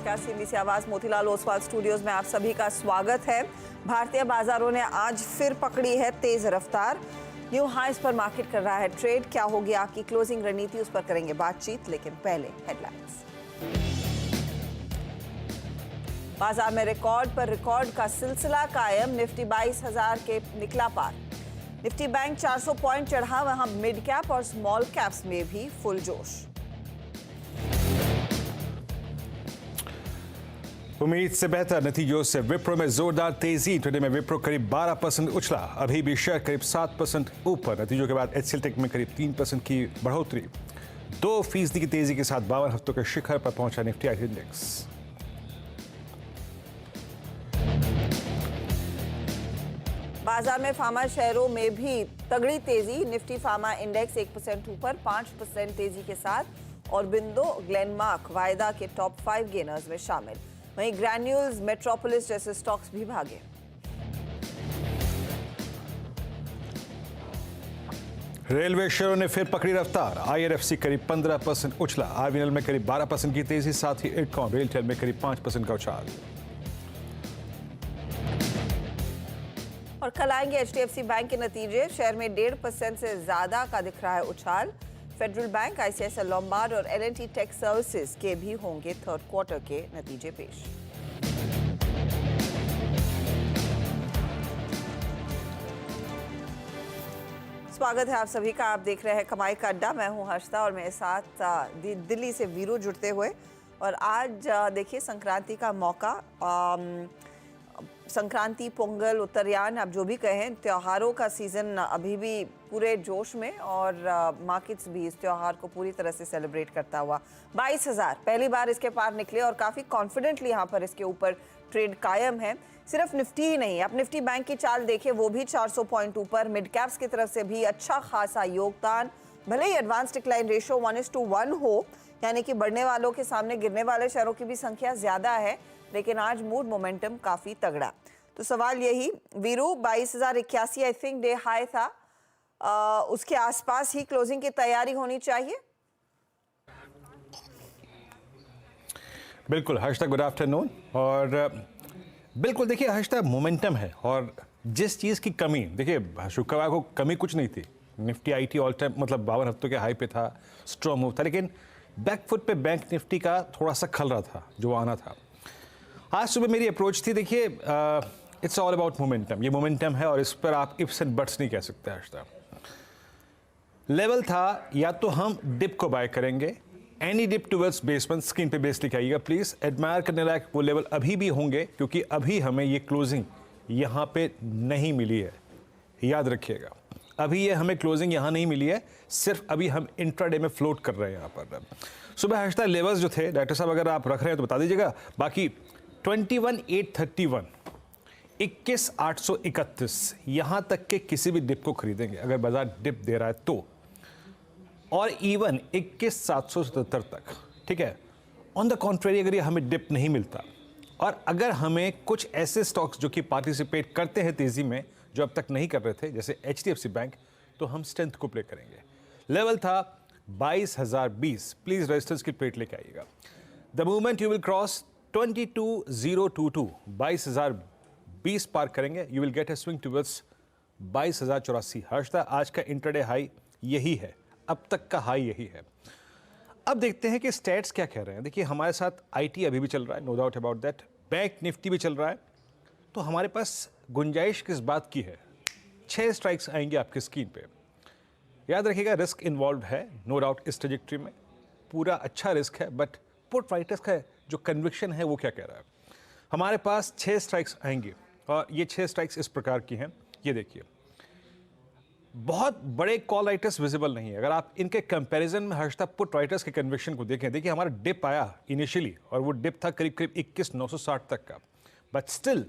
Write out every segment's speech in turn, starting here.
नमस्कार, सीबीसी आवाज मोतीलाल ओसवाल स्टूडियोज में आप सभी का स्वागत है। भारतीय बाजारों ने आज फिर पकड़ी है तेज रफ्तार। न्यू हाइस पर मार्केट कर रहा है ट्रेड। क्या होगी आपकी क्लोजिंग रणनीति, उस पर करेंगे बातचीत, लेकिन पहले हेडलाइंस। बाजार में रिकॉर्ड पर रिकॉर्ड का सिलसिला कायम। निफ्टी 22,000 के निकला पार। निफ्टी बैंक 400 पॉइंट चढ़ा, वहां मिड कैप और स्मॉल कैप्स में भी फुल जोश। उम्मीद से बेहतर नतीजों से विप्रो में जोरदार तेजी। ट्रेड में विप्रो करीब 12% उछला, अभी भी शेयर करीब 7% ऊपर। नतीजों के बाद एचसीएल टेक में करीब 3% की बढ़ोतरी। 2% की तेजी के साथ 52 हफ्तों के शिखर पर पहुंचा निफ्टी आईटी इंडेक्स। बाजार में फार्मा शेयरों में भी तगड़ी तेजी। निफ्टी फार्मा इंडेक्स 1% ऊपर 5% तेजी के साथ। और बिंदो ग्लेनमार्क वायदा के टॉप 5 गेनर्स में शामिल। वहीं ग्रैन्यूल्स, मेट्रोपोलिस जैसे स्टॉक्स भी भागे। रेलवे शेयरों ने फिर पकड़ी रफ्तार। आईआरएफसी करीब 15% उछला, आरबीएल में करीब 12% की तेजी, साथ ही इरकॉन रेलटेल में करीब 5% का उछाल। और कल आएंगे एचडीएफसी बैंक के नतीजे। शेयर में 1.5% से ज्यादा का दिख रहा है उछाल। फेडरल बैंक, आईसीआईसीआई लोम्बार्ड और एल&टी टेक सर्विसेज के भी होंगे थर्ड क्वार्टर के नतीजे पेश। स्वागत है आप सभी का। आप देख रहे हैं कमाई का अड्डा। मैं हूं हर्षदा और मेरे साथ दिल्ली से वीरू जुड़ते हुए। और आज देखिए संक्रांति का मौका, संक्रांति, पोंगल, उत्तरायण, आप जो भी कहें, त्योहारों का सीजन अभी भी पूरे जोश में और मार्केट्स भी इस त्योहार को पूरी तरह से सेलिब्रेट करता हुआ 22,000 पहली बार इसके पार निकले और काफ़ी कॉन्फिडेंटली यहाँ पर इसके ऊपर ट्रेड कायम है। सिर्फ निफ्टी ही नहीं, आप निफ्टी बैंक की चाल देखें, वो भी 400 पॉइंट ऊपर। मिड कैप्स की तरफ से भी अच्छा खासा योगदान। भले ही एडवांस डिक्लाइन रेशो 1:1 हो, यानी कि बढ़ने वालों के सामने गिरने वाले शेयरों की भी संख्या ज़्यादा है, लेकिन आज मूड मोमेंटम काफ़ी तगड़ा। तो सवाल यही, Veeru, 22,081 I think day high था, उसके आसपास ही क्लोजिंग की तैयारी होनी चाहिए। बिल्कुल हर्षदा, गुड आफ्टरनून। और बिल्कुल देखिए हर्षदा, मोमेंटम है। और जिस चीज़ की कमी, देखिए शुक्रवार को कमी कुछ नहीं थी। निफ्टी आईटी ऑल टाइम मतलब 52 हफ्तों के हाई पे था, स्ट्रॉन्ग मूव था, लेकिन बैकफुट पे बैंक निफ्टी का थोड़ा सा खल रहा था जो आना था। आज सुबह मेरी अप्रोच थी, देखिए इट्स ऑल अबाउट मोमेंटम। ये मोमेंटम है और इस पर आप इफ्स एंड बट्स नहीं कह सकते हर्षदा। लेवल था, या तो हम डिप को बाय करेंगे, any dip towards basement, screen पे बेस लिखाइएगा प्लीज। एडमायर करने लायक वो लेवल अभी भी होंगे, क्योंकि अभी हमें ये क्लोजिंग यहाँ पे नहीं मिली है, याद रखिएगा। अभी ये हमें क्लोजिंग यहाँ नहीं मिली है, सिर्फ अभी हम इंट्राडे में फ्लोट कर रहे हैं यहाँ पर। सुबह हर्षदा लेवल्स जो थे, डॉक्टर साहब अगर आप रख रहे हैं तो बता दीजिएगा। बाकी 21,831, 21,831 यहाँ तक के किसी भी डिप को खरीदेंगे अगर बाजार डिप दे रहा है तो। और इवन 21,777 तक, ठीक है। ऑन द कॉन्ट्रेरी, अगर ये हमें डिप नहीं मिलता और अगर हमें कुछ ऐसे स्टॉक्स जो कि पार्टिसिपेट करते हैं तेजी में, जो अब तक नहीं कर रहे थे, जैसे एचडीएफसी बैंक, तो हम स्ट्रेंथ को प्ले करेंगे। लेवल था 22,020, प्लीज रेजिस्टेंस की प्लेट लेके आइएगा। The movement you will cross 22,022, 22,020 पार करेंगे, you will get a swing towards 22,084। Harshada, आज का इंट्राडे हाई यही है, अब तक का हाई यही है। अब देखते हैं कि स्टैट्स क्या कह रहे हैं। देखिए हमारे साथ आईटी अभी भी चल रहा है, no doubt about that. Bank Nifty भी चल रहा है। तो हमारे पास गुंजाइश किस बात की है? 6 स्ट्राइक्स आएंगे आपकी स्क्रीन पे। याद रखिएगा, रिस्क इन्वॉल्व है, नो डाउट। इस ट्रेजेक्ट्री में पूरा अच्छा रिस्क है, बट पुट राइटर्स का जो कन्विक्शन है वो क्या कह रहा है। हमारे पास 6 स्ट्राइक्स आएंगी और ये 6 स्ट्राइक्स इस प्रकार की हैं। ये देखिए, बहुत बड़े कॉल राइटर्स विजिबल नहीं है। अगर आप इनके कंपैरिजन में हर्षदा पुट राइटर्स के कन्विक्शन को देखें, देखिए हमारा डिप आया इनिशियली और वो डिप था करीब करीब 21,960 तक का, बट स्टिल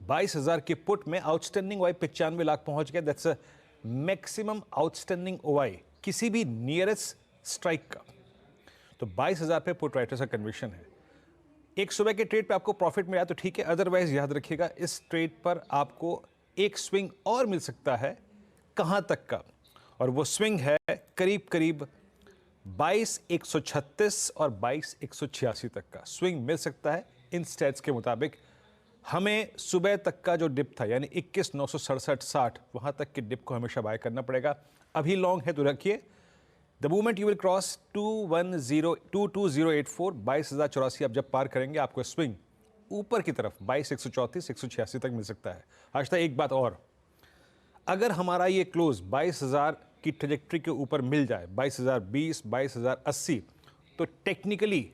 22,000 के पुट में आउटस्टैंडिंग वाई 95 लाख पहुंच गया। दैट्स अ मैक्सिमम आउटस्टैंडिंग ओवाई किसी भी नियरेस्ट स्ट्राइक का। तो 22,000 पे पुट राइटर्स का कन्विक्शन है। एक सुबह के ट्रेड पे आपको प्रॉफिट मिला तो ठीक है, अदरवाइज याद रखिएगा इस ट्रेड पर आपको एक स्विंग और मिल सकता है। कहां तक का? और वो स्विंग है करीब करीब 22,136 और 22,186 तक का स्विंग मिल सकता है इन स्टेट्स के मुताबिक। हमें सुबह तक का जो डिप था यानी 21,967-60 वहां तक के डिप को हमेशा बाय करना पड़ेगा। अभी लॉन्ग है तो रखिए। The moment you will cross 22,084 22,084 आप जब पार करेंगे आपको स्विंग ऊपर की तरफ 22,134 186 तक मिल सकता है। आज तक एक बात और, अगर हमारा ये क्लोज 22,000 की ट्रेजेक्ट्री के ऊपर मिल जाए 22,020 22,080 तो टेक्निकली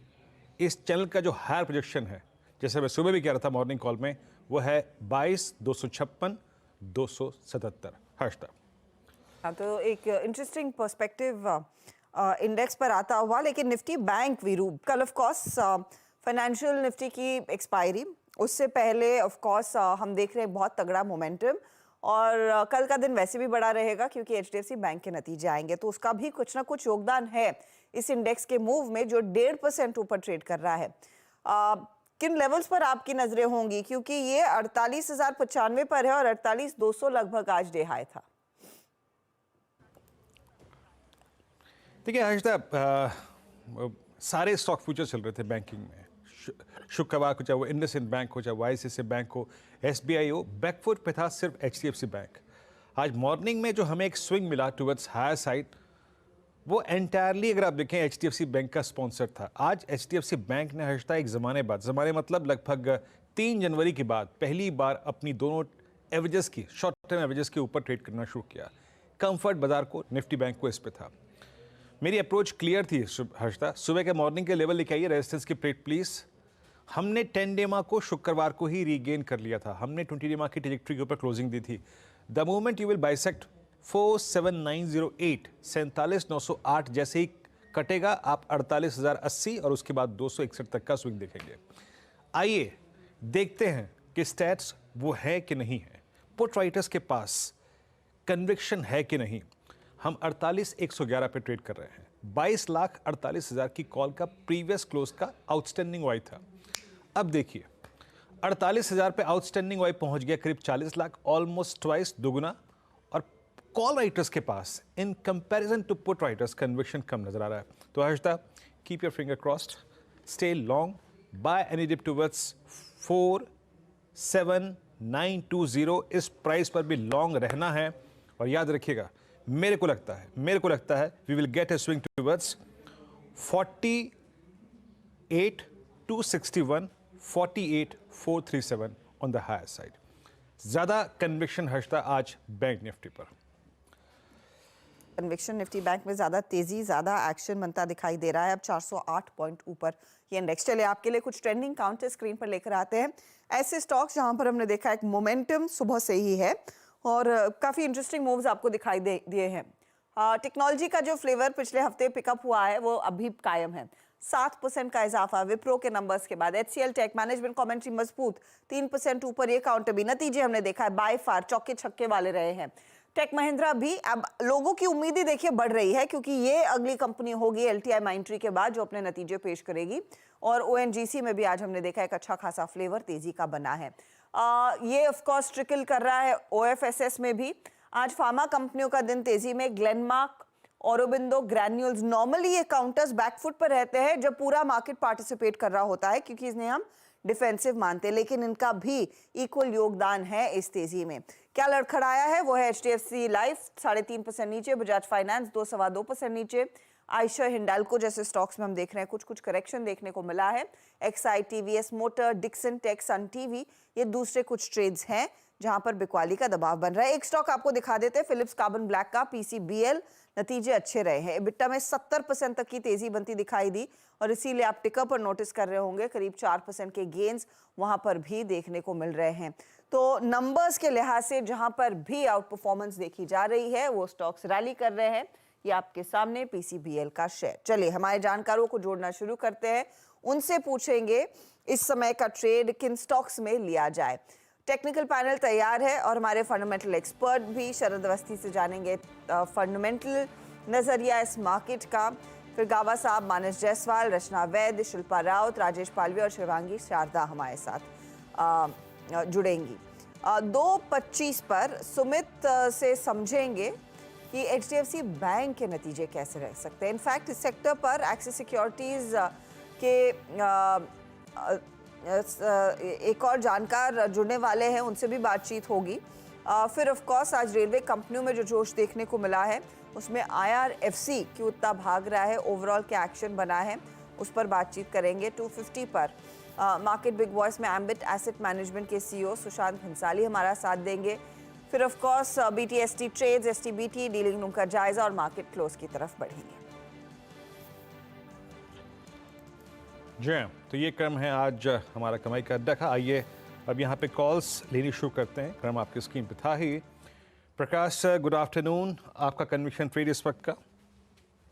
इस चैनल का जो हायर प्रोजेक्शन है, जैसे मैं सुबह भी कह रहा था मॉर्निंग कॉल में, वो है 22,256 277। हर्ष तक हाँ, तो एक इंटरेस्टिंग पर्सपेक्टिव इंडेक्स पर आता हुआ। लेकिन निफ्टी बैंक वीरू कल ऑफ कोर्स फाइनेंशियल निफ्टी की एक्सपायरी, उससे पहले ऑफ कोर्स हम देख रहे हैं बहुत तगड़ा मोमेंटम, और कल का दिन वैसे भी बड़ा रहेगा क्योंकि एचडीएफसी बैंक के नतीजे आएंगे, तो उसका भी कुछ ना कुछ योगदान है इस इंडेक्स के मूव में जो 1.5% ऊपर ट्रेड कर रहा है। किन लेवल्स पर आपकी नजरें होंगी, क्योंकि ये 48,095 पर है और 48,200 लगभग आज डे हाई था। देखिए हर्षदा, सारे स्टॉक फ्यूचर चल रहे थे बैंकिंग में। शुक्रवार को चाहे वो इंडसइंड बैंक हो, चाहे वाईसीसी बैंक हो, एसबीआई हो, बैकफुट पे था सिर्फ एचडीएफसी बैंक। आज मॉर्निंग में जो हमें एक स्विंग मिला टुवर्ड्स हायर साइड, वो एंटायरली अगर आप देखें एचडीएफसी बैंक का स्पॉन्सर था। आज एचडीएफसी बैंक ने हर्षदा एक ज़माने मतलब लगभग 3 जनवरी के बाद पहली बार अपनी दोनों एवरेजेस की, शॉर्ट टर्म एवरेजेस के ऊपर ट्रेड करना शुरू किया। कंफर्ट बाजार को, निफ्टी बैंक को इस पे था। मेरी अप्रोच क्लियर थी हर्षदा, सुबह के मॉर्निंग के लेवल लेके आइए रेजिस्टेंस की प्लेट प्लीज। हमने 10 डे को शुक्रवार को ही रीगेन कर लिया था, हमने 20 डे की ट्रेजेक्ट्री के ऊपर क्लोजिंग दी थी। The moment you will bisect 47908 47,908 जैसे ही कटेगा आप 48,080 और उसके बाद 261 तक का स्विंग देखेंगे। आइए देखते हैं कि स्टैट्स वो है कि नहीं है, पुट राइटर्स के पास कन्विक्शन है कि नहीं। हम 48,111 पे ट्रेड कर रहे हैं। 22,48,000 की कॉल का प्रीवियस क्लोज का आउटस्टैंडिंग वाई था। अब देखिए 48,000 पे आउटस्टैंडिंग वाई पहुंच गया करीब 40 लाख, ऑलमोस्ट ट्वाइस, दुगुना। और कॉल राइटर्स के पास in comparison to put writers conviction कम नजर आ रहा है। तो Harshada, keep your finger crossed, stay long, buy any dip towards 47920। इस प्राइस पर भी लॉन्ग रहना है। और याद रखिएगा, मेरे को लगता है we will get a swing towards 48,261 48,437 on the higher side. ज्यादा कन्विक्शन हर्षदा आज बैंक निफ्टी पर। कन्विक्शन निफ्टी बैंक में ज्यादा तेजी, ज्यादा एक्शन बनता दिखाई दे रहा है। अब 408 पॉइंट ऊपर ये इंडेक्स। चले आपके लिए कुछ ट्रेंडिंग काउंटर स्क्रीन पर लेकर आते हैं। ऐसे स्टॉक्स जहां पर हमने देखा एक मोमेंटम सुबह से ही है और काफ़ी इंटरेस्टिंग मूव्स आपको दिखाई दिए हैं। टेक्नोलॉजी का जो फ्लेवर पिछले हफ्ते पिकअप हुआ है वो अभी कायम है। 7% का इजाफा विप्रो के नंबर्स के बाद। एचसीएल टेक मैनेजमेंट कमेंट्री मजबूत, 3% ऊपर ये काउंटर भी। नतीजे हमने देखा है बाय फार चौके छक्के वाले रहे हैं। टेक महिंद्रा भी, अब लोगों की उम्मीदें देखिए बढ़ रही है क्योंकि ये अगली कंपनी होगी एलटीआई माइंट्री के बाद जो अपने नतीजे पेश करेगी। और ओएनजीसी में भी आज हमने देखा एक अच्छा खासा फ्लेवर तेजी का बना है। ये ऑफ कोर्स ट्रिकल कर रहा है ओएफएसएस में भी। आज फार्मा कंपनियों का दिन तेजी में। ग्लेनमार्क, औरोबिंदो, ग्रैन्यूल्स, नॉर्मली ये काउंटर्स बैकफुट पर रहते हैं जब पूरा मार्केट पार्टिसिपेट कर रहा होता है क्योंकि इन्हें हम डिफेंसिव मानते हैं, लेकिन इनका भी इक्वल योगदान है इस तेजी में। क्या लड़खड़ाया है वो है एचडीएफसी लाइफ 3.5% नीचे, बजाज फाइनेंस 2.25% नीचे। आयशर, हिंडाल्को जैसे स्टॉक्स में हम देख रहे हैं कुछ करेक्शन देखने को मिला है। Exide, TVS Motor, Dixon Tech, Sun TV, ये दूसरे कुछ ट्रेड्स हैं जहां पर बिकवाली का दबाव बन रहा है। एक स्टॉक आपको दिखा देते हैं, फिलिप्स कार्बन ब्लैक का पीसीबीएल। नतीजे अच्छे रहे हैं, EBITDA में 70% तक की तेजी बनती दिखाई दी और इसीलिए आप टिकर पर नोटिस कर रहे होंगे करीब 4% के गेन्स वहां पर भी देखने को मिल रहे हैं। तो नंबर्स के लिहाज से जहां पर भी आउट परफॉर्मेंस देखी जा रही है वो स्टॉक्स रैली कर रहे हैं। ये आपके सामने पीसीबीएल का शेयर। चलिए हमारे जानकारों को जोड़ना शुरू करते हैं, उनसे पूछेंगे इस समय का ट्रेड किन स्टॉक्स में लिया जाए। टेक्निकल पैनल तैयार है और हमारे फंडामेंटल एक्सपर्ट भी शरद अवस्थी से जानेंगे फंडामेंटल नजरिया इस मार्केट का। फिर गावा साहब, मानस जायसवाल, रचना वैद्य, शिल्पा राउत, राजेश पालवे और शिवांगी शारदा हमारे साथ जुड़ेंगी। 2:25 पर सुमित से समझेंगे कि एचडीएफसी बैंक के नतीजे कैसे रह सकते हैं। इनफैक्ट इस सेक्टर पर एक्सिस सिक्योरिटीज़ के एक और जानकार जुड़ने वाले हैं, उनसे भी बातचीत होगी। फिर ऑफ कोर्स आज रेलवे कंपनियों में जो जोश देखने को मिला है उसमें आईआरएफसी क्यों इतना भाग रहा है, ओवरऑल क्या एक्शन बना है, उस पर बातचीत करेंगे। 250 पर मार्केट बिग वॉइस में एम्बिट एसेट मैनेजमेंट के सीईओ सुशांत भंसाली हमारा साथ देंगे। फिर of course BTST trades, STBT dealing room का जायजा और मार्केट क्लोज की तरफ बढ़ेंगे। जी हाँ, तो ये क्रम है आज हमारा कमाई का अड्डा का। आइए अब यहाँ पे कॉल्स लेनी शुरू करते हैं। क्रम आपकी स्क्रीन पे था ही। प्रकाश, गुड आफ्टरनून। आपका कन्विक्शन ट्रेड इस वक्त का?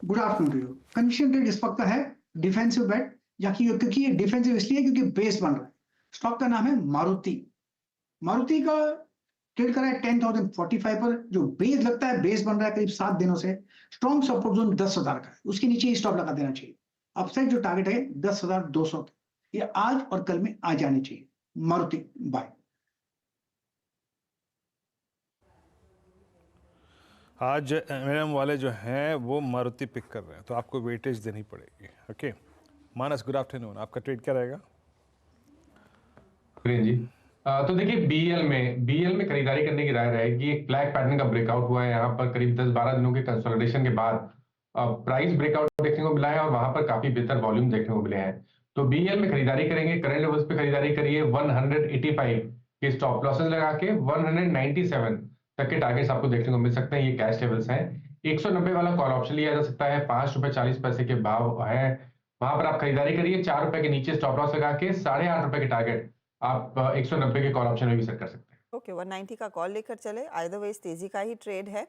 Good afternoon. कन्विक्शन ट्रेड इस वक्त का है डिफेंसिव बेट, या क्योंकि ये डिफेंसिव इसलिए क्योंकि बेस बन रहा है। स्टॉक का नाम है मारुति। मारुति का ट्रेड करा है 10,045 पर, जो बेस लगता है, बेस बन रहा है करीब 7 दिनों से। स्ट्रॉन्ग सपोर्ट जोन 10,000 का है, उसके नीचे ही स्टॉप लगा देना चाहिए। अपसाइड जो टारगेट है 10,200, ये आज और कल में आ जाने चाहिए। मारुति बाय। आज एमएनएम वाले जो हैं वो मारुति पिक कर रहे हैं, तो आपको वेटेज देनी पड़ेगी। ओके मानस, गुड आफ्टरनून। आपका ट्रेड क्या रहेगा? जी तो देखिए बीएल में खरीदारी करने की राय रहेगी। एक ब्लैक पैटर्न का ब्रेकआउट हुआ है यहाँ पर करीब 10-12 दिनों के कंसोलिडेशन के बाद प्राइस ब्रेकआउट देखने को मिला है और वहां पर काफी बेहतर वॉल्यूम देखने को मिले हैं। तो बीएल में खरीदारी करेंगे, करंट लेवल्स पे खरीदारी करिए। 185 के स्टॉप लॉसेस लगा के 197 तक के टारगेट्स आपको देखने को मिल सकते हैं। ये कैश लेवल्स हैं। 190 वाला कॉल ऑप्शन लिया जा सकता है। ₹5.40 के भाव है, वहां पर आप खरीदारी करिए। ₹4 के नीचे स्टॉप लॉस लगा के ₹8.5 के टारगेट आप 190 के कॉल ऑप्शन में भी सेट कर सकते हैं। ओके 190 का कॉल लेकर चले। आइदर वेज तेजी का ही ट्रेड है।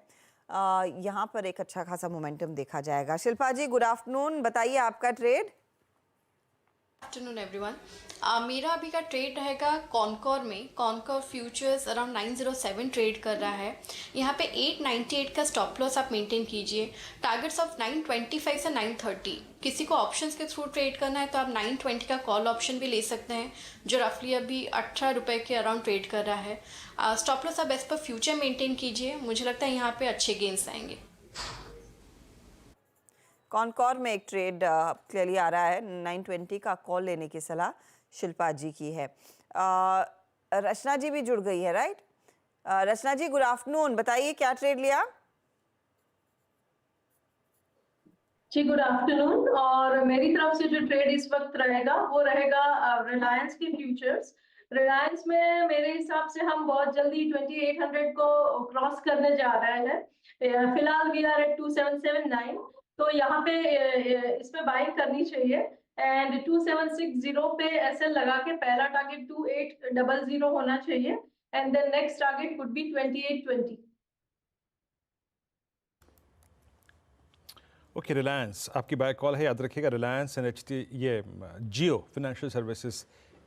यहाँ पर एक अच्छा खासा मोमेंटम देखा जाएगा। शिल्पा जी, गुड आफ्टरनून। बताइए आपका ट्रेड। Afternoon everyone. मेरा अभी का ट्रेड रहेगा कॉनकॉर में। कॉनकॉर फ्यूचर्स अराउंड 907 ट्रेड कर रहा है। यहाँ पे 898 का स्टॉप लॉस आप मेंटेन कीजिए। टारगेट्स ऑफ 925 से 930। किसी को ऑप्शंस के थ्रू ट्रेड करना है तो आप 920 का कॉल ऑप्शन भी ले सकते हैं, जो रफली अभी ₹18 के अराउंड ट्रेड कर रहा है। स्टॉप लॉस आप एज पर फ्यूचर मेंटेन कीजिए। मुझे लगता है यहाँ पे अच्छे गेन्स आएंगे। कॉनकॉर में एक ट्रेड क्लियरली आ रहा है। 920 का कॉल लेने की सलाह शिल्पा जी की है। रचना जी भी जुड़ गई है, राइट? रचना जी, गुड आफ्टरनून। बताइए क्या ट्रेड लिया? जी गुड आफ्टरनून। और मेरी तरफ से जो ट्रेड इस वक्त रहेगा वो रहेगा रिलायंस के फ्यूचर्स। रिलायंस में मेरे हिसाब से हम बहुत जल्दी 2800 को क्रॉस करने जा रहे हैं। फिलहाल वी आर एट 2779, तो यहाँ पे इसमें बाइंग करनी चाहिए। एंड 2760 पे एसएल लगा के पहला टारगेट 2800 होना चाहिए, and then next target could be 2820। Okay Reliance आपकी बाय कॉल है, याद रखिएगा। रिलायंस एंड ये जियो फाइनेंशियल सर्विसेज,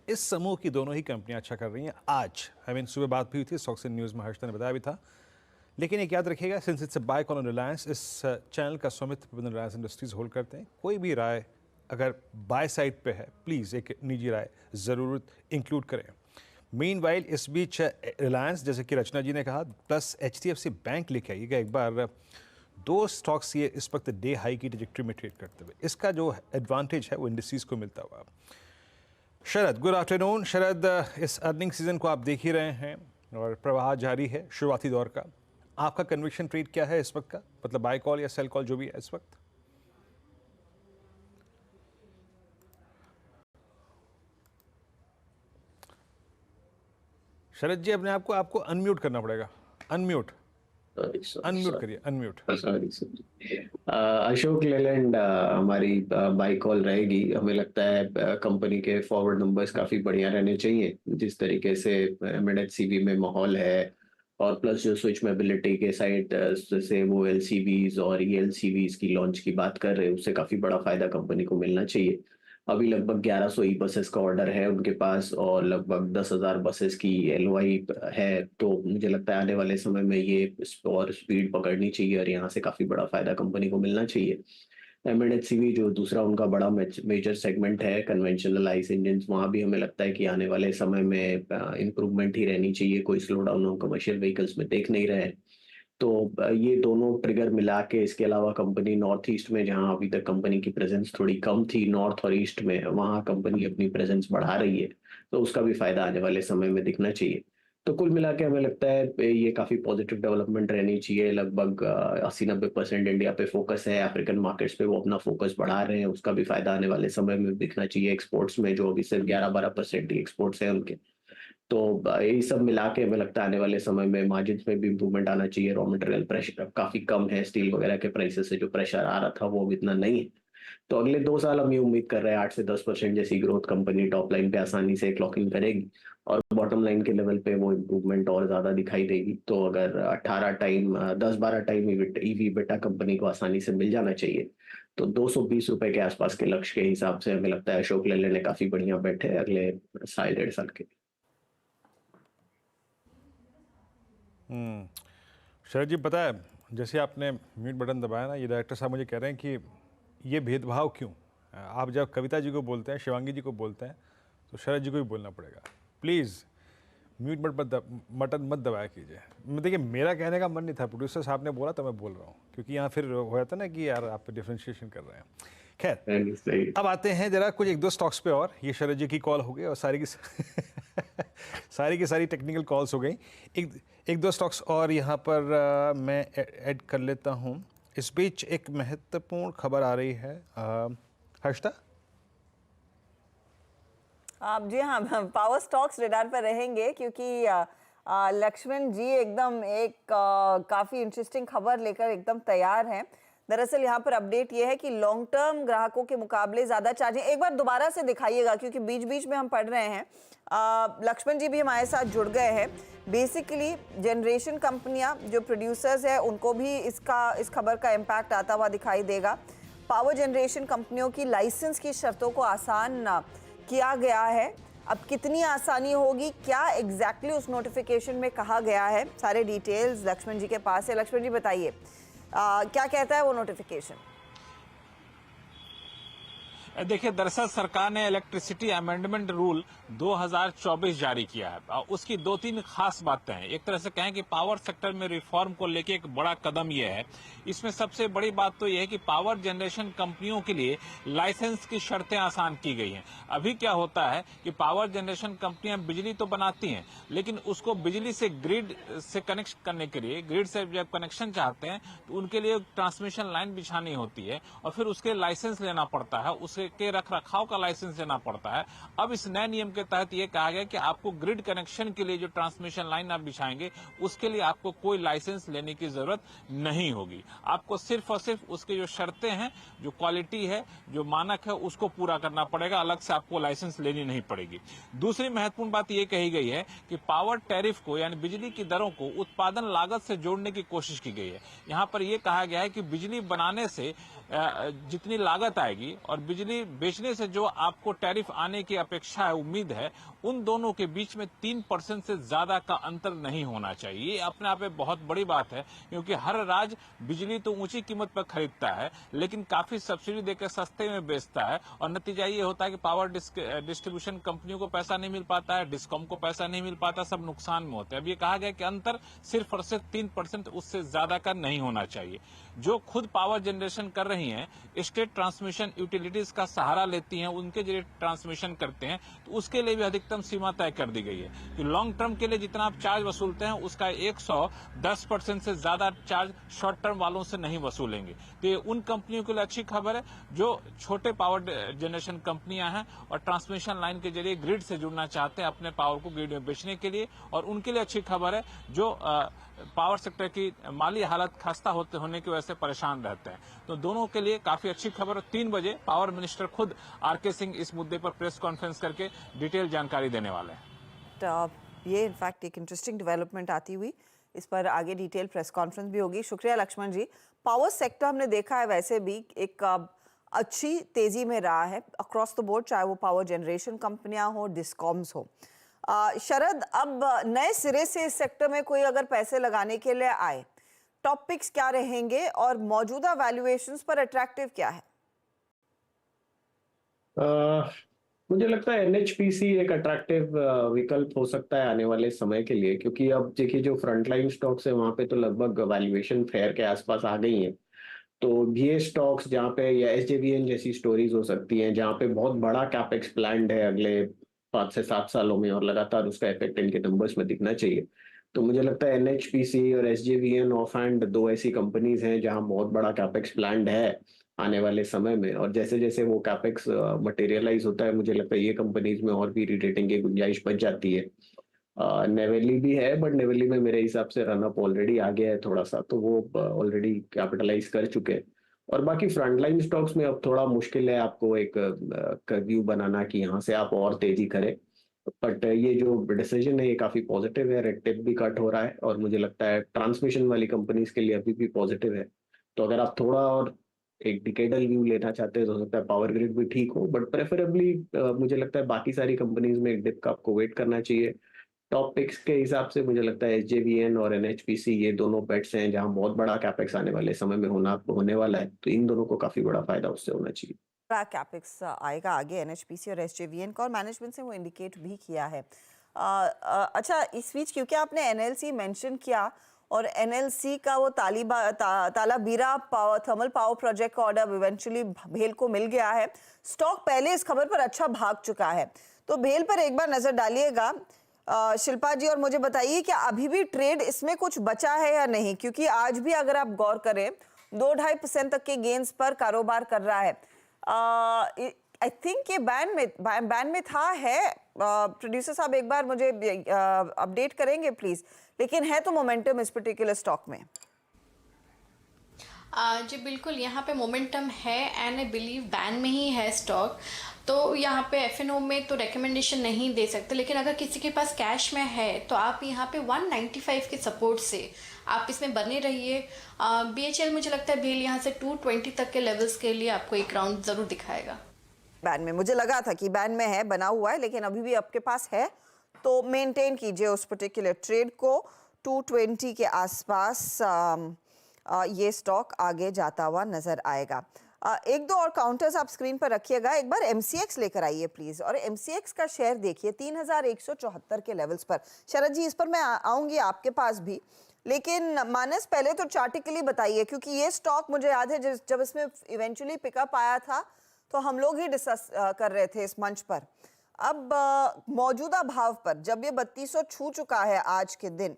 इस समूह की दोनों ही कंपनियां अच्छा कर रही हैं। आज सुबह बात भी हुई थी, स्टॉक्स इन न्यूज़ में हर्षद ने बताया भी था। लेकिन एक याद रखिएगा, since it's a buy call on Reliance, इस चैनल का स्वामित्व प्रबंधन रिलायंस इंडस्ट्रीज होल्ड करते हैं। कोई भी राय अगर बाय साइड पे है, प्लीज़ एक निजी राय ज़रूर इंक्लूड करें। मीनवाइल इस बीच रिलायंस, जैसे कि रचना जी ने कहा, प्लस एचडीएफसी बैंक लेके आइएगा एक बार। 2 स्टॉक्स ये इस वक्त डे हाई की ट्रैजेक्टरी में ट्रेड करते हुए, इसका जो एडवांटेज है वो इंडस्ट्रीज को मिलता हुआ। शरद, गुड आफ्टरनून। शरद, इस अर्निंग सीजन को आप देख ही रहे हैं और प्रवाह जारी है शुरुआती दौर का। आपका कन्विक्शन ट्रेड क्या है इस वक्त का, मतलब बाय कॉल या सेल कॉल जो भी है इस वक्त? शरद जी, अपने आप को आपको अनम्यूट करना पड़ेगा। अनम्यूट करिए, अनम्यूट। अशोक लेलैंड हमारी बाय कॉल रहेगी। हमें लगता है कंपनी के फॉरवर्ड नंबर्स काफी बढ़िया रहने चाहिए, जिस तरीके से एमएनएचसीवी में माहौल है, और प्लस जो स्विच मोबिलिटी के साइड से वो एलसीवीज और ईएलसीवीज की लॉन्च की बात कर रहे हैं, उससे काफी बड़ा फायदा कंपनी को मिलना चाहिए। अभी लगभग 1100 ई बसेस का ऑर्डर है उनके पास और लगभग 10,000 बसेस की एलओआई है। तो मुझे लगता है आने वाले समय में ये और स्पीड पकड़नी चाहिए और यहाँ से काफी बड़ा फायदा कंपनी को मिलना चाहिए। एमएनएचसीवी जो दूसरा उनका बड़ा मेजर सेगमेंट है, कन्वेंशनल आइस इंजन, वहाँ भी हमें लगता है कि आने वाले समय में इंप्रूवमेंट ही रहनी चाहिए। कोई स्लो डाउन हम कमर्शियल व्हीकल्स में देख नहीं रहे हैं। तो ये दोनों ट्रिगर मिला के, इसके अलावा कंपनी नॉर्थ ईस्ट में, जहां अभी तक कंपनी की प्रेजेंस थोड़ी कम थी नॉर्थ और ईस्ट में, वहां कंपनी अपनी प्रेजेंस बढ़ा रही है, तो उसका भी फायदा आने वाले समय में दिखना चाहिए। तो कुल मिला के हमें लगता है ये काफी पॉजिटिव डेवलपमेंट रहनी चाहिए। लगभग 80-90% इंडिया पे फोकस है, अफ्रीकन मार्केट्स पे वो अपना फोकस बढ़ा रहे हैं, उसका भी फायदा आने वाले समय में दिखना चाहिए। एक्सपोर्ट्स में जो अभी सिर्फ 11-12% ही एक्सपोर्ट्स है उनके, तो ये सब मिला के हमें लगता है आने वाले समय में मार्जिन्स में भी इम्प्रूवमेंट आना चाहिए। रॉ मटेरियल प्रेशर काफी कम है, स्टील वगैरह के प्राइसेस से जो प्रेशर आ रहा था वो अब इतना नहीं है। तो अगले 2 साल हम ये उम्मीद कर रहे हैं 8 से 10% जैसी ग्रोथ कंपनी टॉप लाइन पे आसानी से क्लॉकिंग करेगी, और बॉटम लाइन के लेवल पे वो इम्प्रूवमेंट और ज्यादा दिखाई देगी। तो अगर 10-12 टाइम ईवी बेटा कंपनी को आसानी से मिल जाना चाहिए, तो 220 रुपए के आसपास के लक्ष्य के हिसाब से हमें लगता है अशोक लेलैंड ने काफी बढ़िया बैठे है अगले 1.5 साल के। शरद जी, पता है जैसे आपने म्यूट बटन दबाया ना, ये डायरेक्टर साहब मुझे कह रहे हैं कि ये भेदभाव क्यों? आप जब कविता जी को बोलते हैं, शिवांगी जी को बोलते हैं, तो शरद जी को भी बोलना पड़ेगा। प्लीज़ म्यूट बटन मत दबाया कीजिए। देखिए, मेरा कहने का मन नहीं था, प्रोड्यूसर साहब ने बोला तो मैं बोल रहा हूँ, क्योंकि यहाँ फिर हो जाता ना कि यार आप डिफ्रेंशिएशन कर रहे हैं। खैर, अब आते हैं जरा कुछ 1-2 स्टॉक्स पे, और ये शरद जी की कॉल हो गई और सारी की सारी टेक्निकल कॉल्स हो गई। एक दो स्टॉक्स और यहाँ पर मैं ऐड कर लेता हूँ। इस बीच एक महत्वपूर्ण खबर आ रही है, हर्षदा। जी हाँ, पावर स्टॉक्स रडार पर रहेंगे, क्योंकि लक्ष्मण जी एकदम एक काफ़ी इंटरेस्टिंग खबर लेकर एकदम तैयार हैं। दरअसल यहाँ पर अपडेट ये है कि लॉन्ग टर्म ग्राहकों के मुकाबले ज़्यादा चार्जिंग, एक बार दोबारा से दिखाइएगा क्योंकि बीच बीच में हम पढ़ रहे हैं। लक्ष्मण जी भी हमारे साथ जुड़ गए हैं। बेसिकली जनरेशन कंपनियां जो प्रोड्यूसर्स हैं उनको भी इस खबर का इम्पैक्ट आता हुआ दिखाई देगा। पावर जनरेशन कंपनियों की लाइसेंस की शर्तों को आसान किया गया है। अब कितनी आसानी होगी, क्या एग्जैक्टली उस नोटिफिकेशन में कहा गया है, सारे डिटेल्स लक्ष्मण जी के पास है। लक्ष्मण जी बताइए, क्या कहता है वो नोटिफिकेशन? देखिए, दरअसल सरकार ने इलेक्ट्रिसिटी अमेंडमेंट रूल 2024 जारी किया है, और उसकी 2-3 खास बातें हैं। एक तरह से कहें कि पावर सेक्टर में रिफॉर्म को लेके एक बड़ा कदम यह है। इसमें सबसे बड़ी बात तो यह है कि पावर जनरेशन कंपनियों के लिए लाइसेंस की शर्तें आसान की गई हैं। अभी क्या होता है कि पावर जनरेशन कंपनियां बिजली तो बनाती हैं, लेकिन उसको बिजली से ग्रिड से कनेक्ट करने के लिए, ग्रिड से जब कनेक्शन चाहते हैं तो उनके लिए ट्रांसमिशन लाइन बिछानी होती है, और फिर उसके लाइसेंस लेना पड़ता है, उसके रख रखाव का लाइसेंस लेना पड़ता है। अब इस नए नियम के तहत ये कहा गया कि आपको ग्रिड कनेक्शन के लिए जो ट्रांसमिशन लाइन आप बिछाएंगे उसके लिए आपको कोई लाइसेंस लेने की जरूरत नहीं होगी। आपको सिर्फ और सिर्फ उसके जो शर्तें हैं, जो क्वालिटी है, जो मानक है, उसको पूरा करना पड़ेगा, अलग से आपको लाइसेंस लेनी नहीं पड़ेगी। दूसरी महत्वपूर्ण बात ये कही गई है कि पावर टैरिफ को, यानी बिजली की दरों को उत्पादन लागत से जोड़ने की कोशिश की गई है। यहाँ पर यह कहा गया है कि बिजली बनाने से जितनी लागत आएगी और बिजली बेचने से जो आपको टैरिफ आने की अपेक्षा है, उम्मीद है, उन दोनों के बीच में 3% से ज्यादा का अंतर नहीं होना चाहिए। ये अपने आप में बहुत बड़ी बात है, क्योंकि हर राज्य बिजली तो ऊंची कीमत पर खरीदता है, लेकिन काफी सब्सिडी देकर सस्ते में बेचता है, और नतीजा ये होता है कि पावर डिस्ट्रीब्यूशन कंपनियों को पैसा नहीं मिल पाता है, डिस्कॉम को पैसा नहीं मिल पाता, सब नुकसान में होते हैं। अब ये कहा गया कि अंतर सिर्फ और सिर्फ 3%, उससे ज्यादा का नहीं होना चाहिए। जो खुद पावर जनरेशन कर रही हैं, स्टेट ट्रांसमिशन यूटिलिटीज का सहारा लेती हैं, उनके जरिए ट्रांसमिशन करते हैं, तो उसके लिए भी अधिकतम सीमा तय कर दी गई है कि लॉन्ग टर्म के लिए जितना आप चार्ज वसूलते हैं उसका 110% से ज्यादा चार्ज शॉर्ट टर्म वालों से नहीं वसूलेंगे। तो ये उन कंपनियों के लिए अच्छी खबर है जो छोटे पावर जनरेशन कंपनियां हैं और ट्रांसमिशन लाइन के जरिए ग्रिड से जुड़ना चाहते हैं अपने पावर को ग्रिड में बेचने के लिए, और उनके लिए अच्छी खबर है जो पावर सेक्टर की माली हालत खस्ता होने की वजह से परेशान रहते हैं। तो दोनों के लिए काफी अच्छी खबर। 3 बजे पावर मिनिस्टर खुद आर.के. सिंह इस मुद्दे पर प्रेस कॉन्फ्रेंस करके डिटेल जानकारी देने वाले हैं। ये इनफैक्ट एक इंटरेस्टिंग डेवलपमेंट आती हुई, इस पर आगे डिटेल प्रेस कॉन्फ्रेंस भी होगी। शुक्रिया लक्ष्मण जी। पावर सेक्टर हमने देखा है वैसे भी एक अच्छी तेजी में रहा है अक्रॉस द बोर्ड, चाहे वो पावर जनरेशन कंपनियां हो, डिस्कॉम्स हो। शरद, अब नए सिरे से इस सेक्टर में कोई अगर पैसे लगाने के लिए आए, टॉपिक्स क्या रहेंगे और मौजूदा वैल्यूएशंस पर अट्रैक्टिव क्या है? मुझे लगता है एनएचपीसी एक अट्रैक्टिव विकल्प हो सकता है आने वाले समय के लिए, क्योंकि अब देखिए जो फ्रंटलाइन स्टॉक्स है वहां पे तो लगभग वैल्यूएशन फेयर के आसपास आ गई हैं। तो ये स्टॉक्स जहाँ पे, या एसजेवीएन जैसी स्टोरीज हो सकती हैं जहाँ पे बहुत बड़ा कैपेक्स प्लान्ड है अगले 5 से 7 सालों में, और लगातार उसका इफेक्ट इनके नंबर्स में दिखना चाहिए। तो मुझे लगता है एनएचपीसी और एसजेवीएन ऑफ हैंड दो ऐसी कंपनीज हैं जहाँ बहुत बड़ा कैपेक्स प्लान्ड है आने वाले समय में, और जैसे जैसे वो कैपेक्स मटेरियलाइज होता है मुझे लगता है ये कंपनीज में और भी री-रेटिंग की गुंजाइश बच जाती है। नेवेली भी है, बट नेवेली में मेरे हिसाब से रनअप ऑलरेडी आ गया है थोड़ा सा, तो वो ऑलरेडी कैपिटलाइज कर चुके हैं। और बाकी फ्रंटलाइन स्टॉक्स में अब थोड़ा मुश्किल है आपको एक व्यू बनाना कि यहाँ से आप और तेजी करें। बट ये जो डिसीजन है ये काफी पॉजिटिव है, रेड टेप भी कट हो रहा है, और मुझे लगता है ट्रांसमिशन वाली कंपनीज के लिए अभी भी पॉजिटिव है। तो अगर आप थोड़ा और एक डिकेडल व्यू लेना चाहते हैं तो हो सकता है पावर ग्रिड भी ठीक हो, बट प्रेफरेबली मुझे लगता है बाकी सारी कंपनीज में एक डिप का आपको वेट करना चाहिए। टॉप पिक्स के हिसाब से मुझे लगता है एसजेवीएन और एनएचपीसी ये दोनों बेट्स हैं जहां बहुत बड़ा कैपेक्स आने वाले समय में होने वाला है, तो इन दोनों को काफी बड़ा फायदा उससे होना चाहिए। बड़ा कैपेक्स आएगा आगे एनएचपीसी और एसजेवीएन का, और मैनेजमेंट से वो इंडिकेट भी किया है। अच्छा, इस बीच क्योंकि आपने एनएलसी मेंशन किया और एनएलसी का वो तालाबीरा थर्मल पावर प्रोजेक्ट का ऑर्डर इवेंचुअली भेल को मिल गया है। स्टॉक पहले इस खबर पर अच्छा भाग चुका है, तो भेल पर एक बार नजर डालिएगा शिल्पा जी, और मुझे बताइए कि अभी भी ट्रेड इसमें कुछ बचा है या नहीं, क्योंकि आज भी अगर आप गौर करें 2-2.5% तक के गेन्स पर कारोबार कर रहा है। आई थिंक ये बैन में था है। प्रोड्यूसर साहब एक बार मुझे अपडेट करेंगे प्लीज, लेकिन है तो मोमेंटम इस पर्टिकुलर स्टॉक में। जी बिल्कुल, यहाँ पे मोमेंटम है एंड आई बिलीव बैन में ही है स्टॉक। तो यहाँ पे एफएनओ में तो रिकमेंडेशन नहीं दे सकते, लेकिन अगर किसी के पास कैश में है तो आप यहाँ पे 195 के सपोर्ट से आप इसमें बने रहिए। बीएचएल मुझे लगता है भेल यहाँ से 220 तक के लेवल्स के लिए आपको एक राउंड ज़रूर दिखाएगा। बैन में मुझे लगा था कि बैन में है, बना हुआ है, लेकिन अभी भी आपके पास है तो मेंटेन कीजिए उस पर्टिकुलर ट्रेड को। 220 के आसपास ये स्टॉक आगे जाता हुआ नजर आएगा। एक दो और काउंटर्स आप स्क्रीन पर रखिएगा। एक बार एमसीएक्स लेकर आइए प्लीज, और एमसीएक्स का शेयर देखिए 3174 के लेवल्स पर। शरद जी, इस पर मैं आऊंगी आपके पास भी, लेकिन मानस पहले तो चार्टिकली बताइए, क्योंकि ये स्टॉक मुझे याद है जब इसमें इवेंचुअली पिकअप आया था तो हम लोग ही डिस्कस कर रहे थे इस मंच पर। अब मौजूदा भाव पर जब ये 3200 छू चुका है आज के दिन,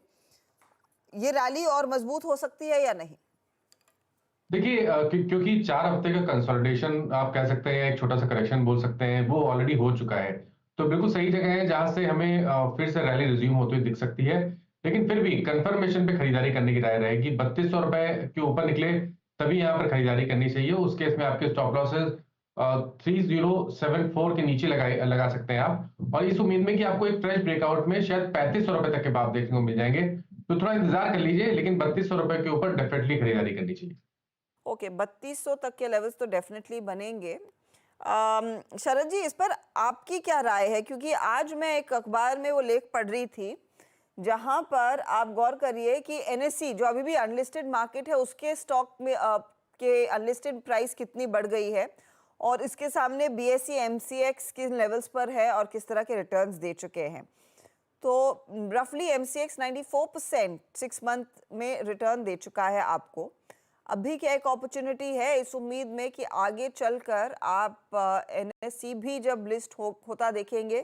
ये रैली और मजबूत हो सकती है या नहीं? देखिए, क्योंकि 4 हफ्ते का कंसोलिडेशन आप कह सकते हैं, एक छोटा सा करेक्शन बोल सकते हैं, वो ऑलरेडी हो चुका है। तो बिल्कुल सही जगह है जहां से हमें फिर से रैली रिज्यूम होती हुई दिख सकती है। लेकिन फिर भी कंफर्मेशन पे खरीदारी करने की राय रहेगी। 3200 रुपए के ऊपर निकले तभी यहाँ पर खरीदारी करनी चाहिए। उस केस में आपके स्टॉप लॉसेस 3074 के नीचे लगा सकते हैं आप, और इस उम्मीद में कि आपको एक फ्रेश ब्रेकआउट में शायद 3500 रुपए तक के भाव देखने को मिल जाएंगे। तो थोड़ा इंतजार कर लीजिए, लेकिन 3200 रुपए के ऊपर डेफिनेटली खरीदारी करनी चाहिए। ओके, 3200 तक के लेवल्स तो डेफिनेटली बनेंगे। शरद जी, इस पर आपकी क्या राय है? क्योंकि आज मैं एक अखबार में वो लेख पढ़ रही थी जहां पर आप गौर करिए कि एनएससी जो अभी भी अनलिस्टेड मार्केट है उसके स्टॉक में के अनलिस्टेड प्राइस कितनी बढ़ गई है, और इसके सामने बीएसई एमसीएक्स किस लेवल्स पर है और किस तरह के रिटर्न्स दे चुके हैं। तो रफली एमसीएक्स 94% 6 मंथ में रिटर्न दे चुका है आपको। अभी क्या एक अपॉर्चुनिटी है इस उम्मीद में कि आगे चलकर आप एनएससी भी जब लिस्ट होता देखेंगे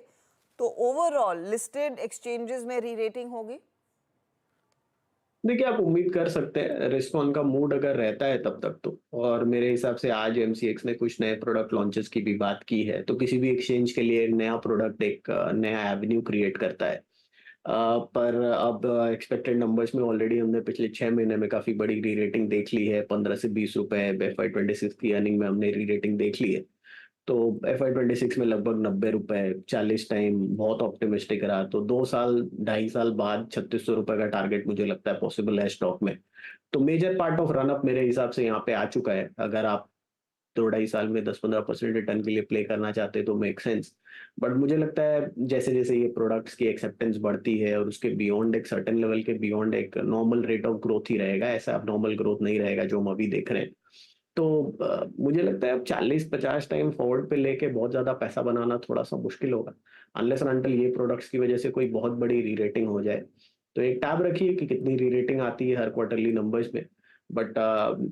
तो ओवरऑल लिस्टेड एक्सचेंजेस में री रेटिंग होगी? देखिए, आप उम्मीद कर सकते हैं रिस्क ऑन का मूड अगर रहता है तब तक तो, और मेरे हिसाब से आज एमसीएक्स ने कुछ नए प्रोडक्ट लॉन्चेस की भी बात की है, तो किसी भी एक्सचेंज के लिए नया प्रोडक्ट एक नया एवेन्यू क्रिएट करता है। पर अब एक्सपेक्टेड नंबर्स में ऑलरेडी हमने पिछले 6 महीने में काफी बड़ी री रेटिंग देख ली है। 15 से 20 रुपए FY26 की अर्निंग में हमने री रेटिंग देख ली है। तो FY26 में लगभग 90 रुपए 40 टाइम बहुत ऑप्टिमिस्टिक रहा। तो 2-2.5 साल बाद 3600 रुपए का टारगेट मुझे लगता है पॉसिबल है स्टॉक में। तो मेजर पार्ट ऑफ रनअप मेरे हिसाब से यहाँ पे आ चुका है। अगर आप 2-2.5 साल में 10-15% रिटर्न के लिए प्ले करना चाहते हैं तो मेक सेंस। बट मुझे लगता है जैसे जैसे ये प्रोडक्ट्स की एक्सेप्टेंस बढ़ती है और उसके बियॉन्ड एक सर्टेन लेवल के बियॉन्ड एक नॉर्मल रेट ऑफ ग्रोथ ही रहेगा, ऐसा अब नॉर्मल ग्रोथ नहीं रहेगा जो हम अभी देख रहे हैं। तो मुझे लगता है अब 40-50 टाइम फॉरवर्ड पे लेके बहुत ज़्यादा पैसा बनाना थोड़ा-सा मुश्किल होगा, अनलेस एंड अनटिल ये प्रोडक्ट्स की वजह से कोई बहुत बड़ी री-रेटिंग हो जाए। तो एक टैब रखिए कि कितनी री-रेटिंग आती है हर क्वार्टरली नंबर्स में। बट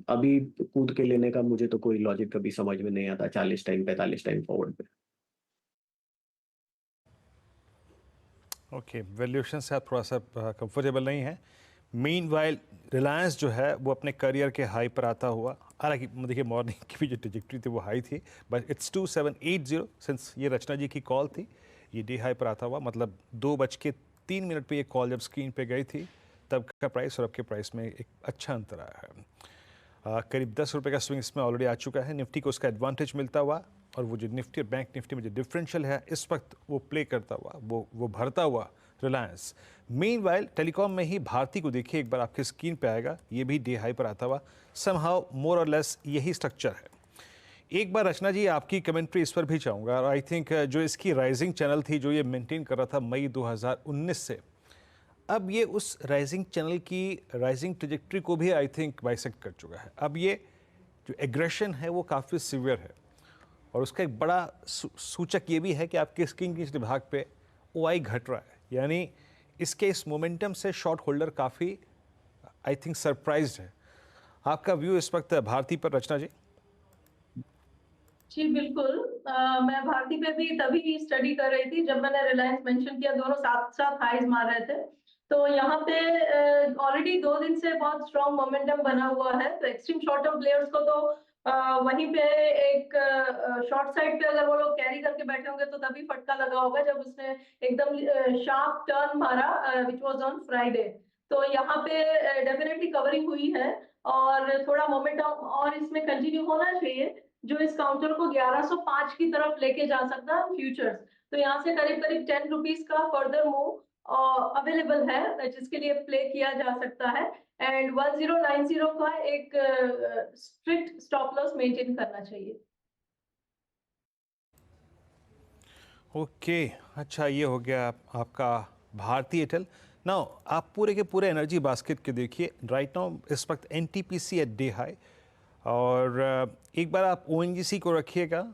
अभी कूद के लेने का मुझे तो कोई लॉजिक कभी समझ में नहीं आता 40 टाइम, 45 टाइम फॉरवर्ड पे। ओके, वैल्यूएशन से आप थोड़ा सा कंफर्टेबल नहीं है। मीनवाइल रिलायंस जो है वो अपने करियर के हाई पर आता हुआ, हालांकि देखिए मॉर्निंग की भी जो ट्रजेक्टरी थी वो हाई थी, बट इट्स 2780 सिंस ये रचना जी की कॉल थी, ये डे हाई पर आता हुआ, मतलब 2:03 पे ये कॉल जब स्क्रीन पे गई थी तब का प्राइस और अब के प्राइस में एक अच्छा अंतर आया है। करीब 10 रुपये का स्विंग इसमें ऑलरेडी आ चुका है। निफ्टी को उसका एडवांटेज मिलता हुआ, और वो जो निफ्टी और बैंक निफ्टी में जो डिफरेंशियल है इस वक्त वो प्ले करता हुआ, वो भरता हुआ रिलायंस। मीनवाइल टेलीकॉम में ही भारती को देखिए, एक बार आपके स्क्रीन पे आएगा, ये भी डे हाई पर आता हुआ, समहाउ मोर और लेस यही स्ट्रक्चर है। एक बार रचना जी आपकी कमेंट्री इस पर भी चाहूँगा, और आई थिंक जो इसकी राइजिंग चैनल थी जो ये मेंटेन कर रहा था मई 2019 से, अब ये उस राइजिंग चैनल की राइजिंग ट्रेजेक्ट्री को भी आई थिंक बाइसेक्ट कर चुका है। अब ये जो एग्रेशन है वो काफ़ी सीवियर है, और उसका एक बड़ा सूचक ये भी है कि आपके स्क्रीन के विभाग पे ओआई घट रहा है, यानी इसके इस मोमेंटम से शॉर्ट होल्डर काफ़ी आई थिंक सरप्राइज्ड है। आपका व्यू इस वक्त भारती पर रचना जी? जी बिल्कुल। मैं भारती पे भी तभी स्टडी कर रही थी जब मैंने रिलायंस मेंशन किया, दोनों साथ साथ हाईज मार रहे थे। तो यहाँ पे ऑलरेडी 2 दिन से बहुत स्ट्रॉन्ग मोमेंटम बना हुआ है, तो एक्सट्रीम शॉर्ट टर्म प्लेयर्स को तो वहीं पे एक शॉर्ट साइड पे अगर वो लोग कैरी करके बैठे होंगे तो तभी फटका लगा होगा जब उसने एकदम शार्प टर्न मारा, विच वाज ऑन फ्राइडे। तो यहाँ पे डेफिनेटली कवरिंग हुई है और थोड़ा मोमेंटम और इसमें कंटिन्यू होना चाहिए, जो इस काउंटर को 1105 की तरफ लेके जा सकता है फ्यूचर्स। तो यहाँ से करीब करीब 10 रुपीज का फर्दर मूव अवेलेबल है जिसके लिए प्ले किया जा सकता है, एंड 1090 का एक स्ट्रिक्ट स्टॉप लॉस मेंटेन करना चाहिए। ओके, अच्छा ये हो गया आपका भारती एयरटेल। नाउ आप पूरे के पूरे एनर्जी बास्केट के देखिए, राइट नाउ इस वक्त एनटीपीसी एट डे हाई, और एक बार आप ओएनजीसी को रखिएगा,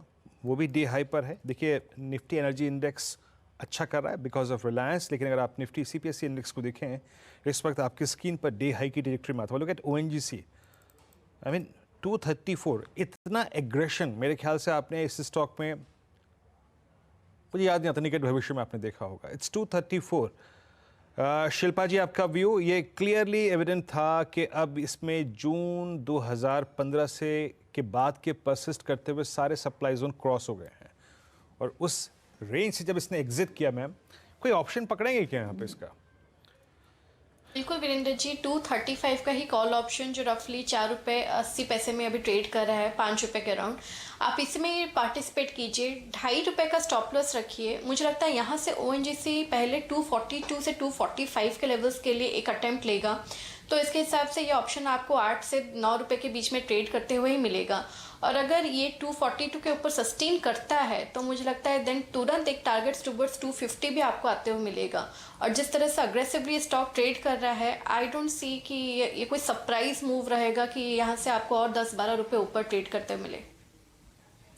वो भी डे हाई पर है। देखिए निफ्टी एनर्जी इंडेक्स अच्छा कर रहा है बिकॉज ऑफ रिलायंस, लेकिन अगर आप निफ्टी सीपीएससी इंडेक्स को देखें इस वक्त आपकी स्क्रीन पर डे हाई की ट्रैजेक्टरी में आता है। Look at ONGC, I mean 234, इतना एग्रेशन मेरे ख्याल से आपने इस स्टॉक में, मुझे याद नहीं आता, निकट भविष्य में आपने देखा होगा। इट्स 234। शिल्पा जी आपका व्यू? ये क्लियरली एविडेंट था कि अब इसमें जून 2015 से के बाद के परसिस्ट करते हुए सारे सप्लाई जोन क्रॉस हो गए हैं, और उस रेंज से जब इसने एग्जिट किया, मैम कोई ऑप्शन पकड़ेंगे क्या यहाँ पे इसका? बिल्कुल वीरेंद्र जी, 235 का ही कॉल ऑप्शन जो रफली 4 रुपये 80 पैसे में अभी ट्रेड कर रहा है, 5 रुपये के अराउंड, आप इसमें पार्टिसिपेट कीजिए। 2.5 रुपये का स्टॉप लॉस रखिए। मुझे लगता है यहाँ से ओएनजीसी पहले 242 से 245 के लेवल्स के लिए एक अटेम्प्ट लेगा, तो इसके हिसाब से ये ऑप्शन आपको 8 से 9 रुपये के बीच में ट्रेड करते हुए ही मिलेगा। और अगर ये 242 के ऊपर सस्टेन करता है तो मुझे लगता है देन तुरंत एक टारगेट टुवर्ड्स 250 भी आपको आते हुए मिलेगा। और जिस तरह से अग्रेसिवली स्टॉक ट्रेड कर रहा है, आई डोंट सी कि ये कोई सरप्राइज मूव रहेगा कि यहाँ से आपको और 10-12 रुपये ऊपर ट्रेड करते हुए मिले।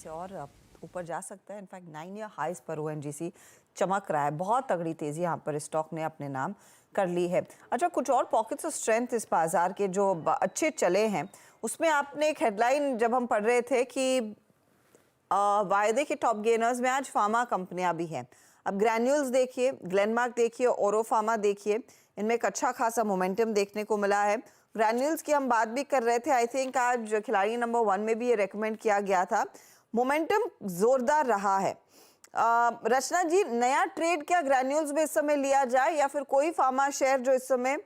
और ऊपर जा सकता है। इनफैक्ट 9 ईयर हाइज पर ओएनजीसी चमक रहा है। बहुत तगड़ी तेजी यहाँ पर स्टॉक ने अपने नाम कर ली है। अच्छा, कुछ और पॉकेट्स ऑफ स्ट्रेंथ इस बाजार के जो अच्छे चले हैं, उसमें आपने एक हेडलाइन जब हम पढ़ रहे थे कि वायदे के टॉप गेनर्स में आज फार्मा कंपनियां भी हैं। अब ग्रैन्यूल्स देखिए, ग्लेनमार्क देखिए, ओरो फार्मा देखिए, इनमें एक अच्छा खासा मोमेंटम देखने को मिला है। ग्रैन्यूल्स की हम बात भी कर रहे थे, आई थिंक आज खिलाड़ी नंबर 1 में भी ये रेकमेंड किया गया था। मोमेंटम जोरदार रहा है। रचना जी, नया ट्रेड क्या ग्रैन्यूल्स में इस समय लिया जाए, या फिर कोई फार्मा शेयर जो इस समय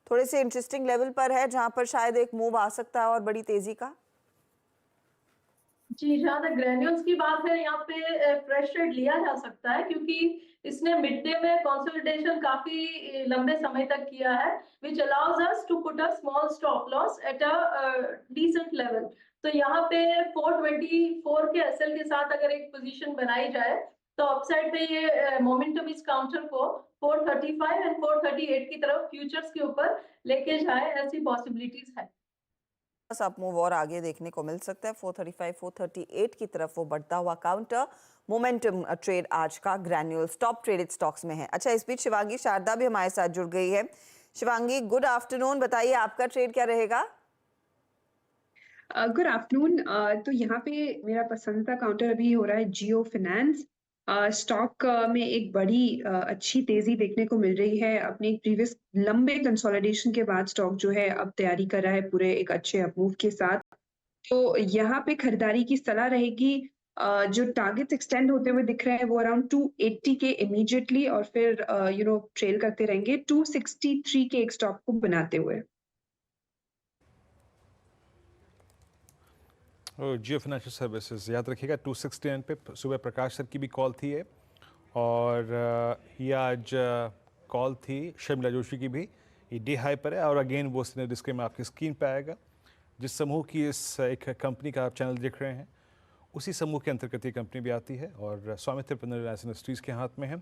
थोड़े से इंटरेस्टिंग लेवल पर है जहां पर शायद एक मूव आ सकता है और बड़ी तेजी का? जी, जहाँ तक ग्रैन्यूल्स की बात है, यहाँ पे फ्रेश ट्रेड लिया जा सकता है क्योंकि इसने मिड डे में कंसोलिडेशन काफी लंबे समय तक किया है, which allows us to put a small stop loss at a decent level। तो यहाँ पे 424 के एसएल के साथ अगर एक पोजीशन बनाई जाए तो अपसाइड पे ये मोमेंटम इस काउंटर को 435 एंड 438 की तरफ फ्यूचर्स के ऊपर लेके जाए, ऐसी पॉसिबिलिटीज है। अप मूव और आगे देखने को मिल सकता है। 435 438 की तरफ वो बढ़ता हुआ काउंटर मोमेंटम ट्रेड आज का ग्रैन्यूल्स टॉप ट्रेडेड स्टॉक्स में है। अच्छा, इस बीच शिवांगी शारदा भी हमारे साथ जुड़ गई है। शिवांगी, गुड आफ्टरनून, बताइए आपका ट्रेड क्या रहेगा? Good afternoon. तो यहाँ पे मेरा पसंद का काउंटर अभी हो रहा है जियो फिनेंस। स्टॉक में एक बड़ी अच्छी तेजी देखने को मिल रही है। अपने प्रीवियस लंबे कंसोलिडेशन के बाद स्टॉक जो है अब तैयारी कर रहा है पूरे एक अच्छे अपमूव के साथ। तो यहाँ पे खरीदारी की सलाह रहेगी। जो टारगेट्स एक्सटेंड होते हुए दिख रहे हैं वो अराउंड 280 के इमीडिएटली और फिर ट्रेल करते रहेंगे 263 के एक स्टॉप को बनाते हुए। जियो फाइनेंशियल सर्विसेज याद रखिएगा 269 पे सुबह प्रकाश सर की भी कॉल थी है, और ये आज कॉल थी शर्मिला जोशी की भी। ये डे हाई पर है और अगेन वो डिस्प्ले में आपकी स्क्रीन पे आएगा। जिस समूह की इस एक कंपनी का आप चैनल देख रहे हैं उसी समूह के अंतर्गत ये कंपनी भी आती है और स्वामित्व रिलायंस इंडस्ट्रीज़ के हाथ में है।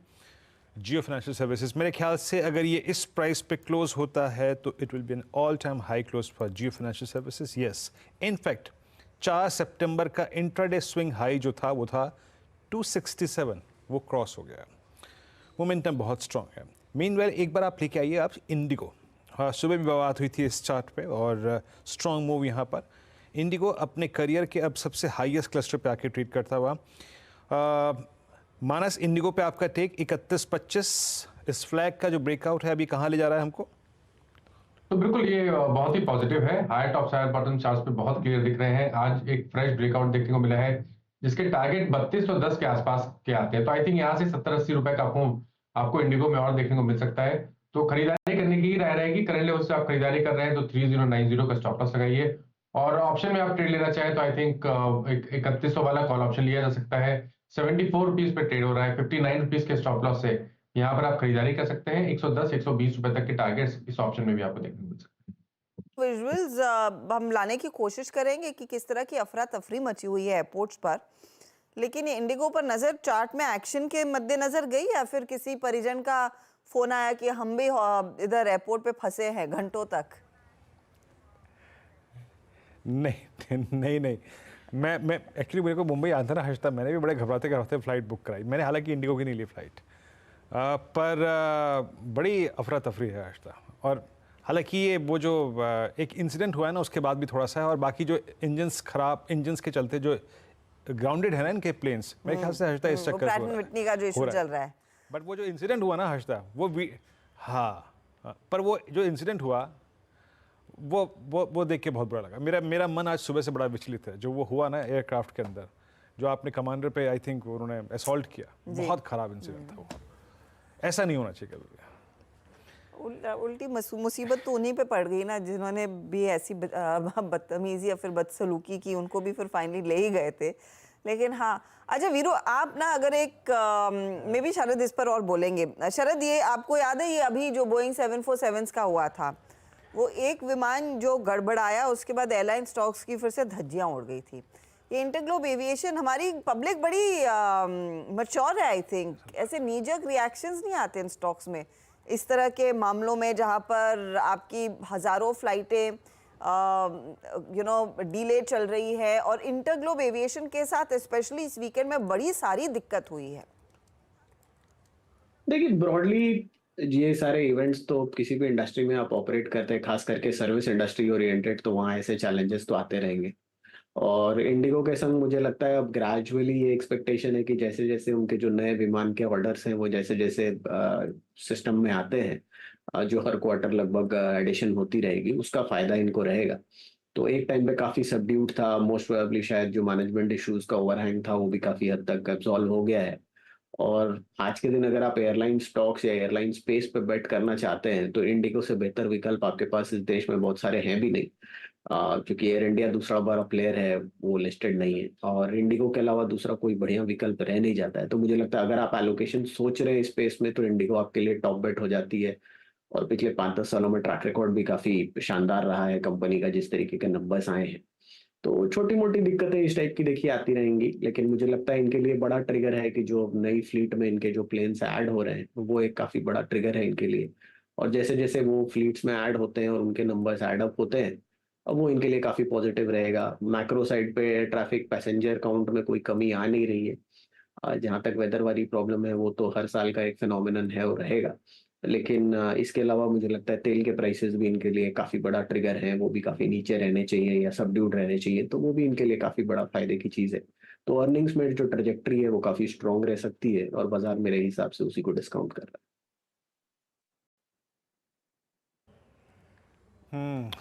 जियो फाइनेंशियल सर्विसेज मेरे ख्याल से अगर ये इस प्राइस पे क्लोज होता है तो it will be an all time high close for Jio financial services. Yes, in fact 4 सितंबर का इंट्राडे स्विंग हाई जो था वो था 267, वो क्रॉस हो गया। मोमेंटम बहुत स्ट्रॉन्ग है। मीनवेल एक बार आप लेके आइए आप इंडिगो। हाँ, सुबह भी बात हुई थी इस चार्ट पे और स्ट्रॉन्ग मूव यहाँ पर। इंडिगो अपने करियर के अब सबसे हाईएस्ट क्लस्टर पे आके ट्रेड करता हुआ। मानस, इंडिगो पे आपका टेक 31-25 इस फ्लैग का जो ब्रेकआउट है अभी कहाँ ले जा रहा है हमको? तो बिल्कुल ये बहुत ही पॉजिटिव है। Higher top higher bottom charts पे बहुत क्लियर दिख रहे हैं। आज एक फ्रेश ब्रेकआउट देखने को मिला है जिसके टारगेट 3210 के आसपास के आते हैं। तो आई थिंक यहाँ से 70-80 रुपए का मूव आपको इंडिगो में और देखने को मिल सकता है। तो खरीदारी करने की राय रहेगी। करंट लेवल से आप खरीदारी कर रहे हैं तो 3090 का स्टॉप लॉस लगाइए, और ऑप्शन में आप ट्रेड लेना चाहें तो आई थिंक 3100 वाला कॉल ऑप्शन लिया जा सकता है। 74 रुपीज पे ट्रेड हो रहा है। 59 रुपीज के स्टॉप लॉस से यहाँ पर आप खरीदारी कर सकते हैं। 110-120 रुपए तक के टारगेट्स इस ऑप्शन में भी आपको देखने को मिल सकते हैं। विजुअल्स हम लाने की कोशिश करेंगे कि किस तरह की अफरा तफरी मची हुई है एयरपोर्ट्स पर, लेकिन ये इंडिगो पर नजर चार्ट में एक्शन के मद्देनजर गई या फिर किसी परिजन का फोन आया कि हम भी इधर एयरपोर्ट पे फंसे हैं घंटों तक? नहीं, मैं एक्चुअली मेरे को मुंबई आना था ना हर्षता, मैंने भी बड़े घबराते फ्लाइट बुक कराई। मैंने हालांकि इंडिगो की नहीं ली फ्लाइट, पर बड़ी अफरा तफरी है हर्षता। और हालांकि ये वो जो एक इंसिडेंट हुआ है ना उसके बाद भी थोड़ा सा है, और बाकी जो इंजन्स के चलते जो ग्राउंडेड है ना इनके प्लेन्स, मेरे ख्याल से हर्षता इस चक्कर प्रैट विटनी का जो इशू चल रहा है। बट वो जो इंसिडेंट हुआ ना हर्षता, वो भी पर वो जो इंसिडेंट हुआ वो देख के बहुत बुरा लगा। मेरा मन आज सुबह से बड़ा विचलित है। जो वो हुआ ना एयरक्राफ्ट के अंदर, जो आपने कमांडर पे आई थिंक उन्होंने असॉल्ट किया, बहुत खराब इंसिडेंट था वो। ऐसा नहीं होना चाहिए कभी। उल्टी मुसीबत तो उन्हीं पे पड़ गई ना जिन्होंने भी ऐसी बदतमीजी या फिर बदसलूकी की, उनको भी फिर फाइनली ले ही गए थे। लेकिन हाँ, अच्छा वीरू, आप ना अगर एक मे भी शरद इस पर और बोलेंगे। शरद, ये आपको याद है ये अभी जो बोइंग 747 का हुआ था, वो एक विमान जो गड़बड़ाया उसके बाद एयरलाइन स्टॉक्स की फिर से धज्जियां उड़ गई थी। ये इंटरग्लोब एविएशन, हमारी पब्लिक बड़ी मैच्योर है आई थिंक। ऐसे नीजक रिएक्शंस नहीं आते इन स्टॉक्स में इस तरह के मामलों में जहां पर आपकी हज़ारों फ्लाइटें डिले चल रही है, और इंटरग्लोब एविएशन के साथ स्पेशली इस वीकेंड में बड़ी सारी दिक्कत हुई है। देखिए, ब्रॉडली ये सारे इवेंट्स तो किसी भी इंडस्ट्री में आप ऑपरेट करते हैं, खास करके सर्विस इंडस्ट्री ओरिएंटेड, तो वहाँ ऐसे चैलेंजेस तो आते रहेंगे। और इंडिगो के संग मुझे लगता है अब ग्रेजुअली ये एक्सपेक्टेशन है कि जैसे जैसे उनके जो नए विमान के ऑर्डर्स हैं वो जैसे जैसे सिस्टम में आते हैं, जो हर क्वार्टर लगभग एडिशन होती रहेगी, उसका फायदा इनको रहेगा। तो एक टाइम पे काफी सबड्यूड था, मोस्ट प्रोबेबली शायद जो मैनेजमेंट इश्यूज का ओवरहैंग था वो भी काफी हद तक एब्सॉल्व हो गया है। और आज के दिन अगर आप एयरलाइन स्टॉक्स या एयरलाइन स्पेस पे बेट करना चाहते हैं तो इंडिगो से बेहतर विकल्प आपके पास इस देश में बहुत सारे हैं भी नहीं, क्योंकि एयर इंडिया दूसरा बड़ा प्लेयर है, वो लिस्टेड नहीं है, और इंडिगो के अलावा दूसरा कोई बढ़िया विकल्प रह नहीं जाता है। तो मुझे लगता है अगर आप एलोकेशन सोच रहे हैं स्पेस में तो इंडिगो आपके लिए टॉप बेट हो जाती है। और पिछले 5-10 सालों में ट्रैक रिकॉर्ड भी काफी शानदार रहा है कंपनी का, जिस तरीके के नंबर्स आए हैं। तो छोटी मोटी दिक्कतें इस टाइप की देखिए आती रहेंगी, लेकिन मुझे लगता है इनके लिए बड़ा ट्रिगर है कि जो नई फ्लीट में इनके जो प्लेन्स ऐड हो रहे हैं वो एक काफी बड़ा ट्रिगर है इनके लिए। और जैसे जैसे वो फ्लीट्स में ऐड होते हैं और उनके नंबर्स ऐड अप होते हैं वो इनके लिए काफ़ी पॉजिटिव रहेगा। मैक्रो साइड पे ट्रैफिक पैसेंजर काउंट में कोई कमी आ नहीं रही है। जहाँ तक वेदर वाली प्रॉब्लम है वो तो हर साल का एक फिनोमिनन है और रहेगा। लेकिन इसके अलावा मुझे लगता है तेल के प्राइसेस भी इनके लिए काफ़ी बड़ा ट्रिगर है, वो भी काफ़ी नीचे रहने चाहिए या सबड्यूड रहने चाहिए, तो वो भी इनके लिए काफ़ी बड़ा फ़ायदे की चीज़ है। तो अर्निंग्स में जो ट्रैजेक्टरी है वो काफ़ी स्ट्रॉन्ग रह सकती है और बाज़ार मेरे हिसाब से उसी को डिस्काउंट कर रहा है।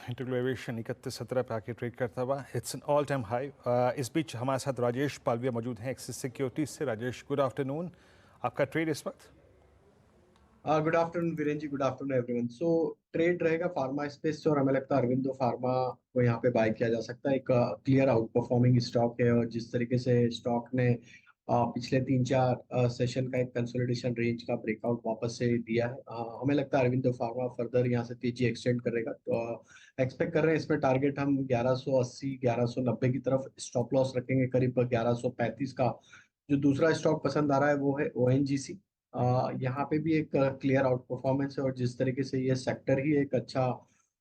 इंटेग्रो एविएशन 3117 पे आके ट्रेड करता हुआ, it's an all time high. इस बीच हमारे साथ राजेश पालविया मौजूद हैं एक्सिस सिक्योरिटीज से। राजेश, गुड आफ्टरनून, आपका ट्रेड इस वक्त? Good afternoon Viren ji, good afternoon everyone. So trade रहेगा फार्मा स्पेस से और हमें लगता है अरविंदो फार्मा को यहाँ पे बाय किया जा सकता है। एक क्लियर आउट परफॉर्मिंग स्टॉक है और जिस तरीके से स्टॉक ने पिछले 3-4 सेशन का एक कंसोलिडेशन रेंज का ब्रेकआउट वापस से दिया है, हमें लगता है अरविंदो फार्मा फर्दर यहाँ से तेजी एक्सटेंड करेगा। तो एक्सपेक्ट कर रहे हैं इसमें टारगेट हम 1180 1190 की तरफ स्टॉप लॉस रखेंगे। करीब 1135 का जो दूसरा स्टॉक पसंद आ रहा है वो है ओएनजीसी। यहाँ पे भी एक क्लियर आउट परफॉर्मेंस है और जिस तरीके से ये सेक्टर ही एक अच्छा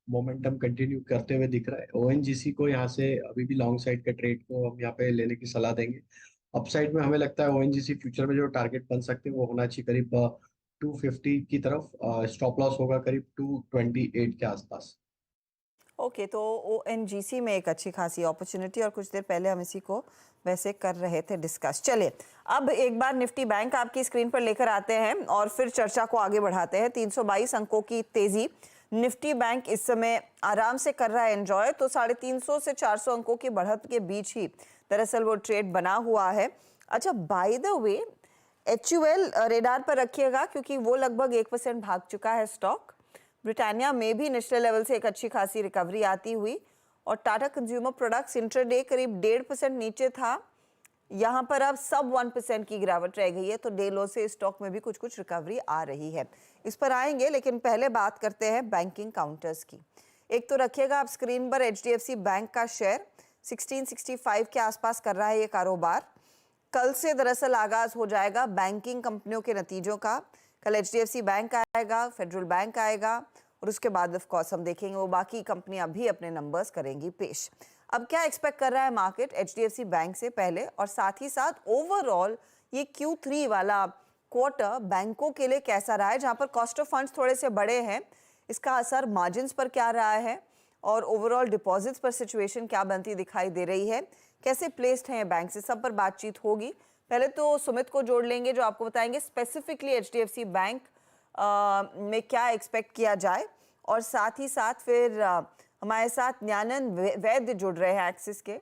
मोमेंटम कंटिन्यू करते हुए दिख रहा है, ओएनजीसी को यहाँ से अभी भी लॉन्ग साइड के ट्रेड को हम यहाँ पे लेने की सलाह देंगे। अपसाइड में हमें लगता है ओएनजीसी फ्यूचर में जो टारगेट बन सकते हैं वो होना चाहिए करीब 250 की तरफ। स्टॉप लॉस होगा करीब 228 के आसपास। ओके, तो ओएनजीसी में एक अच्छी खासी अपॉर्चुनिटी, और कुछ देर पहले हम इसी को वैसे कर रहे थे डिस्कस। चलिए अब एक बार निफ्टी बैंक आपकी स्क्रीन पर लेकर आते हैं और फिर चर्चा को आगे बढ़ाते हैं। 322 अंकों की तेजी निफ्टी बैंक इस समय आराम से कर रहा है एंजॉय। तो 350 से 400 अंकों की बढ़त के बीच ही दरअसल वो ट्रेड बना हुआ है। अच्छा, by the way HUL radar पर रखिएगा क्योंकि वो लगभग 1% भाग चुका है स्टॉक। ब्रिटानिया में भी निचले लेवल से एक अच्छी खासी रिकवरी आती हुई, और टाटा कंज्यूमर प्रोडक्ट्स इंट्राडे करीब 1.5% नीचे था, यहाँ पर अब सब 1% की गिरावट रह गई है। तो डे लो से स्टॉक में भी कुछ रिकवरी आ रही है, इस पर आएंगे। लेकिन पहले बात करते हैं बैंकिंग काउंटर्स की। एक तो रखिएगा आप स्क्रीन पर HDFC बैंक का शेयर 1665 के आसपास कर रहा है ये कारोबार। कल से दरअसल आगाज हो जाएगा बैंकिंग कंपनियों के नतीजों का। कल HDFC बैंक आएगा, फेडरल बैंक आएगा, और उसके बाद ऑफ कोर्स हम देखेंगे वो बाकी कंपनियां भी अपने नंबर्स करेंगी पेश। अब क्या एक्सपेक्ट कर रहा है मार्केट HDFC बैंक से पहले, और साथ ही साथ ओवरऑल ये Q3 वाला क्वार्टर बैंकों के लिए कैसा रहा है, जहां पर कॉस्ट ऑफ फंड्स थोड़े से बड़े हैं, इसका असर मार्जिन्स पर क्या रहा है, और ओवरऑल डिपॉजिट्स पर सिचुएशन क्या बनती दिखाई दे रही है, कैसे प्लेस्ड हैं बैंक से, सब पर बातचीत होगी। पहले तो सुमित को जोड़ लेंगे जो आपको बताएंगे स्पेसिफिकली HDFC बैंक में क्या एक्सपेक्ट किया जाए, और साथ ही साथ फिर हमारे साथ ज्ञानंद वैद्य जुड़ रहे हैं एक्सिस के,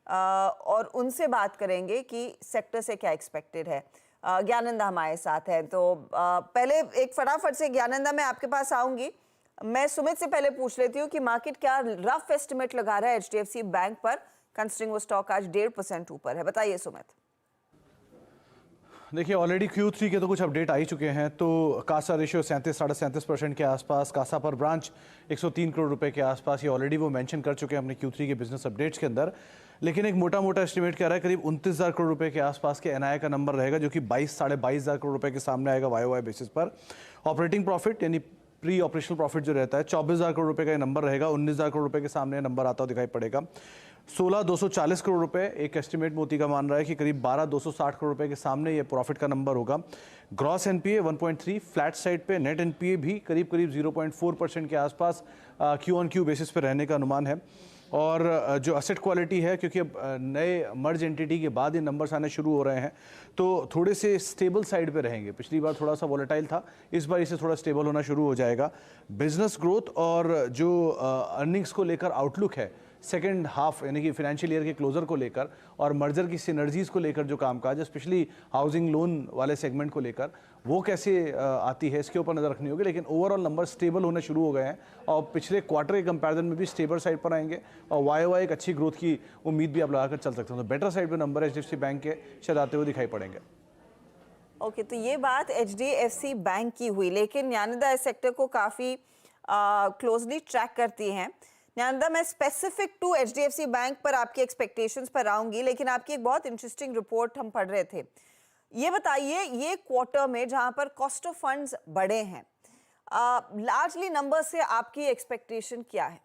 और उनसे बात करेंगे कि सेक्टर से क्या एक्सपेक्टेड है। ज्ञानंद हमारे साथ है, तो पहले एक फटाफट से ज्ञानंदा मैं आपके पास आऊंगी। मैं सुमित से पहले पूछ लेती हूँ कि मार्केट क्या रफ एस्टिमेट लगा रहा है HDFC बैंक पर, कंसिडरिंग वो स्टॉक आज 1.5% ऊपर है। बताइए सुमित। देखिए ऑलरेडी Q3 के तो कुछ अपडेट आ ही चुके हैं। तो कासा रेशियो 37-37.5% के आसपास, कासा पर ब्रांच 103 करोड़ रुपए के आसपास, ये ऑलरेडी वो मेंशन कर चुके हैं अपने Q3 के बिजनेस अपडेट्स के अंदर। लेकिन एक मोटा एस्टिमेट कह रहा है करीब 29,000 करोड़ रुपए के आसपास के NII का नंबर रहेगा, जो कि 22-22,500 करोड़ रुपए के सामने आएगा YOY बेसिस पर। ऑपरेटिंग प्रॉफिट यानी प्री ऑपरेशनल प्रॉफिट जो रहता है 24,000 करोड़ रुपए का नंबर रहेगा, 19,000 करोड़ रुपए के सामने नंबर आता हुआ दिखाई पड़ेगा। 16,240 करोड़ रुपए एक एस्टिमेट मोती का मान रहा है कि करीब 12,260 करोड़ रुपए के सामने ये प्रॉफिट का नंबर होगा। ग्रॉस NPA 1.3, फ्लैट साइड पे नेट NPA भी करीब 0.4% के आसपास Q-on-Q बेसिस पे रहने का अनुमान है। और जो असेट क्वालिटी है, क्योंकि अब नए मर्ज एंटिटी के बाद ये नंबर्स आने शुरू हो रहे हैं, तो थोड़े से स्टेबल साइड पे रहेंगे। पिछली बार थोड़ा सा वॉलेटाइल था, इस बार इसे थोड़ा स्टेबल होना शुरू हो जाएगा। बिजनेस ग्रोथ और जो अर्निंग्स को लेकर आउटलुक है सेकेंड हाफ यानी कि फाइनेंशियल ईयर के क्लोजर को लेकर, और मर्जर की सिनर्जीज को लेकर जो कामकाज है, स्पेशली हाउसिंग लोन वाले सेगमेंट को लेकर, वो कैसे आती है इसके ऊपर नजर रखनी होगी। लेकिन ओवरऑल नंबर स्टेबल होने शुरू हो गए हैं और पिछले क्वार्टर के कंपैरिजन में भी स्टेबल साइड पर आएंगे, और YOY एक अच्छी ग्रोथ की उम्मीद भी आप लगाकर चल सकते हैं। तो बेटर साइड पे नंबर HDFC बैंक के शायद आते हुए दिखाई पड़ेंगे। ओके, तो ये बात HDFC बैंक की हुई, लेकिन ज्ञानदा इस सेक्टर को काफ़ी क्लोजली ट्रैक करती हैं। ज्ञानदा, मैं स्पेसिफिक टू HDFC बैंक पर आपकी एक्सपेक्टेशंस पर आऊंगी, लेकिन आपकी एक बहुत इंटरेस्टिंग रिपोर्ट हम पढ़ रहे थे। ये बताइए, ये क्वार्टर में जहां पर कॉस्ट ऑफ फंड्स बड़े हैं, लार्जली नंबर से आपकी एक्सपेक्टेशन क्या है?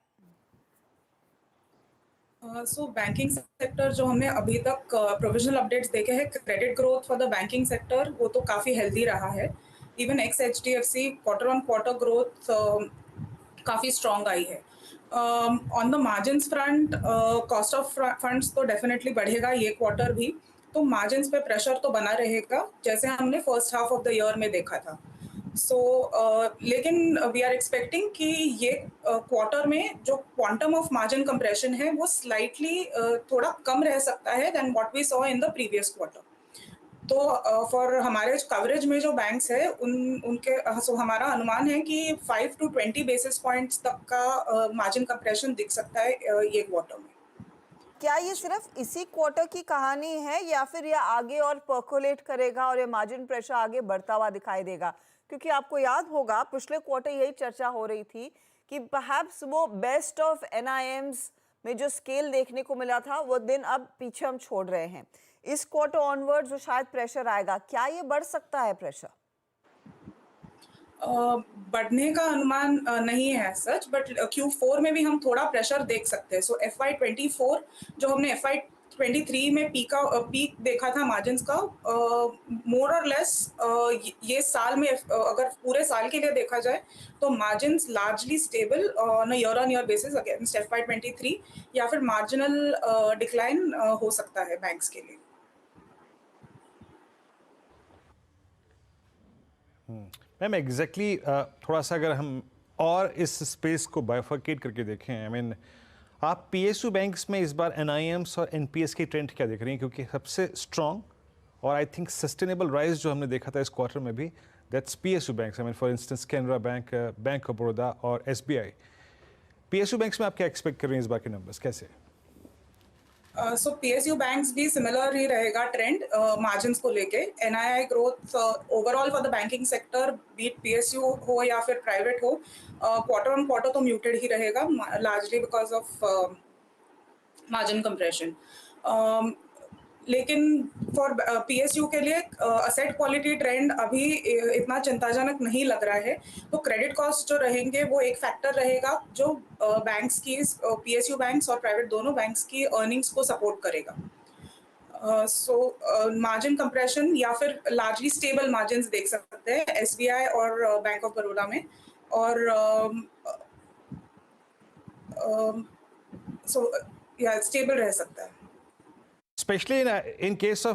सो बैंकिंग सेक्टर जो हमने अभी तक प्रोविजनल अपडेट्स देखे हैं, credit growth for the banking sector वो तो काफ़ी हेल्दी रहा है। Even x HDFC quarter on quarter growth काफ़ी स्ट्रॉन्ग आई है। On the margins front cost of funds तो डेफिनेटली बढ़ेगा ये क्वार्टर भी, तो मार्जिन्स पे प्रेशर तो बना रहेगा जैसे हमने first half of the year में देखा था। लेकिन वी आर एक्सपेक्टिंग कि ये क्वार्टर में जो क्वांटम ऑफ मार्जिन कंप्रेशन है वो स्लाइटली थोड़ा कम रह सकता है then what we saw in the previous quarter. तो फॉर हमारे कवरेज में जो बैंक्स है उनके हमारा अनुमान है कि 5 to 20 बेसिस पॉइंट्स तक का मार्जिन कंप्रेशन दिख सकता है ये क्वार्टर में। क्या ये सिर्फ इसी क्वार्टर की कहानी है या फिर ये आगे और पर्कोलेट करेगा और ये मार्जिन प्रेशर आगे बढ़ता हुआ दिखाई देगा? क्योंकि आपको याद होगा पिछले क्वार्टर यही चर्चा हो रही थी कि परहैप्स वो बेस्ट ऑफ NIMs में जो स्केल देखने को मिला था वो दिन अब पीछे हम छोड़ रहे हैं। इस क्वार्टर ऑनवर्ड्स जो शायद प्रेशर आएगा, क्या ये बढ़ सकता है प्रेशर? बढ़ने का अनुमान नहीं है सच, बट Q4 में भी हम थोड़ा प्रेशर देख सकते हैं। सो FY24 जो हमने FY23 में पीक देखा था मार्जिन्स का, मोर और लेस ये साल में अगर पूरे साल के लिए देखा जाए तो margins largely stable on year on year basis against FY23 या फिर मार्जिनल डिक्लाइन हो सकता है बैंक्स के लिए। मैम एग्जैक्टली थोड़ा सा अगर हम और इस स्पेस को बाइफर्केट करके देखें, आई मीन आप PSU बैंक्स में इस बार NIMs और NPS की ट्रेंड क्या देख रही हैं? क्योंकि सबसे स्ट्रॉन्ग और आई थिंक सस्टेनेबल राइज जो हमने देखा था इस क्वार्टर में भी, that's PSU banks. I mean for instance Canara bank, bank of Baroda और SBI। PSU बैंक्स में आप क्या एक्सपेक्ट कर रही हैं इस बार के नंबर्स कैसे? सो PSU बैंक्स भी सिमिलर ही रहेगा ट्रेंड मार्जिन्स को लेके। NII growth overall for the banking sector, be it PSU हो या फिर प्राइवेट हो, क्वार्टर ऑन क्वार्टर तो म्यूटेड ही रहेगा largely because of margin compression. लेकिन फॉर PSU के लिए असेट क्वालिटी ट्रेंड अभी इतना चिंताजनक नहीं लग रहा है, तो क्रेडिट कॉस्ट जो रहेंगे वो एक फैक्टर रहेगा जो बैंक्स की PSU बैंक्स और प्राइवेट दोनों बैंक्स की अर्निंग्स को सपोर्ट करेगा। मार्जिन कंप्रेशन या फिर लार्जली स्टेबल मार्जिन्स देख सकते हैं SBI और बैंक ऑफ बड़ौदा में, और स्टेबल रह सकता है। Specially in case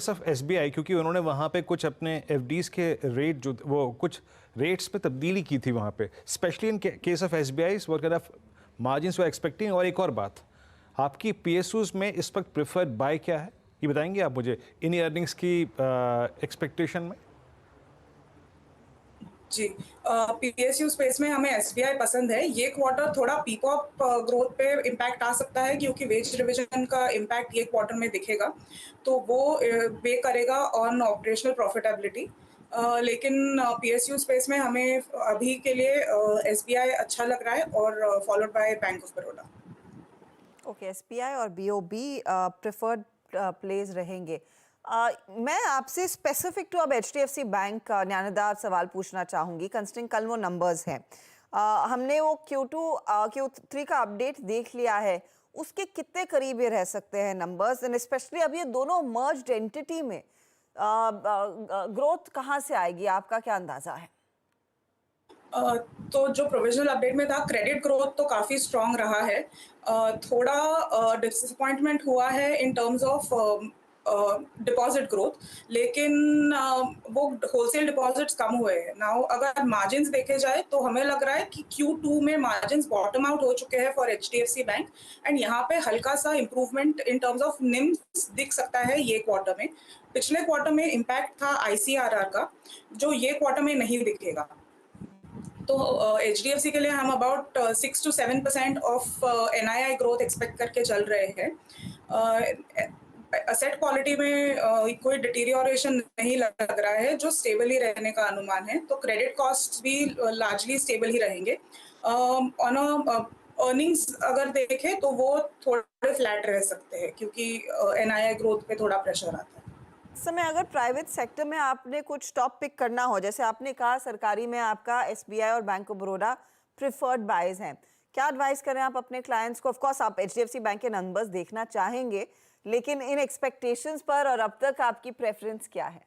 of SBI, क्योंकि उन्होंने वहाँ पे कुछ अपने FDs के रेट जो वो कुछ रेट्स पे तब्दीली की थी वहाँ पे, specially in case of SBI what kind of margins were expecting. और एक और बात, आपकी PSUs में इस वक्त प्रेफर्ड बाय क्या है ये बताएंगे आप मुझे इन अर्निंग्स की एक्सपेक्टेशन में? जी, PSU स्पेस में हमें SBI पसंद है। ये क्वार्टर थोड़ा पीकॉप ग्रोथ पे इम्पैक्ट आ सकता है क्योंकि वेज रिविजन का इम्पैक्ट ये क्वार्टर में दिखेगा, तो वो वे करेगा ऑन ऑपरेशनल प्रॉफिटेबिलिटी। लेकिन PSU स्पेस में हमें अभी के लिए SBI अच्छा लग रहा है और followed by bank of Baroda. Okay, SBI और BOB प्रेफर्ड प्लेस रहेंगे। मैं आपसे स्पेसिफिक टू अब HDFC बैंक ज्ञानदार सवाल पूछना चाहूँगी, कंसिडरिंग कल वो नंबर्स हैं। हमने वो Q3 का अपडेट देख लिया है, उसके कितने करीब ये रह सकते हैं नंबर्स, एंड स्पेशली अब ये दोनों मर्ज्ड एंटिटी में ग्रोथ कहाँ से आएगी, आपका क्या अंदाजा है? तो जो प्रोविजनल अपडेट में था, क्रेडिट ग्रोथ तो काफ़ी स्ट्रॉन्ग रहा है। थोड़ा डिसअपॉइंटमेंट हुआ है in terms of deposit growth, लेकिन वो होलसेल डिपॉजिट्स कम हुए हैं। नाउ अगर मार्जिन्स देखे जाए तो हमें लग रहा है कि Q2 में मार्जिन्स बॉटम आउट हो चुके हैं फॉर HDFC बैंक, एंड यहाँ पे हल्का सा improvement in terms of NIMS दिख सकता है ये क्वार्टर में। पिछले क्वार्टर में इम्पैक्ट था ICRR का, जो ये क्वार्टर में नहीं दिखेगा। तो HDFC के लिए हम about 6 to 7% of NII growth expect करके चल रहे हैं। असेट क्वालिटी में कोई डिटीरियोरेशन नहीं लग रहा है, जो स्टेबल ही रहने का अनुमान है, तो क्रेडिट कॉस्ट भी लार्जली स्टेबल ही रहेंगे। ऑन अर्निंग्स अगर देखें तो वो थोड़े फ्लैट रह सकते हैं क्योंकि NII ग्रोथ पे थोड़ा प्रेशर आता है। समय अगर प्राइवेट सेक्टर में आपने कुछ टॉप पिक करना हो, जैसे आपने कहा सरकारी में आपका SBI और bank of Baroda preferred buys हैं, क्या एडवाइस करें आप अपने क्लाइंट्स को? ऑफ कोर्स आप HDFC बैंक के नंबर्स देखना चाहेंगे, लेकिन इन एक्सपेक्टेशंस पर और अब तक आपकी प्रेफरेंस क्या है?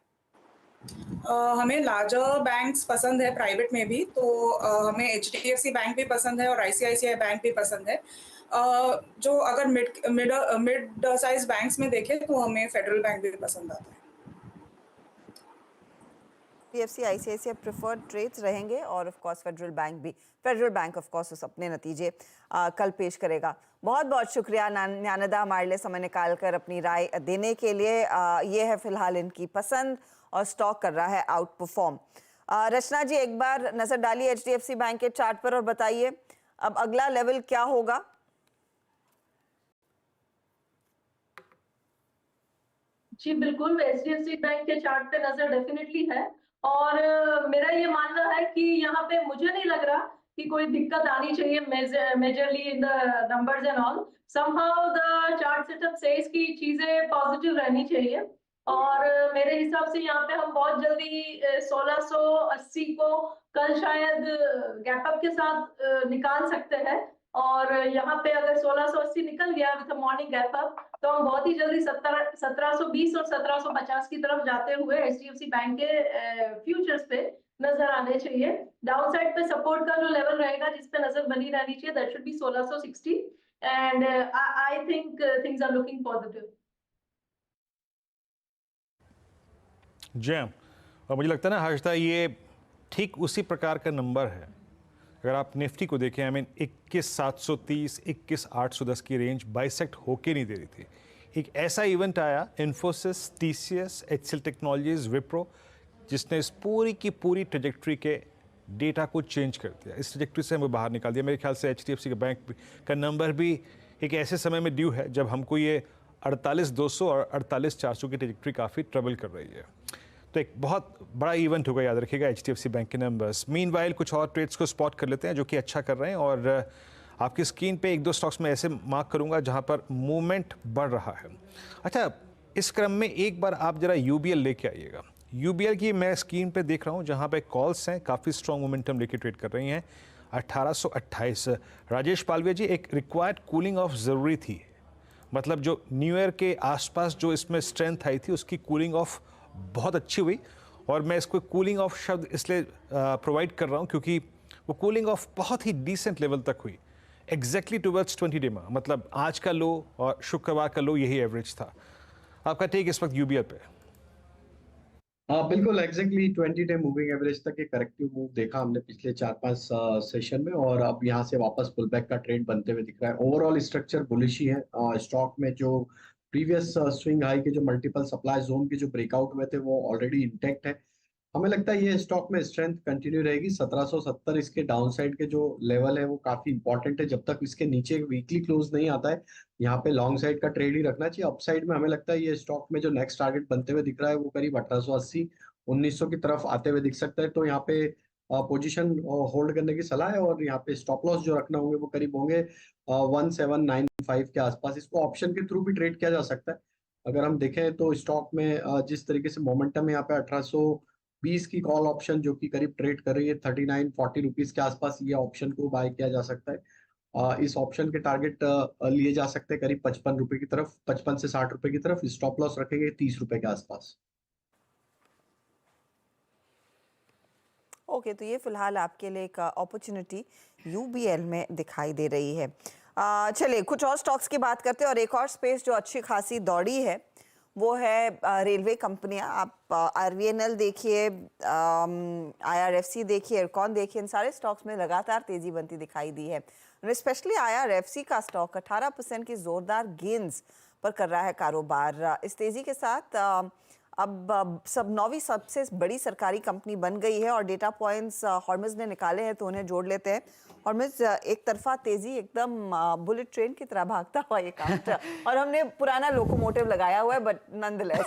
हमें लार्जर बैंक्स पसंद है प्राइवेट में भी, तो हमें HDFC बैंक भी पसंद है और ICICI बैंक भी पसंद है। जो अगर मिड साइज बैंक्स में देखें तो हमें फेडरल बैंक भी पसंद आता है। HDFC ICICI प्रेफर्ड ट्रेड्स रहेंगे और ऑफ कोर्स फेडरल बैंक भी। फेडरल बैंक ऑफ कोर्स अपने नतीजे कल पेश करेगा। बहुत बहुत शुक्रिया ज्ञानदा, हमारे लिए समय निकाल कर अपनी राय देने के लिए। ये है फिलहाल इनकी पसंद और स्टॉक कर रहा है आउट परफॉर्म। रचना जी, एक बार नजर डालिए HDFC बैंक के चार्ट पर और बताइए अब अगला लेवल क्या होगा? जी बिल्कुल, HDFC बैंक के चार्ट पे नजर डेफिनेटली है और मेरा ये मानना है कि यहाँ पे मुझे नहीं लग रहा कि कोई दिक्कत आनी चाहिए majorly in the numbers and all. Somehow the chart setup says कि चीजें पॉजिटिव रहनी चाहिए और मेरे हिसाब से यहाँ पे हम बहुत जल्दी 1680 को कल शायद गैप अप के साथ निकाल सकते हैं और यहाँ पे अगर 1680 निकल गया विद मॉर्निंग गैप अप तो हम बहुत ही जल्दी 1720 और 1750 की तरफ जाते हुए HDFC बैंक के फ्यूचर्स पे नजर आने चाहिए। डाउन साइड पे सपोर्ट का जो लेवल रहेगा जिस पे नजर बनी रहनी चाहिए that should be 1660 and I think things are looking positive. जी हाँ, और मुझे लगता है ना हर्षदा, ये ठीक उसी प्रकार का नंबर है। अगर आप निफ्टी को देखें, आई मीन 21,730, 21,810 की रेंज बाइसेक्ट होके नहीं दे रही थी। एक ऐसा इवेंट आया, Infosys, TCS, HCL technologies, Wipro, जिसने इस पूरी की पूरी ट्रेजेक्ट्री के डेटा को चेंज कर दिया। इस ट्रेजेक्ट्री से हमें बाहर निकाल दिया। मेरे ख्याल से HDFC के बैंक का नंबर भी एक ऐसे समय में ड्यू है जब हमको ये 48,200 और 48,400 की ट्रेजेक्ट्री काफ़ी ट्रबल कर रही है। तो एक बहुत बड़ा इवेंट होगा, याद रखिएगा HDFC बैंक के नंबर्स। मीनवाइल कुछ और ट्रेड्स को स्पॉट कर लेते हैं जो कि अच्छा कर रहे हैं और आपकी स्क्रीन पे एक दो स्टॉक्स में ऐसे मार्क करूंगा जहां पर मूवमेंट बढ़ रहा है। अच्छा, इस क्रम में एक बार आप जरा UBL लेके आइएगा। UBL की मैं स्क्रीन पे देख रहा हूं जहां पे कॉल्स हैं, काफ़ी स्ट्रॉन्ग मोमेंटम लेके ट्रेड कर रही हैं। 1828। राजेश पालवे जी, एक रिक्वायर्ड कूलिंग ऑफ ज़रूरी थी, मतलब जो न्यू ईयर के आसपास जो इसमें स्ट्रेंथ आई थी उसकी कूलिंग ऑफ बहुत अच्छी हुई और मैं इसको कूलिंग ऑफ शब्द इसलिए प्रोवाइड कर रहा हूँ क्योंकि वो कूलिंग ऑफ बहुत ही डिसेंट लेवल तक हुई, एग्जैक्टली टुवर्ड्स 20 डे में। मतलब आज का लो और शुक्रवार का लो यही एवरेज था। आपका टेक इस वक्त UBL पे? बिल्कुल एग्जैक्टली 20 डे मूविंग एवरेज तक एक करेक्टिव मूव देखा हमने पिछले 4-5 सेशन में और अब यहाँ से वापस पुल बैक का ट्रेंड बनते हुए दिख रहा है। ओवरऑल स्ट्रक्चर बुलिश ही है। स्टॉक में जो प्रीवियस स्विंग हाई के जो मल्टीपल सप्लाई जोन के जो ब्रेकआउट हुए थे वो ऑलरेडी इंटैक्ट है। हमें लगता है ये स्टॉक में स्ट्रेंथ कंटिन्यू रहेगी। 1770 इसके डाउन साइड के जो लेवल है वो काफी इंपॉर्टेंट है। जब तक इसके नीचे वीकली क्लोज नहीं आता है यहाँ पे लॉन्ग साइड का ट्रेड ही रखना चाहिए। अप साइड में हमें लगता है ये स्टॉक में जो नेक्स्ट टारगेट बनते हुए दिख रहा है वो करीब 1880 1900 की तरफ आते हुए दिख सकता है। तो यहाँ पे पोजीशन होल्ड करने की सलाह है और यहाँ पे स्टॉप लॉस जो रखना होंगे वो करीब होंगे 1795 के आसपास। इसको ऑप्शन के थ्रू भी ट्रेड किया जा सकता है। अगर हम देखें तो स्टॉक में जिस तरीके से मोमेंटम है यहाँ पे 1820 की कॉल ऑप्शन जो कि करीब ट्रेड कर रही है 39-40 रुपीज के आसपास, ये ऑप्शन को बाय किया जा सकता है। इस ऑप्शन के टारगेट लिए जा सकते हैं करीब 55 रुपए की तरफ, 55 से 60 रुपए की तरफ। स्टॉप लॉस रखेंगे 30 रुपए के आसपास। ओके, तो ये फिलहाल आपके लिए एक अपॉर्चुनिटी UBL में दिखाई दे रही है। चलिए कुछ और स्टॉक्स की बात करते हैं और एक और स्पेस जो अच्छी खासी दौड़ी है वो है रेलवे कंपनियां। आप RVNL देखिए, IRFC देखिए, एयरकॉन देखिए, इन सारे स्टॉक्स में लगातार तेजी बनती दिखाई दी है। स्पेशली IRFC का स्टॉक 18% की जोरदार गेंस पर कर रहा है कारोबार। इस तेजी के साथ अब सब 9वीं सबसे बड़ी सरकारी कंपनी बन गई है और डेटा पॉइंट्स हॉर्मज ने निकाले हैं तो उन्हें जोड़ लेते हैं। हॉर्मज एक तरफा तेजी, एकदम बुलेट ट्रेन की तरह भागता हुआ ये काउंटर और हमने पुराना लोकोमोटिव लगाया हुआ है बट नॉनदलेस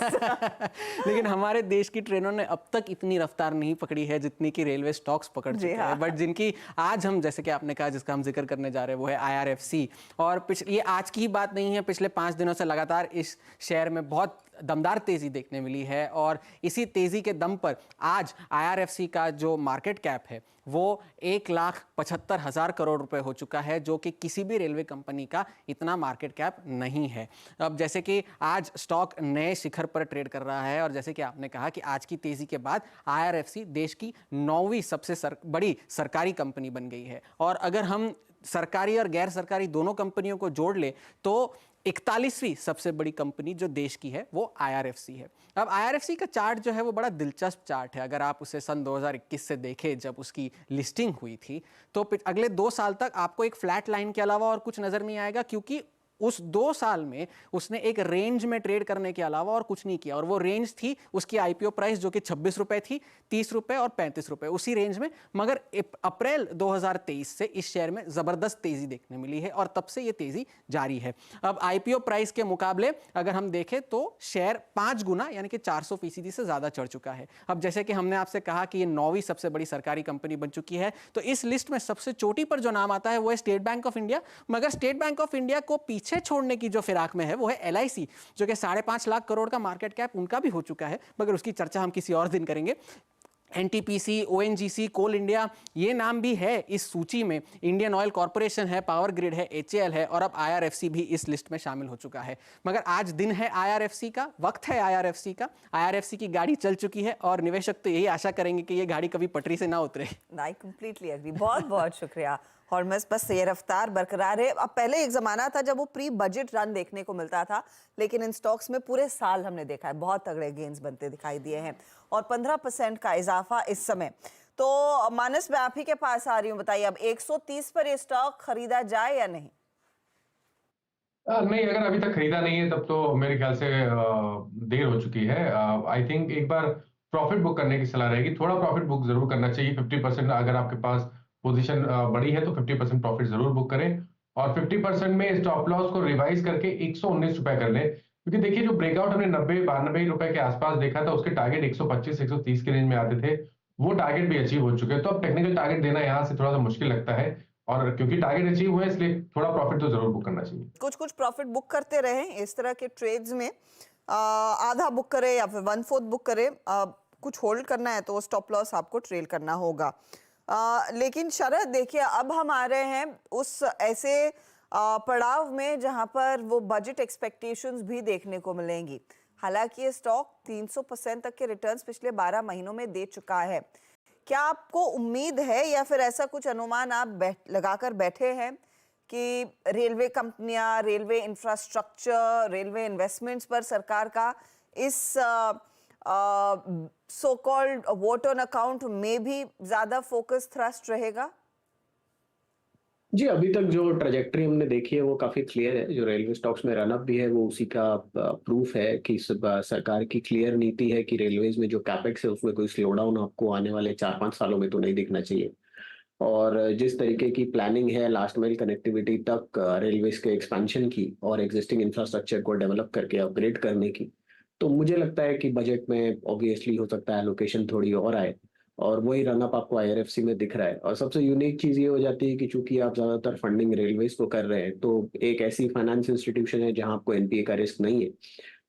लेकिन हमारे देश की ट्रेनों ने अब तक इतनी रफ्तार नहीं पकड़ी है जितनी की रेलवे स्टॉक्स पकड़ चुके हैं। बट जिनकी आज हम, जैसे कि आपने कहा, जिसका हम जिक्र करने जा रहे हैं वो है IRFC। और ये आज की ही बात नहीं है, पिछले 5 दिनों से लगातार इस शेयर में बहुत दमदार तेजी देखने मिली है और इसी तेजी के दम पर आज IRFC का जो मार्केट कैप है वो 1,75,000 करोड़ रुपए हो चुका है, जो कि किसी भी रेलवे कंपनी का इतना मार्केट कैप नहीं है। अब जैसे कि आज स्टॉक नए शिखर पर ट्रेड कर रहा है और जैसे कि आपने कहा कि आज की तेजी के बाद IRFC देश की 9वीं सबसे बड़ी सरकारी कंपनी बन गई है। और अगर हम सरकारी और गैर सरकारी दोनों कंपनियों को जोड़ ले तो 41वीं सबसे बड़ी कंपनी जो देश की है वो IRFC है। अब IRFC का चार्ट जो है वो बड़ा दिलचस्प चार्ट है। अगर आप उसे सन 2021 से देखें, जब उसकी लिस्टिंग हुई थी, तो अगले 2 साल तक आपको एक फ्लैट लाइन के अलावा और कुछ नजर नहीं आएगा, क्योंकि उस 2 साल में उसने एक रेंज में ट्रेड करने के अलावा और कुछ नहीं किया। और वो रेंज थी उसकी IPO प्राइस जो कि 26 रुपए थी, 30 रुपए और 35 रुपए, उसी रेंज में। मगर अप्रैल 2023 से इस शेयर में जबरदस्त तेजी देखने मिली है और तब से ये तेजी जारी है। अब IPO प्राइस के मुकाबले अगर हम देखें तो शेयर 5 गुना यानी कि 400% से ज्यादा चढ़ चुका है। अब जैसे कि हमने आपसे कहा कि ये 9वीं सबसे बड़ी सरकारी कंपनी बन चुकी है, तो इस लिस्ट में सबसे चोटी पर जो नाम आता है वो है स्टेट बैंक ऑफ इंडिया। मगर स्टेट बैंक ऑफ इंडिया को पीछे छोड़ने की जो फिराक में है वो है LIC, जो कि 5.5 लाख करोड़ का मार्केट कैप उनका भी हो चुका है, मगर उसकी चर्चा हम किसी और दिन करेंगे। NTPC, ONGC, कोल इंडिया, ये नाम भी है इस सूची में। इंडियन ऑयल कॉर्पोरेशन है, पावर ग्रिड है, HAL है और अब IRFC भी इस लिस्ट में शामिल हो चुका है। मगर आज दिन है IRFC का, वक्त है IRFC का। IRFC की गाड़ी चल चुकी है और निवेशक तो यही आशा करेंगे कि ये गाड़ी कभी पटरी से ना उतरे। I completely agree. बहुत बहुत शुक्रिया हॉर्मस। बस ये रफ्तार बरकरार है। अब पहले एक जमाना था जब वो प्री बजट रन देखने को मिलता था, लेकिन इन स्टॉक्स में पूरे साल हमने देखा है बहुत तगड़े गेन्स बनते दिखाई दिए हैं और 15% का इजाफा इस समय। तो मानस, मैं आप ही के पास आ रही हूँ, बताइए अब 130 पर ये स्टॉक खरीदा जाए या नहीं? नहीं, अगर अभी तक खरीदा नहीं है तब तो मेरे ख्याल से देर हो चुकी है। आई थिंक एक बार प्रॉफिट बुक करने की सलाह रहेगी। थोड़ा प्रॉफिट बुक जरूर करना चाहिए। 50% अगर आपके पास पोजीशन बड़ी है तो 50% प्रॉफिट जरूर बुक करें और 50% में स्टॉप लॉस को रिवाइज करके 119 रुपए कर लें, क्योंकि देखिए जो ब्रेकआउट हमने 90-92 रुपए के आसपास देखा था, उसके टारगेट 125-130 के रेंज में आते थे, वो टारगेट भी अचीव हो चुके हैं। तो अब टेक्निकल टारगेट देना यहाँ से थोड़ा सा मुश्किल लगता है और क्योंकि टारगेट अचीव हुए इसलिए थोड़ा प्रॉफिट तो जरूर बुक करना चाहिए। कुछ प्रॉफिट बुक करते रहे इस तरह के ट्रेड्स में, आधा बुक करे या फिर 1/4 बुक करे। कुछ होल्ड करना है तो स्टॉप लॉस आपको ट्रेल करना होगा। लेकिन शरद, देखिए अब हम आ रहे हैं उस ऐसे पड़ाव में जहां पर वो बजट एक्सपेक्टेशंस भी देखने को मिलेंगी। हालांकि ये स्टॉक 300% तक के रिटर्न्स पिछले 12 महीनों में दे चुका है। क्या आपको उम्मीद है या फिर ऐसा कुछ अनुमान आप लगाकर बैठे हैं कि रेलवे कंपनियां, रेलवे इंफ्रास्ट्रक्चर, रेलवे इन्वेस्टमेंट्स पर सरकार का इस so called vote on account में भी ज्यादा फोकस थ्रस्ट रहेगा? जी, अभी तक जो ट्रेजेक्टरी हमने देखी है वो काफी क्लियर है। जो रेलवे स्टॉक्स में रनअप भी है वो उसी का प्रूफ है कि सरकार की क्लियर नीति है कि रेलवेज में जो कैपेक्स है उसमें कोई स्लो डाउन आपको आने वाले 4-5 सालों में तो नहीं दिखना चाहिए। और जिस तरीके की प्लानिंग है लास्ट माइल कनेक्टिविटी तक रेलवेज के एक्सपेंशन की और एग्जिस्टिंग इंफ्रास्ट्रक्चर को डेवलप करके अपग्रेड करने की, तो मुझे लगता है कि बजट में ऑब्वियसली हो सकता है एलोकेशन थोड़ी और आए और वही रनअप आपको IRFC में दिख रहा है। और सबसे यूनिक चीज ये हो जाती है कि चूंकि आप ज्यादातर फंडिंग रेलवेज को कर रहे हैं, तो एक ऐसी फाइनेंस इंस्टीट्यूशन है जहां आपको NPA का रिस्क नहीं है।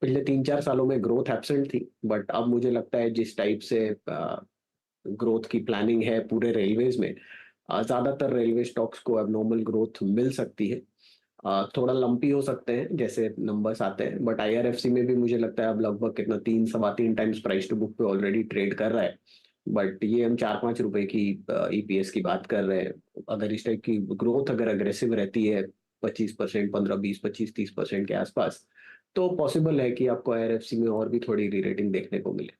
पिछले 3-4 सालों में ग्रोथ एब्सेंट थी, बट अब मुझे लगता है जिस टाइप से ग्रोथ की प्लानिंग है पूरे रेलवेज में, ज्यादातर रेलवे स्टॉक्स को एबनॉर्मल ग्रोथ मिल सकती है। थोड़ा लंपी हो सकते हैं जैसे नंबर्स आते हैं, बट IRFC में भी मुझे लगता है अब लगभग कितना 3-3.25 टाइम्स प्राइस टू बुक पे ऑलरेडी ट्रेड कर रहा है। बट ये हम 4-5 रुपए की EPS की बात कर रहे हैं। अगर इस टाइप की ग्रोथ अगर अग्रेसिव रहती है 25%, 15, 20, 25, 30% के आसपास, तो पॉसिबल है कि आपको IRFC में और भी थोड़ी री-रेटिंग देखने को मिले।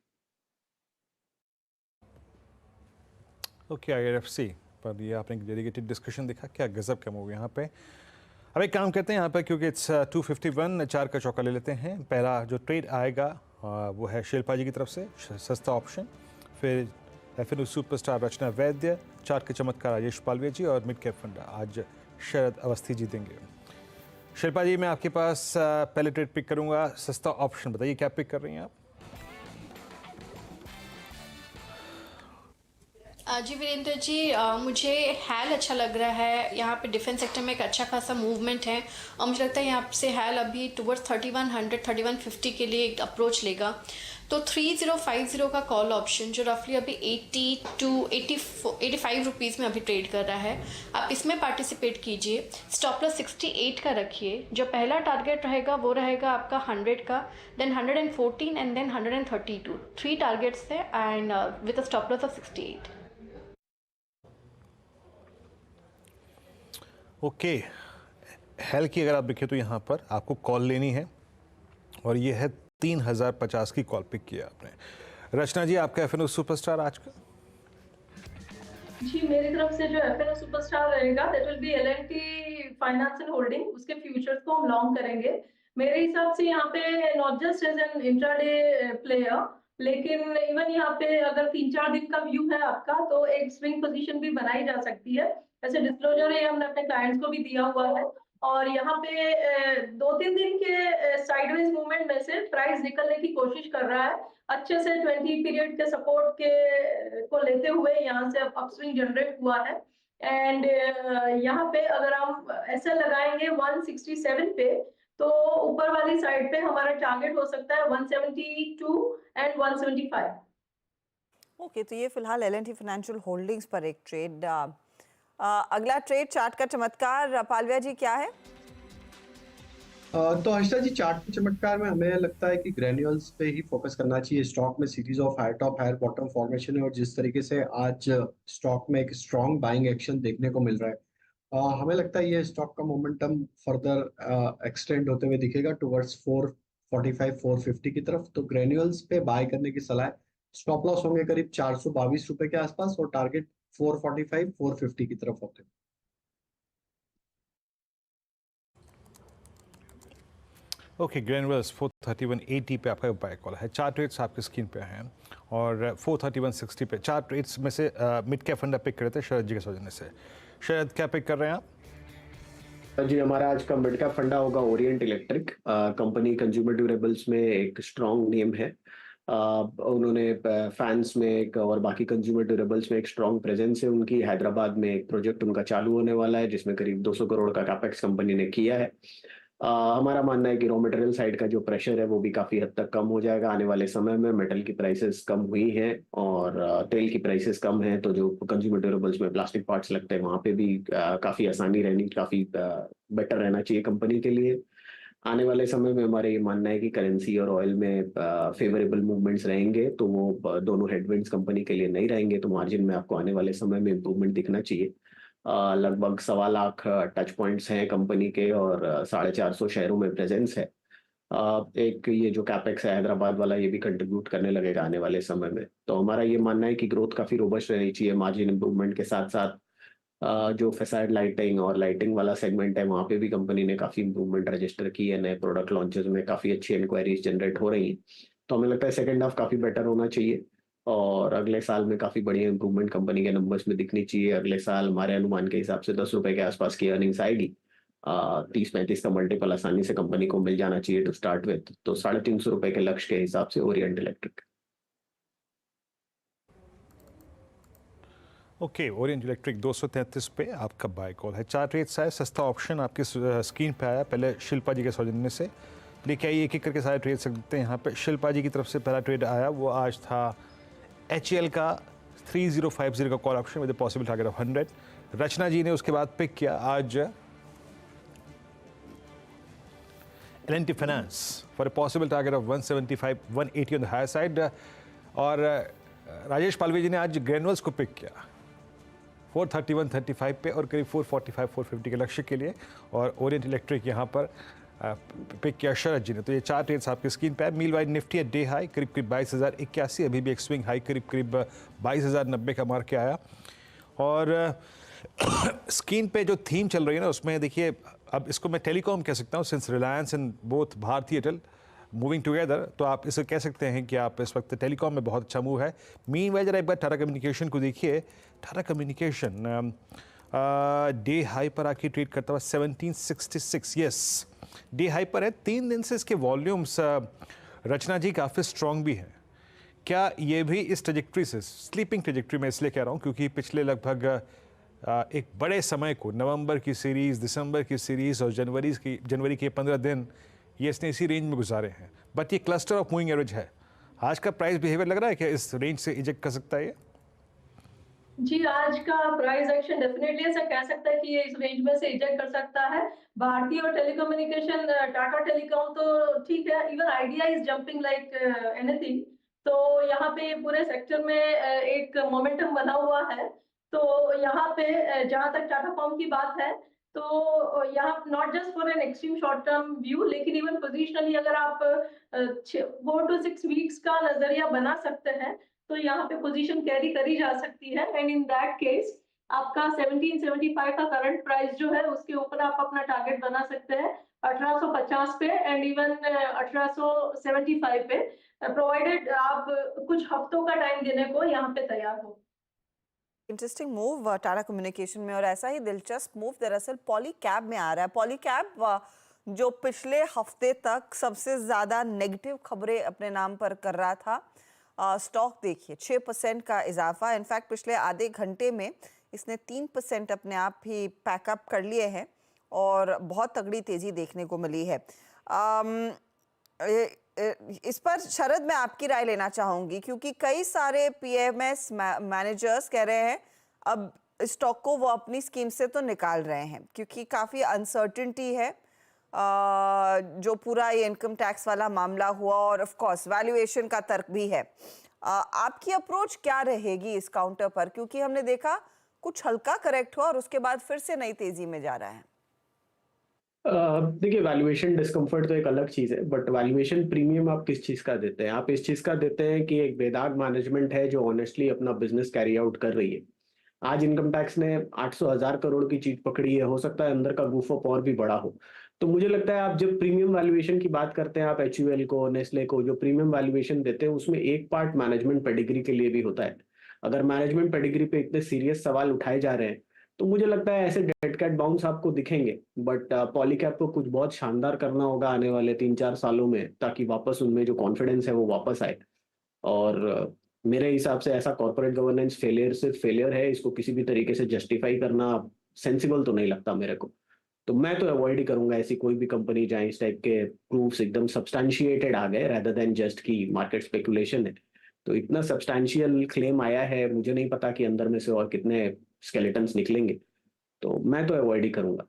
ओके, IRFC पर ये आपने डेडिकेटेड डिस्कशन देखा, क्या गजब का मूव यहाँ पे। अब एक काम करते हैं यहाँ पे, क्योंकि इट्स 251, 4 का चौका ले लेते हैं। पहला जो ट्रेड आएगा वो है शिल्पा जी की तरफ से, सस्ता ऑप्शन। फिर FNO सुपरस्टार रचना वैद्य, 4 के चमत्कार राजेश पालवे जी और मिड कैप फंड आज शरद अवस्थी जी देंगे। शिल्पा जी, मैं आपके पास पहले ट्रेड पिक करूंगा, सस्ता ऑप्शन। बताइए क्या पिक कर रही हैं आप? जी वीरेंद्र जी, मुझे हैल अच्छा लग रहा है। यहाँ पे डिफेंस सेक्टर में एक अच्छा खासा मूवमेंट है और मुझे लगता है यहाँ से हैल अभी टुवर्ड्स 3100 3150 के लिए एक अप्रोच लेगा। तो 3050 का कॉल ऑप्शन जो रफली अभी 80 to 85 रुपीज़ में अभी ट्रेड कर रहा है, आप इसमें पार्टिसिपेट कीजिए। स्टॉप लॉस 68 का रखिए। जो पहला टारगेट रहेगा वो रहेगा आपका 100 का, देन 114 एंड देन 132। 3 टारगेट्स है and with a stop loss of 68। Okay, hello की अगर आप देखें तो यहाँ पर आपको कॉल लेनी है और ये है 3050 की कॉल पिक किया आपने। रचना जी, आपका एफएनओ सुपरस्टार आज का? जी, मेरी तरफ से जो एफएनओ सुपरस्टार रहेगा that will be L and T finance and holding. उसके फ्यूचर्स को हम लॉन्ग करेंगे। मेरे हिसाब से यहाँ पे not just as an intraday player, लेकिन इवन यहाँ पे अगर 3-4 दिन का व्यू है आपका तो एक स्विंग पोजीशन भी बनाई जा सकती है। ऐसे डिस्क्लोजर है हमने अपने क्लाइंट्स को भी दिया हुआ है और यहाँ पे 2-3 दिन के साइडवेज मूवमेंट में से प्राइस निकलने की कोशिश कर रहा है। अच्छे से 20 पीरियड के सपोर्ट के को लेते हुए यहाँ से अपस्विंग जनरेट हुआ है एंड यहाँ पे अगर हम ऐसा लगाएंगे 167 पे तो ऊपर वाली साइड पे हमारा टारगेट हो सकता है 172 एंड 175। ओके, तो ये फिलहाल एल&टी फाइनेंशियल होल्डिंग्स पर एक ट्रेड। अगला ट्रेड चार्ट का चमत्कार पालविया जी क्या है? तो हर्षिता जी, चार्ट के चमत्कार में हमें लगता है कि ग्रेन्यूल्स पे ही फोकस करना चाहिए। स्टॉक में series of higher top higher bottom formation है और जिस तरीके से आज स्टॉक में एक स्ट्रॉन्ग बाइंग एक्शन देखने को मिल रहा है, हमें लगता है ये स्टॉक का मोमेंटम फर्दर एक्सटेंड होते हुए दिखेगा टुवर्ड्स 445 450 की तरफ। तो ग्रेन्यूल्स पे बाय करने की सलाह है। स्टॉप लॉस होंगे करीब 422 रुपए के आसपास और टारगेट 445 450 की तरफ होते हैं। ओके, ग्रेन्यूल्स 431.80 पे आपका बाय कॉल है। चार्ट रेट्स आपकी स्क्रीन पे हैं और 431.60 पे चार्ट रेट्स में से मिड कैप फंड पिक कर रहे थे शरद जी के सौजन्य से। शरद, क्या पिक कर रहे हैं आप? जी, हमारा आज का मिड कैप फंडा होगा Orient electric. Company consumer durables में एक स्ट्रॉन्ग नेम है। उन्होंने फैंस में एक और बाकी कंज्यूमर ड्यूरेबल्स में एक स्ट्रॉन्ग प्रेजेंस है उनकी। हैदराबाद में एक प्रोजेक्ट उनका चालू होने वाला है जिसमें करीब 200 करोड़ का कैपेक्स कंपनी ने किया है। हमारा मानना है कि रॉ मटेरियल साइड का जो प्रेशर है वो भी काफ़ी हद तक कम हो जाएगा आने वाले समय में। मेटल की प्राइसेस कम हुई हैं और तेल की प्राइसेस कम हैं, तो जो कंज्यूमर ड्यूरेबल्स में प्लास्टिक पार्ट्स लगते हैं वहाँ पे भी काफ़ी आसानी रहनी, काफ़ी बेटर रहना चाहिए कंपनी के लिए। आने वाले समय में हमारे ये मानना है कि करेंसी और ऑयल में फेवरेबल मूवमेंट्स रहेंगे, तो वो दोनों हेडविंड्स कंपनी के लिए नहीं रहेंगे, तो मार्जिन में आपको आने वाले समय में इम्प्रूवमेंट दिखना चाहिए। लगभग 1.25 लाख टच पॉइंट्स हैं कंपनी के और 450 शहरों में प्रेजेंस है। एक ये जो कैपेक्स है हैदराबाद वाला, ये भी कंट्रीब्यूट करने लगेगा आने वाले समय में। तो हमारा ये मानना है कि ग्रोथ काफ़ी रोबस्ट रहनी चाहिए। मार्जिन इंप्रूवमेंट के साथ साथ जो फैसाड लाइटिंग और लाइटिंग वाला सेगमेंट है वहाँ पे भी कंपनी ने काफ़ी इंप्रूवमेंट रजिस्टर की है। नए प्रोडक्ट लॉन्चेस में काफ़ी अच्छी इंक्वायरीज जनरेट हो रही हैं, तो हमें लगता है सेकेंड हाफ काफ़ी बेटर होना चाहिए और अगले साल में काफ़ी बढ़िया इंप्रूवमेंट कंपनी के नंबर्स में दिखनी चाहिए। अगले साल हमारे अनुमान के हिसाब से 10 रुपए के आसपास की अर्निंग्स आएगी। 30-35 का मल्टीपल आसानी से कंपनी को मिल जाना चाहिए टू स्टार्ट विथ। तो 350 रुपए के लक्ष्य के हिसाब से Orient electric. Okay, Orient electric 233 पे आपका बाय कॉल है। चार्ट रेट्स है, सस्ता ऑप्शन आपकी स्क्रीन पे आया। पहले शिल्पा जी के सौजन्य से लेके आइए, एक एक करके सारे ट्रेड सकते हैं यहाँ पे। शिल्पा जी की तरफ से पहला ट्रेड आया, वो आज था HL का 3050 का call option with possible target of 100। Rachna ji ने उसके बाद पिक किया आज L&T finance for a possible target of 175 180 on the higher side. और राजेश पालवी जी ने आज ग्रेन्यूल्स को पिक किया 431.35 पे और करीब 445 450 के लक्ष्य के लिए। और ओरिएंट इलेक्ट्रिक यहाँ पर पिक किया शरद जी ने। तो ये चार ट्रेड्स आपकी स्क्रीन पे है। मील वाइड निफ्टी है डे हाई करीब 22,081, अभी भी एक स्विंग हाई करीब 22,090 का मार्क के आया। और स्क्रीन पे जो थीम चल रही है ना, उसमें देखिए, अब इसको मैं टेलीकॉम कह सकता हूँ, since Reliance and both Bharti Airtel moving together, तो आप इसे कह सकते हैं कि आप इस वक्त टेलीकॉम में बहुत अच्छा मूव है। मीन वाइज एक बार टाटा कम्युनिकेशन को देखिए। टाटा कम्युनिकेशन डे हाई पर आके ट्रेड करता हुआ 1766, यस डे हाई पर है। 3 दिन से इसके वॉल्यूम्स रचना जी काफ़ी स्ट्रॉन्ग भी हैं, क्या ये भी इस ट्रेजेक्ट्री से, स्लीपिंग ट्रेजेक्ट्री में इसलिए कह रहा हूँ क्योंकि पिछले लगभग एक बड़े समय को, नवंबर की सीरीज़, दिसंबर की सीरीज़ और जनवरी के 15 दिन ये इसने इसी रेंज में गुजारे हैं, बट ये क्लस्टर ऑफ मूविंग एवरेज है। आज का प्राइस बिहेवियर लग रहा है कि इस रेंज से इजेक्ट कर सकता है ये? जी, आज का प्राइस एक्शन डेफिनेटली ऐसा कह सकता है कि ये इस रेंज में से इजेक्ट कर सकता है। भारतीय और टेलीकम्युनिकेशन, टाटा टेलीकॉम तो ठीक है, even idea is jumping like anything. तो यहाँ पे पूरे सेक्टर में एक मोमेंटम बना हुआ है। तो यहाँ पे जहाँ तक टाटा कॉम की बात है, तो यहाँ not just for an extreme short term view, लेकिन इवन पोजिशनली अगर आप 4 to 6 वीक्स का नजरिया बना सकते हैं तो यहाँ पे पोजीशन कैरी करी जा सकती है। एंड इन दैट केस आपका 1775 का करंट प्राइस जो है उसके ऊपर आप अपना टारगेट बना सकते हैं 1850 पे एंड इवन 1875 पे, प्रोवाइडेड आप कुछ हफ्तों का टाइम देने को यहाँ पे तैयार हो। इंटरेस्टिंग मूव टाटा कम्युनिकेशन में, और ऐसा ही दिलचस्प मूव दरअसल पॉलीकैब में आ रहा है। पॉलीकैब जो पिछले हफ्ते तक सबसे ज़्यादा नेगेटिव खबरें अपने नाम पर कर रहा था, स्टॉक देखिए 6% का इजाफा। इनफैक्ट पिछले आधे घंटे में इसने 3% अपने आप ही पैकअप कर लिए हैं और बहुत तगड़ी तेज़ी देखने को मिली है। इस पर शरद मैं आपकी राय लेना चाहूँगी क्योंकि कई सारे पीएमएस मैनेजर्स कह रहे हैं अब स्टॉक को वो अपनी स्कीम से तो निकाल रहे हैं क्योंकि काफ़ी अनसर्टिनिटी है। जो पूरा ये इनकम टैक्स वाला मामला हुआ और ऑफ कोर्स वैल्यूएशन का तर्क भी है। आपकी अप्रोच क्या रहेगी इस काउंटर पर, क्योंकि हमने देखा कुछ हल्का करेक्ट हुआ और उसके बाद फिर से नई तेजी में जा रहा है। देखिए, वैल्यूएशन डिस्कम्फर्ट तो एक अलग चीज है, बट वैल्यूएशन प्रीमियम आप किस चीज का देते हैं? आप इस चीज का देते हैं कि एक बेदाग मैनेजमेंट है जो ऑनेस्टली अपना बिजनेस कैरी आउट कर रही है। आज इनकम टैक्स ने 800,000 करोड़ की चीज पकड़ी है, हो सकता है अंदर का गूफ अप और भी बड़ा हो। तो मुझे लगता है आप जब प्रीमियम वैल्यूएशन की बात करते हैं, आप HUL को, नेस्ले को जो प्रीमियम वैल्यूएशन देते हैं उसमें एक पार्ट मैनेजमेंट पेडिग्री के लिए भी होता है। अगर मैनेजमेंट पेडिग्री पे इतने सीरियस सवाल उठाए जा रहे हैं तो मुझे लगता है ऐसे डेड कैट बाउंस आपको दिखेंगे, बट पॉलीकैब को कुछ बहुत शानदार करना होगा आने वाले 3-4 सालों में ताकि वापस उनमें जो कॉन्फिडेंस है वो वापस आए। और मेरे हिसाब से ऐसा कॉर्पोरेट गवर्नेंस फेलियर सिर्फ फेलियर है, इसको किसी भी तरीके से जस्टिफाई करना सेंसिबल तो नहीं लगता मेरे को। तो मैं तो अवॉइड ही करूंगा ऐसी कोई भी कंपनी जहां इस टाइप के प्रूफ्स एकदम सब्सटैंशिएटेड आ गए रेदर देन जस्ट की मार्केट स्पेकुलेशन है। तो इतना सब्सटैंशियल क्लेम आया है, मुझे नहीं पता कि अंदर में से और कितने स्केलेटन्स निकलेंगे, तो मैं तो अवॉइड ही करूंगा।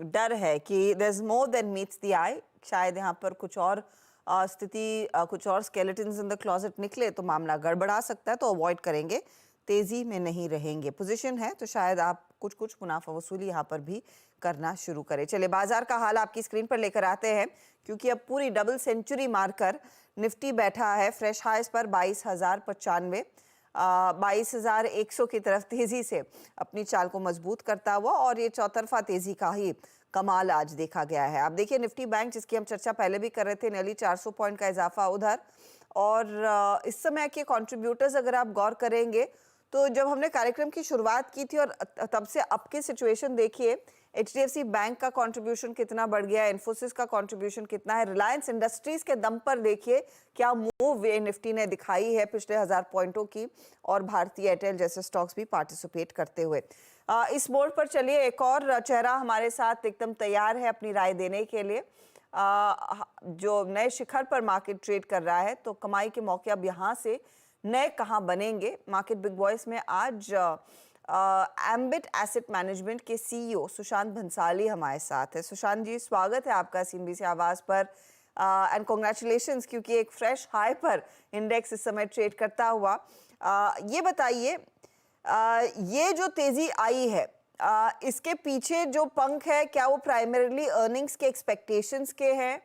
डर है कि there is more than meets the eye, शायद यहाँ पर कुछ और स्थिति, कुछ और स्केलेटन्स इन द क्लोजेट निकले तो मामला गड़बड़ा सकता है, तो अवॉइड करेंगे, तेजी में नहीं रहेंगे। पोजीशन है तो शायद आप कुछ मुनाफा वसूली यहाँ पर भी करना शुरू करें। चलिए बाजार का हाल आपकी स्क्रीन पर लेकर आते हैं क्योंकि अब पूरी डबल सेंचुरी मारकर निफ्टी बैठा है फ्रेश हाइस पर 22,095, 22,100 की तरफ तेजी से अपनी चाल को मजबूत करता हुआ, और ये चौतरफा तेजी का ही कमाल आज देखा गया है। आप देखिए निफ्टी बैंक, जिसकी हम चर्चा पहले भी कर रहे थे, नियरली 400 पॉइंट का इजाफा उधर। और इस समय के कंट्रीब्यूटर्स अगर आप गौर करेंगे तो जब हमने कार्यक्रम की शुरुआत की थी और तब से अब की सिचुएशन देखिए, HDFC बैंक का कंट्रीब्यूशन कितना बढ़ गया है, इन्फोसिस का कंट्रीब्यूशन कितना है, रिलायंस इंडस्ट्रीज के दम पर देखिए क्या मूव ये निफ्टी ने दिखाई है पिछले 1000 पॉइंटों की, और भारतीय एयरटेल जैसे स्टॉक्स भी पार्टिसिपेट करते हुए। इस बोर्ड पर चलिए एक और चेहरा हमारे साथ एकदम तैयार है अपनी राय देने के लिए, जो नए शिखर पर मार्केट ट्रेड कर रहा है, तो कमाई के मौके अब यहाँ से नए कहाँ बनेंगे। मार्केट बिग बॉयज में आज एम्बिट एसेट मैनेजमेंट के CEO सुशांत भंसाली हमारे साथ है। सुशांत जी, स्वागत है आपका CNBC आवाज पर, एंड कॉन्ग्रेचुलेशंस क्योंकि एक फ्रेश हाई पर इंडेक्स इस समय ट्रेड करता हुआ। ये बताइए, ये जो तेजी आई है, इसके पीछे जो पंख है, क्या वो प्राइमरीली अर्निंग्स के एक्सपेक्टेशंस के हैं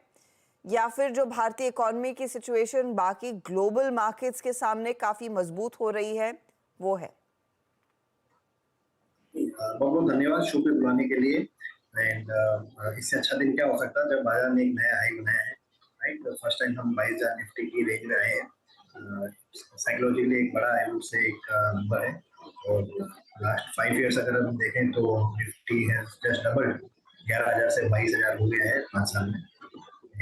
या फिर जो भारतीय इकोनॉमी की सिचुएशन बाकी ग्लोबल मार्केट्स के सामने काफी मजबूत हो रही है, वो है? बहुत बहुत धन्यवाद शो पे बुलाने के लिए। एंड इससे अच्छा दिन क्या हो सकता है जब बाजार ने एक नया हाई बनाया है, राइट। फर्स्ट टाइम हम 22,000 निफ्टी की रेंज में आए हैं। साइकोलॉजिकली एक बड़ा आई वुड से एक नंबर है, और लास्ट 5 ईयर्स अगर हम देखें तो निफ्टी हैज जस्ट डबल्ड, 11,000 से 22,000 हो गया है 5 साल में।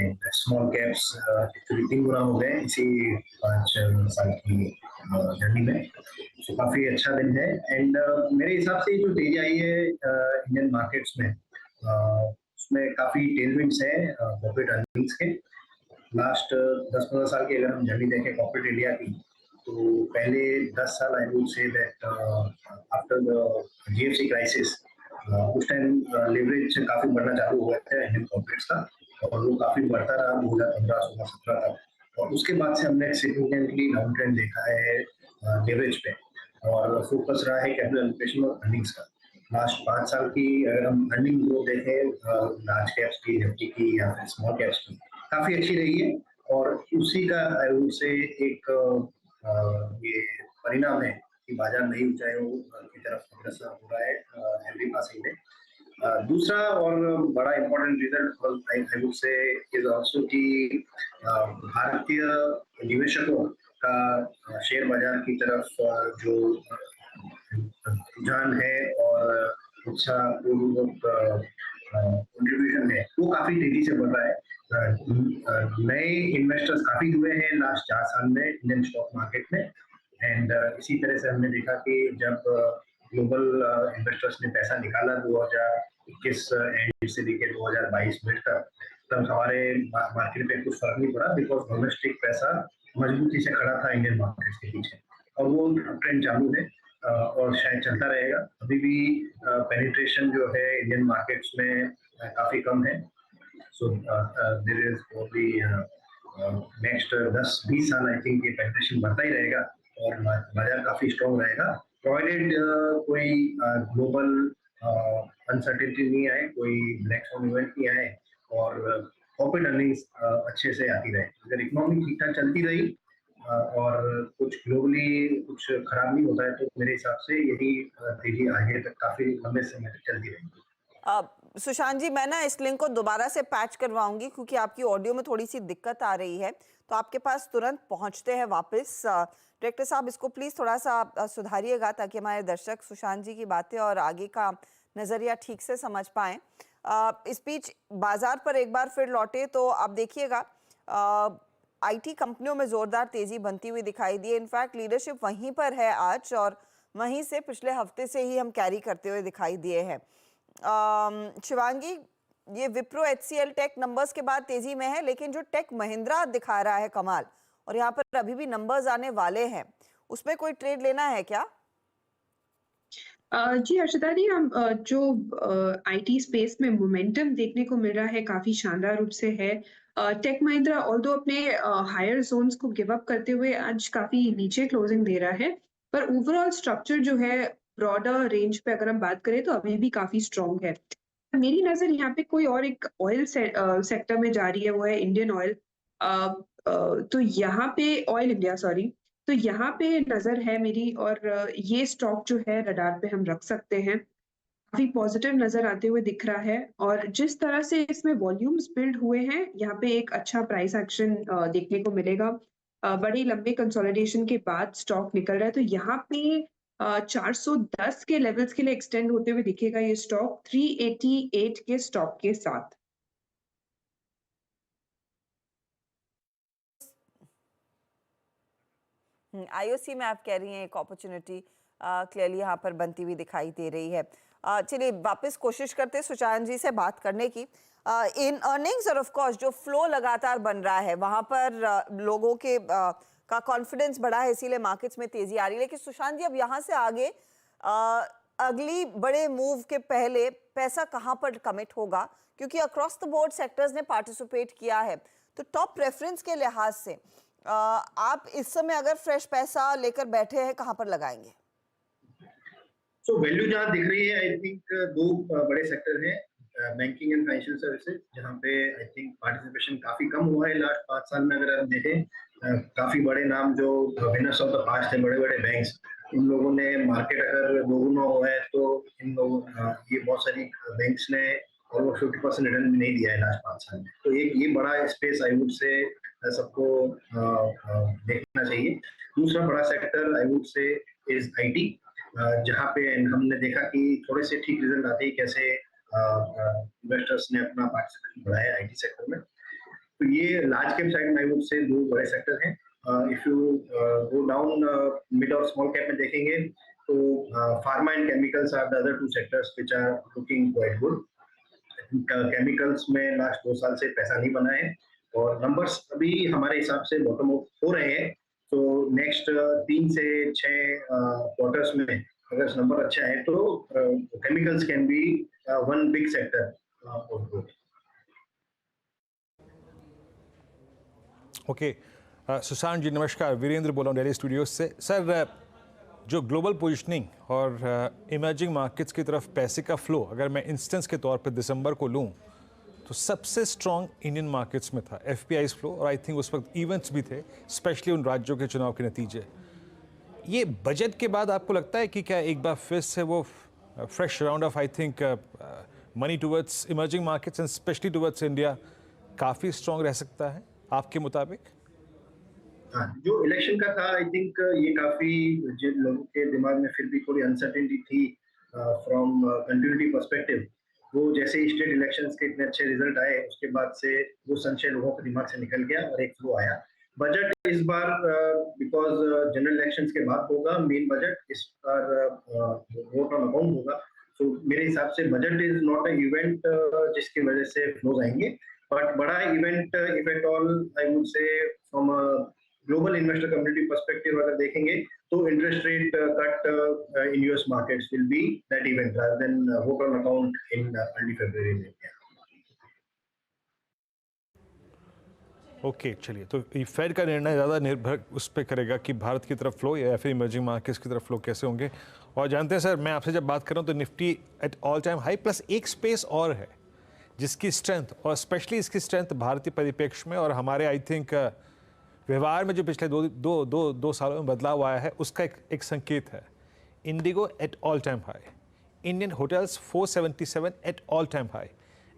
एंड स्मॉल कैप्स एक्चुअली 3 गुना हो गए इसी 5 साल की जर्नी में। तो काफी अच्छा दिन है एंड मेरे हिसाब से जो तेजी आई है इंडियन मार्केट्स में उसमें काफी टेलविंड्स हैं कॉर्पोरेट अर्निंग्स के। लास्ट 10-15 साल की अगर हम जर्नी देखें कॉर्पोरेट इंडिया की, तो पहले 10 साल आई वुड say that after the GFC crisis उस टाइम लेवरेज काफी बढ़ना चालू हुआ था इंडियन कॉर्पोरेट्स का, और वो काफी बढ़ता रहा 2015, 16, 17 तक। और उसके बाद से हमने सिग्निफिकेंटली डाउन ट्रेंड देखा है लेवरेज पे, और फोकस रहा है कैपिटल एलोकेशन और अर्निंग्स का। लास्ट 5 साल की अगर हम अर्निंग ग्रोथ देखें लार्ज कैप्स की, निफ्टी की या फिर स्मॉल कैप्स की, काफी अच्छी रही है। और उसी का आई वुड से एक ये परिणाम है कि बाजार नई ऊंचाइयों की तरफ अग्रसर हो रहा है एवरी पासिंग डे। दूसरा और बड़ा इम्पोर्टेंट रिजल्ट आई वुड से इज आल्सो कि भारतीय निवेशकों का शेयर बाजार की तरफ जो रुझान है और अच्छा कंट्रीब्यूशन है वो काफी तेजी से बढ़ रहा है। नए इन्वेस्टर्स काफी हुए हैं लास्ट 4 साल में इंडियन स्टॉक मार्केट में, एंड इसी तरह से हमने देखा कि जब ग्लोबल इन्वेस्टर्स ने पैसा निकाला 2021 एंड से लेकर 2022 मिड तक, तब हमारे मार्केट पे कुछ फर्क नहीं पड़ा, बिकॉज डोमेस्टिक पैसा मजबूती से खड़ा था इंडियन मार्केट के पीछे, और वो ट्रेंड चालू है और शायद चलता रहेगा। अभी भी पेनिट्रेशन जो है इंडियन मार्केट्स में काफी कम है। So there is probably next 10-20 साल आई थिंक ये पेनिट्रेशन बढ़ता ही रहेगा और बाजार काफी स्ट्रॉन्ग रहेगा, प्रोवाइडेड कोई ग्लोबल अनसर्टेनिटी नहीं आए, कोई ब्लैक स्वैन इवेंट नहीं आए और कॉर्पोरेट अर्निंग्स अच्छे से आती रहे। अगर इकोनॉमी ठीक ठाक चलती रही और कुछ ग्लोबली कुछ खराब नहीं होता है, तो मेरे हिसाब से यही तेजी आगे तक काफी लंबे समय तक चलती रहेगी। सुशांत जी, मैं ना इस लिंक को दोबारा से पैच करवाऊंगी क्योंकि आपकी ऑडियो में थोड़ी सी दिक्कत आ रही है, तो आपके पास तुरंत पहुंचते हैं वापस। डायरेक्टर साहब, इसको प्लीज थोड़ा सा सुधारिएगा ताकि हमारे दर्शक सुशांत जी की बातें और आगे का नजरिया ठीक से समझ पाएं। इस बीच बाजार पर एक बार फिर लौटे तो आप देखिएगा आईटी कंपनियों में जोरदार तेजी बनती हुई दिखाई दी है। इनफैक्ट लीडरशिप वहीं पर है आज, और वहीं से पिछले हफ्ते से ही हम कैरी करते हुए दिखाई दिए हैं। शिवांगी, ये विप्रो HCL टेक नंबर्स के बाद तेजी में है, लेकिन जो टेक महिंद्रा दिखा रहा है कमाल, और यहाँ पर अभी भी नंबर्स आने वाले हैं, उसमें कोई ट्रेड लेना है क्या? जी हर्षिता जी, हम जो आईटी स्पेस में मोमेंटम देखने को मिल रहा है काफी शानदार रूप से है। टेक महिंद्रा ऑल्दो अपने हायर जोन्स को गिव अप करते हुए आज काफी नीचे क्लोजिंग दे रहा है, पर ओवरऑल स्ट्रक्चर जो है ब्रॉडर रेंज पे अगर हम बात करें तो अभी भी काफी स्ट्रॉन्ग है। मेरी नजर यहाँ पे कोई और एक ऑयल सेक्टर में जा रही है, वो है इंडियन ऑयल। तो यहाँ पे ऑयल इंडिया, सॉरी, तो यहाँ पे नजर है मेरी, और ये स्टॉक जो है रडार पे हम रख सकते हैं। काफी पॉजिटिव नजर आते हुए दिख रहा है, और जिस तरह से इसमें वॉल्यूम्स बिल्ड हुए हैं, यहाँ पे एक अच्छा प्राइस एक्शन देखने को मिलेगा। बड़ी लंबे कंसोलिडेशन के बाद स्टॉक निकल रहा है, तो यहाँ पे 410 के लेवल्स के लिए एक्सटेंड होते हुए दिखेगा ये स्टॉक 388 के स्टॉक के साथ। आईओसी में आप कह रही हैं एक अपॉर्चुनिटी क्लियरली यहाँ पर बनती हुई दिखाई दे रही है। चलिए वापस कोशिश करते हैं सुशांत जी से बात करने की। इन अर्निंग्स और ऑफ कोर्स जो फ्लो लगातार बन रहा है वहाँ पर लोगों के का कॉन्फिडेंस बढ़ा है, इसीलिए मार्केट्स में तेजी आ रही है। लेकिन सुशांत जी, अब यहाँ से आगे अगली बड़े मूव के पहले पैसा कहाँ पर कमिट होगा, क्योंकि अक्रॉस द बोर्ड सेक्टर्स ने पार्टिसिपेट किया है, तो टॉप प्रेफरेंस के लिहाज से आप इस समय अगर फ्रेश पैसा लेकर बैठे हैं, कहाँ पर लगाएंगे? सो वैल्यू जहाँ दिख रही है, आई थिंक दो बड़े सेक्टर हैं, बैंकिंग एंड फाइनेंशियल सर्विसेज, जहाँ पे आई थिंक पार्टिसिपेशन काफी कम हुआ है लास्ट 5 साल में। अगर आप देखें काफी बड़े नाम जो विनर्स ऑफ द पास्ट है, बड़े बड़े बैंक्स, इन लोगों ने मार्केट अगर दोगुना हुआ है तो इन लोगों ये बहुत सारी बैंक्स ने ऑलमोस्ट 50% रिटर्न भी नहीं दिया है लास्ट 5 साल में। तो एक ये बड़ा स्पेस आई वुड से सबको देखना चाहिए। दूसरा बड़ा सेक्टर आई वुड से इज आईटी, जहाँ पे हमने देखा कि थोड़े से ठीक रिजल्ट आते ही कैसे इन्वेस्टर्स ने अपना पार्टिसिपेशन बढ़ाया आईटी सेक्टर में। तो ये लार्ज कैप साइड में आई वुड से दो बड़े सेक्टर हैं। If you go down mid और स्मॉल कैप में देखेंगे तो pharma and chemicals are the other two sectors which are looking quite good. Chemicals में लास्ट 2 साल से पैसा नहीं बना है और नंबर्स अभी हमारे हिसाब से बॉटम आउट हो रहे हैं। तो नेक्स्ट 3 से 6 क्वार्टर्स में अगर नंबर अच्छा है तो chemicals can be one big sector of growth. Okay, Sushant ji नमस्कार, वीरेंद्र बोल रहा हूँ दिल्ली स्टूडियो से। सर, जो ग्लोबल पोजीशनिंग और इमर्जिंग मार्केट्स की तरफ पैसे का फ्लो अगर मैं इंस्टेंस के तौर पे दिसंबर को लूँ तो सबसे स्ट्रॉन्ग इंडियन मार्केट्स में था एफपीआईज फ्लो, और आई थिंक उस वक्त इवेंट्स भी थे, स्पेशली उन राज्यों के चुनाव के नतीजे। ये बजट के बाद आपको लगता है कि क्या एक बार फिर से वो fresh round of I think money towards emerging markets and specially towards India काफ़ी स्ट्रॉन्ग रह सकता है आपके मुताबिक? हाँ, जो इलेक्शन का था आई थिंक ये काफी जिन लोगों के दिमाग में फिर भी थोड़ी अनसर्टेनिटी थी फ्रॉम कंटिन्यूटी पर्सपेक्टिव, वो जैसे ही स्टेट इलेक्शंस के इतने अच्छे रिजल्ट आए उसके बाद से वो संशय लोगों के दिमाग से निकल गया और एक फ्लो आया। बजट इस बार बिकॉज जनरल इलेक्शंस के बाद होगा मेन बजट, इस बार वोट ऑन अकाउंट होगा, तो मेरे हिसाब से budget is not a event जिसकी वजह से फ्लोज आएंगे, बट बड़ा event if at all I वुड से from global investor community perspective अगर देखेंगे तो interest rate cut in US markets will be that event rather than vote on account in early February in India. Okay, चलिए, तो fade का निर्णय ज़्यादा निर्भर उस पर करेगा कि भारत की तरफ फ्लो या फिर इमर्जिंग मार्केट्स की तरफ फ्लो कैसे होंगे। और जानते हैं सर, मैं आपसे जब बात कर रहा हूँ तो Nifty at all time high, plus एक स्पेस और है जिसकी स्ट्रेंथ और स्पेशली इसकी स्ट्रेंथ भारतीय परिप्रेक्ष्य में और हमारे आई थिंक व्यवहार में जो पिछले दो सालों में बदलाव आया है उसका एक संकेत है। Indigo at all time high, Indian hotels 477 at all time high,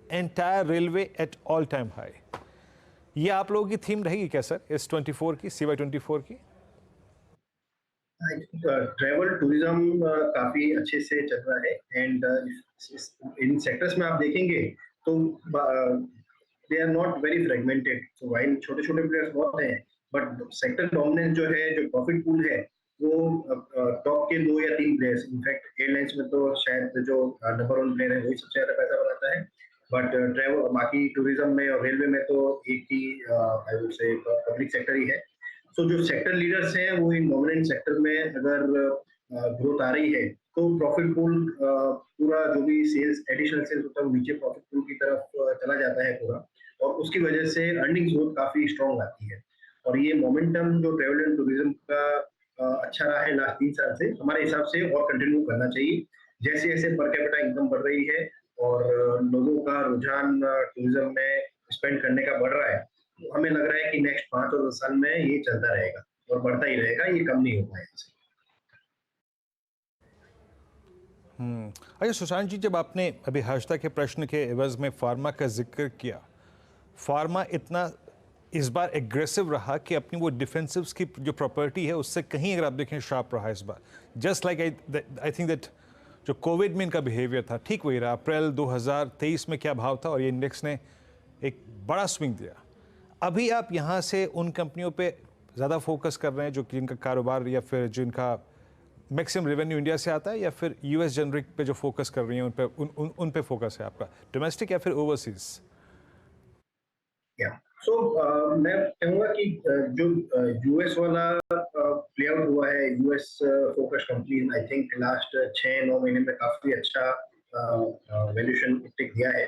entire railway at all time high. ये आप लोगों की थीम रहेगी क्या सर इस 24 की, CY 24 की? ट्रैवल टूरिज्म काफी अच्छे से चल रहा है एंड इन सेक्टर्स में आप देखेंगे तो they are not very fragmented, so while छोटे छोटे प्लेयर्स बहुत हैं बट सेक्टर डोमिनेंस जो है, जो प्रॉफिट पूल है वो टॉप के 2 या 3 प्लेयर्स, इनफैक्ट एयरलाइंस में तो शायद जो नंबर 1 प्लेयर है वही सबसे ज्यादा पैसा बनाता है, बट ट्रैवल बाकी टूरिज्म में और रेलवे में तो एक ही आई वुड से पब्लिक सेक्टर ही है। सो जो सेक्टर लीडर्स हैं वो इन डोमिनेंट सेक्टर में अगर ग्रोथ आ रही है तो प्रॉफिट पूल पूरा जो भी सेल्स एडिशनल सेल्स होता है वो नीचे प्रॉफिट पूल की तरफ चला जाता है पूरा, और उसकी वजह से अर्निंग्स ग्रोथ काफी स्ट्रॉन्ग आती है। और ये मोमेंटम जो ट्रैवल एंड टूरिज्म का अच्छा रहा है लास्ट 3 साल से, हमारे हिसाब से और कंटिन्यू करना चाहिए। जैसे जैसे पर कैपिटा इनकम बढ़ रही है और लोगों का रुझान टूरिज्म में स्पेंड करने का बढ़ रहा है, तो हमें लग रहा है कि नेक्स्ट 5 और 10 साल में ये चलता रहेगा और बढ़ता ही रहेगा, ये कम नहीं होगा यहाँ से। अच्छा सुशांत जी, जब आपने अभी हर्षदा के प्रश्न के एवज में फार्मा का जिक्र किया, फार्मा इतना इस बार एग्रेसिव रहा कि अपनी वो डिफेंसिव्स की जो प्रॉपर्टी है उससे कहीं अगर आप देखें शार्प रहा इस बार। Just like I think that जो कोविड में इनका बिहेवियर था ठीक वही रहा। अप्रैल 2023 में क्या भाव था और ये इंडेक्स ने एक बड़ा स्विंग दिया। अभी आप यहाँ से उन कंपनियों पे ज़्यादा फोकस कर रहे हैं जो जिनका कारोबार या फिर जिनका मैक्सिमम रेवेन्यू इंडिया से आता है, या फिर यूएस जेनरिक पे जो फोकस कर रही हैं उन पे फोकस है आपका, डोमेस्टिक या फिर ओवरसीज? सो मैं कहूँगा कि जो यूएस वाला प्ले आउट हुआ है, US focus company I think last 6-9 महीने में काफी अच्छा वैल्यूएशन टिक दिया है।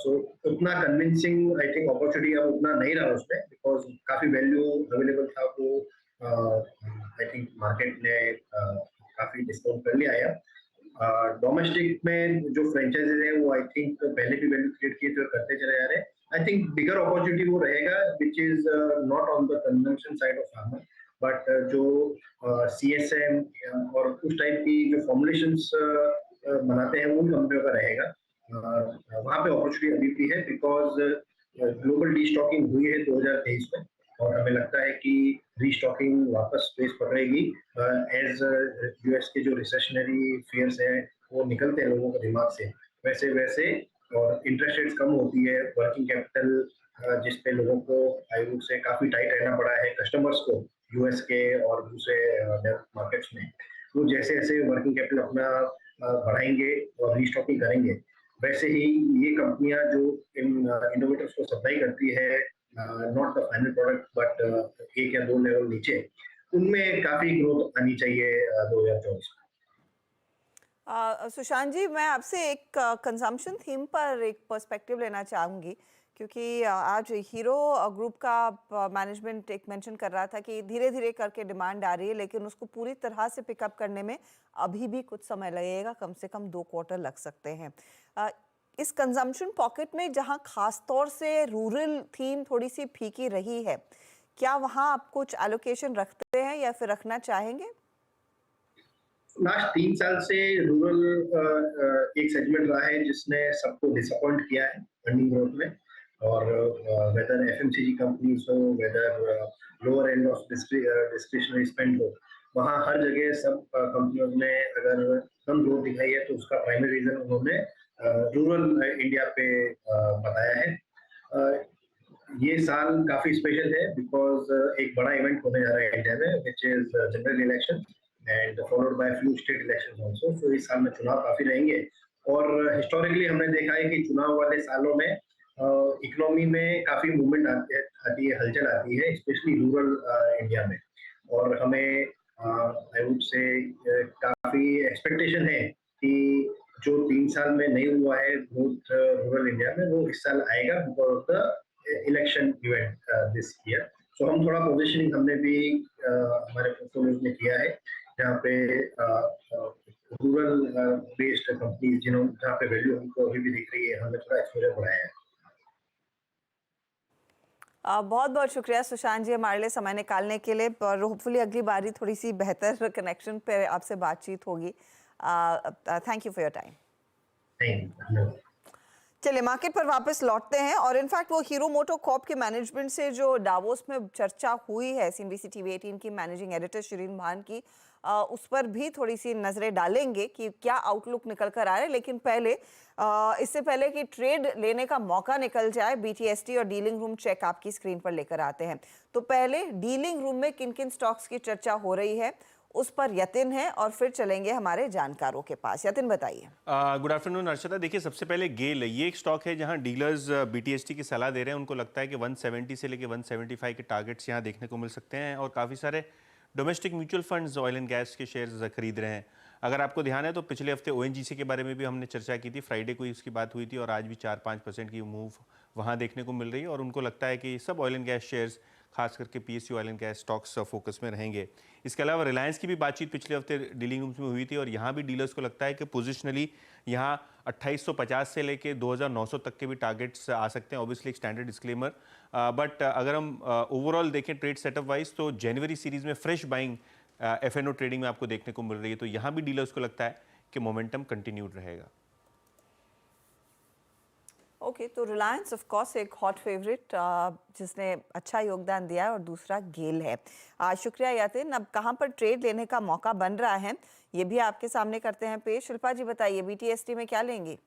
सो उतना कन्विंसिंग आई थिंक अपॉर्चुनिटी अब उतना नहीं रहा उसमें, बिकॉज काफी वैल्यू अवेलेबल था, वो आई थिंक मार्केट ने काफी डिस्काउंट कर लिया है। डोमेस्टिक में जो फ्रेंचाइजीज है वो आई थिंक पहले भी वैल्यू क्रिएट किए थे और करते चले जा रहे हैं। आई थिंक बिगर अपॉर्चुनिटी वो रहेगा which is not on the consumption side of pharma, but जो CSM और उस टाइप की जो फॉर्मुलेशंस बनाते हैं उन कंपनियों का रहेगा। वहाँ पे अपॉर्चुनिटी अभी भी है बिकॉज ग्लोबल रीस्टॉकिंग हुई है 2023 में और हमें लगता है कि रीस्टॉकिंग वापस फेस पकड़ेगी एज यूएस के जो रिसेशनरी फियर्स हैं वो निकलते हैं लोगों के दिमाग से, वैसे वैसे और इंटरेस्ट रेट्स कम होती है, वर्किंग कैपिटल जिसपे लोगों को आई से काफी टाइट रहना पड़ा है, कस्टमर्स को यूएस के और दूसरे डेवलप्ड मार्केट्स में। वो जैसे जैसे वर्किंग कैपिटल अपना बढ़ाएंगे और रीस्टॉकिंग करेंगे, वैसे ही ये कंपनियां जो इन इनोवेटर्स को सप्लाई करती है, not the final product but एक या दो लेवल नीचे, उनमें काफी ग्रोथ आनी चाहिए 2024 में। सुशांत जी, मैं आपसे एक कंजम्पशन थीम पर एक पर्सपेक्टिव लेना चाहूँगी, क्योंकि आज हीरो ग्रुप का मैनेजमेंट एक मेंशन कर रहा था कि धीरे धीरे करके डिमांड आ रही है, लेकिन उसको पूरी तरह से पिकअप करने में अभी भी कुछ समय लगेगा, कम से कम 2 क्वार्टर लग सकते हैं। इस कंजम्पशन पॉकेट में जहां खास तौर से रूरल थीम थोड़ी सी फीकी रही है, क्या वहां आप कुछ एलोकेशन रखते हैं या फिर रखना चाहेंगे? लास्ट 3 साल से रूरल एक सेगमेंट रहा है जिसने सबको डिसअपॉइंट किया है अर्निंग ग्रोथ में, और वेदर एफएमसीजी कंपनीज हो, whether lower end of discretionary spend हो, वहाँ हर जगह सब कंपनियों ने अगर कम ग्रोथ दिखाई है तो उसका प्राइमरी रीजन उन्होंने रूरल इंडिया पे बताया है। ये साल काफी स्पेशल है बिकॉज एक बड़ा इवेंट होने जा रहा है इंडिया में, which is general election and followed by few state elections also. तो इस साल में चुनाव काफी रहेंगे, और हिस्टोरिकली हमने देखा है कि चुनाव वाले सालों में इकोनॉमी में काफी मूवमेंट आती है, हलचल आती है, स्पेशली रूरल इंडिया में। और हमें आई वुड से काफी एक्सपेक्टेशन है कि जो 3 साल में नहीं हुआ है ग्रोथ रूरल इंडिया में, वो इस साल आएगा because of the election event this year. So हम थोड़ा पोजिशनिंग हमने भी हमारे पोर्टफोलियोज में किया है, जहाँ पे रूरल बेस्ड कंपनीज जहाँ पे वैल्यू हमको अभी भी दिख रही है, हमने थोड़ा एक्सपोजर बढ़ाया है। बहुत बहुत शुक्रिया सुशांत जी हमारे लिए समय निकालने के लिए, और होपफुली अगली बारी थोड़ी सी बेहतर कनेक्शन पे आपसे बातचीत होगी। Thank you for your time. चलिए मार्केट पर वापस लौटते हैं, और इनफैक्ट वो हीरो मोटो कॉर्प के मैनेजमेंट से जो डावोस में चर्चा हुई है CNBC TV 18 की मैनेजिंग एडिटर शिरीन भान की, उस पर भी थोड़ी सी नजरें डालेंगे कि क्या आउटलुक निकल कर आ रहा है। लेकिन पहले इससे पहले कि ट्रेड लेने का मौका निकल जाए, BTST और डीलिंग रूम चेक आपकी स्क्रीन पर लेकर आते हैं। तो पहले डीलिंग रूम में किन किन स्टॉक्स की चर्चा हो रही है उस पर यतिन है, और फिर चलेंगे हमारे जानकारों के पास। यतिन बताइए। गुड आफ्टरनून अर्चना। देखिए सबसे पहले गेल है, ये एक स्टॉक है जहां डीलर्स BTST की सलाह दे रहे हैं। उनको लगता है कि 170 से लेके 175 के टारगेट्स यहां देखने को मिल सकते हैं, और काफ़ी सारे domestic mutual funds oil and gas के शेयर्स खरीद रहे हैं। अगर आपको ध्यान है तो पिछले हफ्ते ONGC के बारे में भी हमने चर्चा की थी, फ्राइडे को इसकी बात हुई थी, और आज भी 4-5% की मूव वहाँ देखने को मिल रही है। और उनको लगता है कि सब ऑयल एंड गैस शेयर्स, खास करके PSU oil and gas stocks focus में रहेंगे। इसके अलावा रिलायंस की भी बातचीत पिछले हफ्ते डीलिंग रूम्स में हुई थी, और यहाँ भी डीलर्स को लगता है कि पोजिशनली यहाँ 2850 से लेके 2900 तक के भी टारगेट्स आ सकते हैं। ऑब्वियसली एक स्टैंडर्ड डिस्क्लेमर, बट अगर हम ओवरऑल देखें ट्रेड सेटअप वाइज, तो जनवरी सीरीज में फ्रेश बाइंग FNO ट्रेडिंग में आपको देखने को मिल रही है। तो यहाँ भी डीलर्स को लगता है कि मोमेंटम कंटिन्यूड रहेगा। ओके, तो रिलायंस ऑफ कोर्स एक हॉट फेवरेट जिसने अच्छा योगदान दिया है, और दूसरा गेल है। शुक्रिया यतिन। अब कहाँ पर ट्रेड लेने का मौका बन रहा है ये भी आपके सामने करते हैं पेश। शिल्पा जी बताइए, BTST में क्या लेंगी?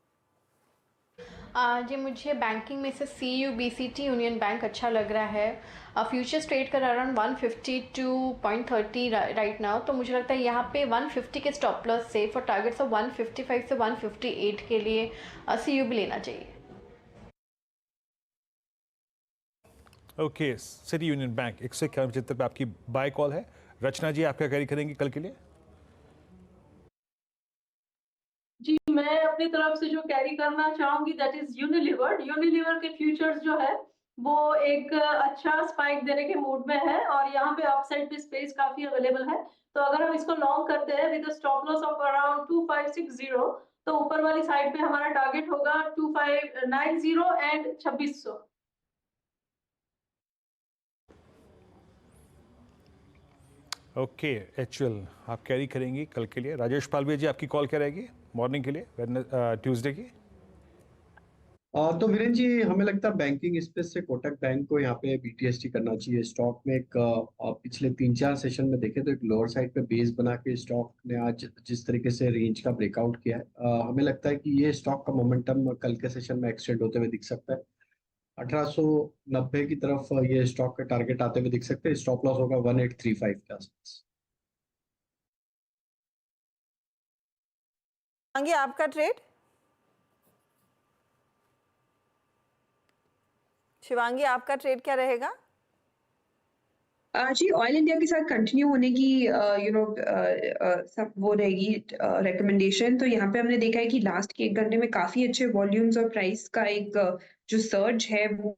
जी मुझे बैंकिंग में से CU BCT यूनियन बैंक अच्छा लग रहा है। फ्यूचर्स ट्रेड कर अराउंड 152.30 राइट नाउ, तो मुझे लगता है यहाँ पे 150 के स्टॉप लॉस से फॉर टारगेट्स ऑफ 155 से 158 के लिए CU भी लेना चाहिए। ओके, सिटी यूनियन बैंक 151 पे आपकी बाय कॉल है। रचना जी, आप क्या कैरी करेंगी कल के लिए? जी मैं अपनी तरफ से जो कैरी करना चाहूंगी दैट इज यूनिलीवर के फ्यूचर्स जो है वो एक अच्छा स्पाइक देने के मूड में है, और यहाँ पे अपसाइड पे स्पेस काफी अवेलेबल है। तो अगर हम इसको लॉन्ग करते हैं with stop loss of around 2560, तो ऊपर वाली साइड पे हमारा टारगेट होगा 2590 एंड 2600। ओके, HUL आप कैरी करेंगी कल के लिए। राजेश पालवे जी, आपकी कॉल क्या रहेगी मॉर्निंग के लिए ट्यूसडे की? तो वीरेन जी, हमें लगता है बैंकिंग स्पेस से कोटक बैंक को यहाँ पे BTST करना चाहिए। स्टॉक में एक पिछले 3-4 सेशन में देखे तो एक लोअर साइड पे बेस बना के स्टॉक ने आज जिस तरीके से रेंज का ब्रेकआउट किया है, हमें लगता है कि ये स्टॉक का मोमेंटम कल के सेशन में एक्सटेंड होते हुए दिख सकता है। 1890 की तरफ ये स्टॉक का टारगेट आते हुए दिख सकते हैं। स्टॉप लॉस होगा 1835 के आसपास। आगे आपका ट्रेड शिवांगी, आपका ट्रेड क्या रहेगा? जी, ऑयल इंडिया के साथ कंटिन्यू होने की सब वो रहेगी रिकमेंडेशन। तो यहाँ पे हमने देखा है कि लास्ट के 1 घंटे में काफी अच्छे वॉल्यूम्स और प्राइस का एक जो सर्ज है वो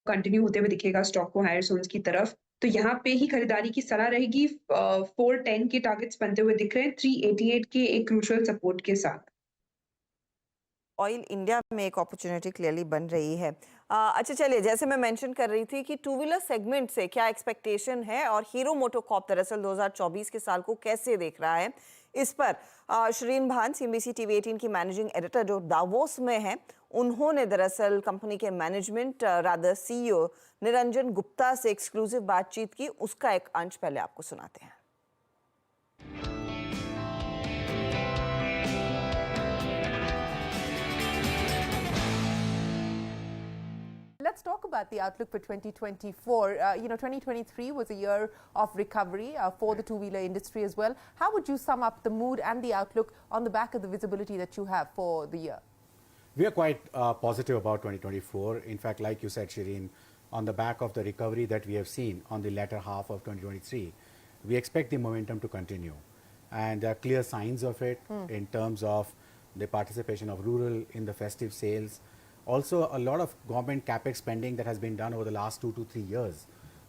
कंटिन्यू होते हुए दिखेगा स्टॉक को हायर जोन्स की तरफ। तो यहाँ पे ही खरीदारी की सलाह रहेगी। 410 के टारगेट्स बनते हुए दिख रहे हैं 388 के एक क्रूशियल सपोर्ट के साथ। ऑयल इंडिया में एक अपॉर्चुनिटी क्लियरली बन रही है। अच्छा चलिए, जैसे मैं मेंशन कर रही थी कि टू व्हीलर सेगमेंट से क्या एक्सपेक्टेशन है और हीरो मोटोकॉर्प दरअसल 2024 के साल को कैसे देख रहा है, इस पर शरीन भान CNBC TV 18 की मैनेजिंग एडिटर जो दावोस में है, उन्होंने दरअसल कंपनी के management rather CEO Niranjan Gupta से एक्सक्लूसिव बातचीत की। उसका एक अंश पहले आपको सुनाते हैं। Let's talk about the outlook for 2024. 2023 was a year of recovery for the two-wheeler industry as well. How would you sum up the mood and the outlook on the back of the visibility that you have for the year? We are quite positive about 2024. In fact, like you said, Shireen, on the back of the recovery that we have seen on the latter half of 2023, we expect the momentum to continue. And there are clear signs of it in terms of the participation of rural in the festive sales. Also, a lot of government capex spending that has been done over the last 2 to 3 years,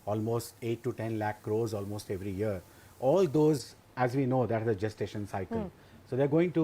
almost 8 to 10 lakh crores almost every year. All those, as we know, that is a gestation cycle. So they're going to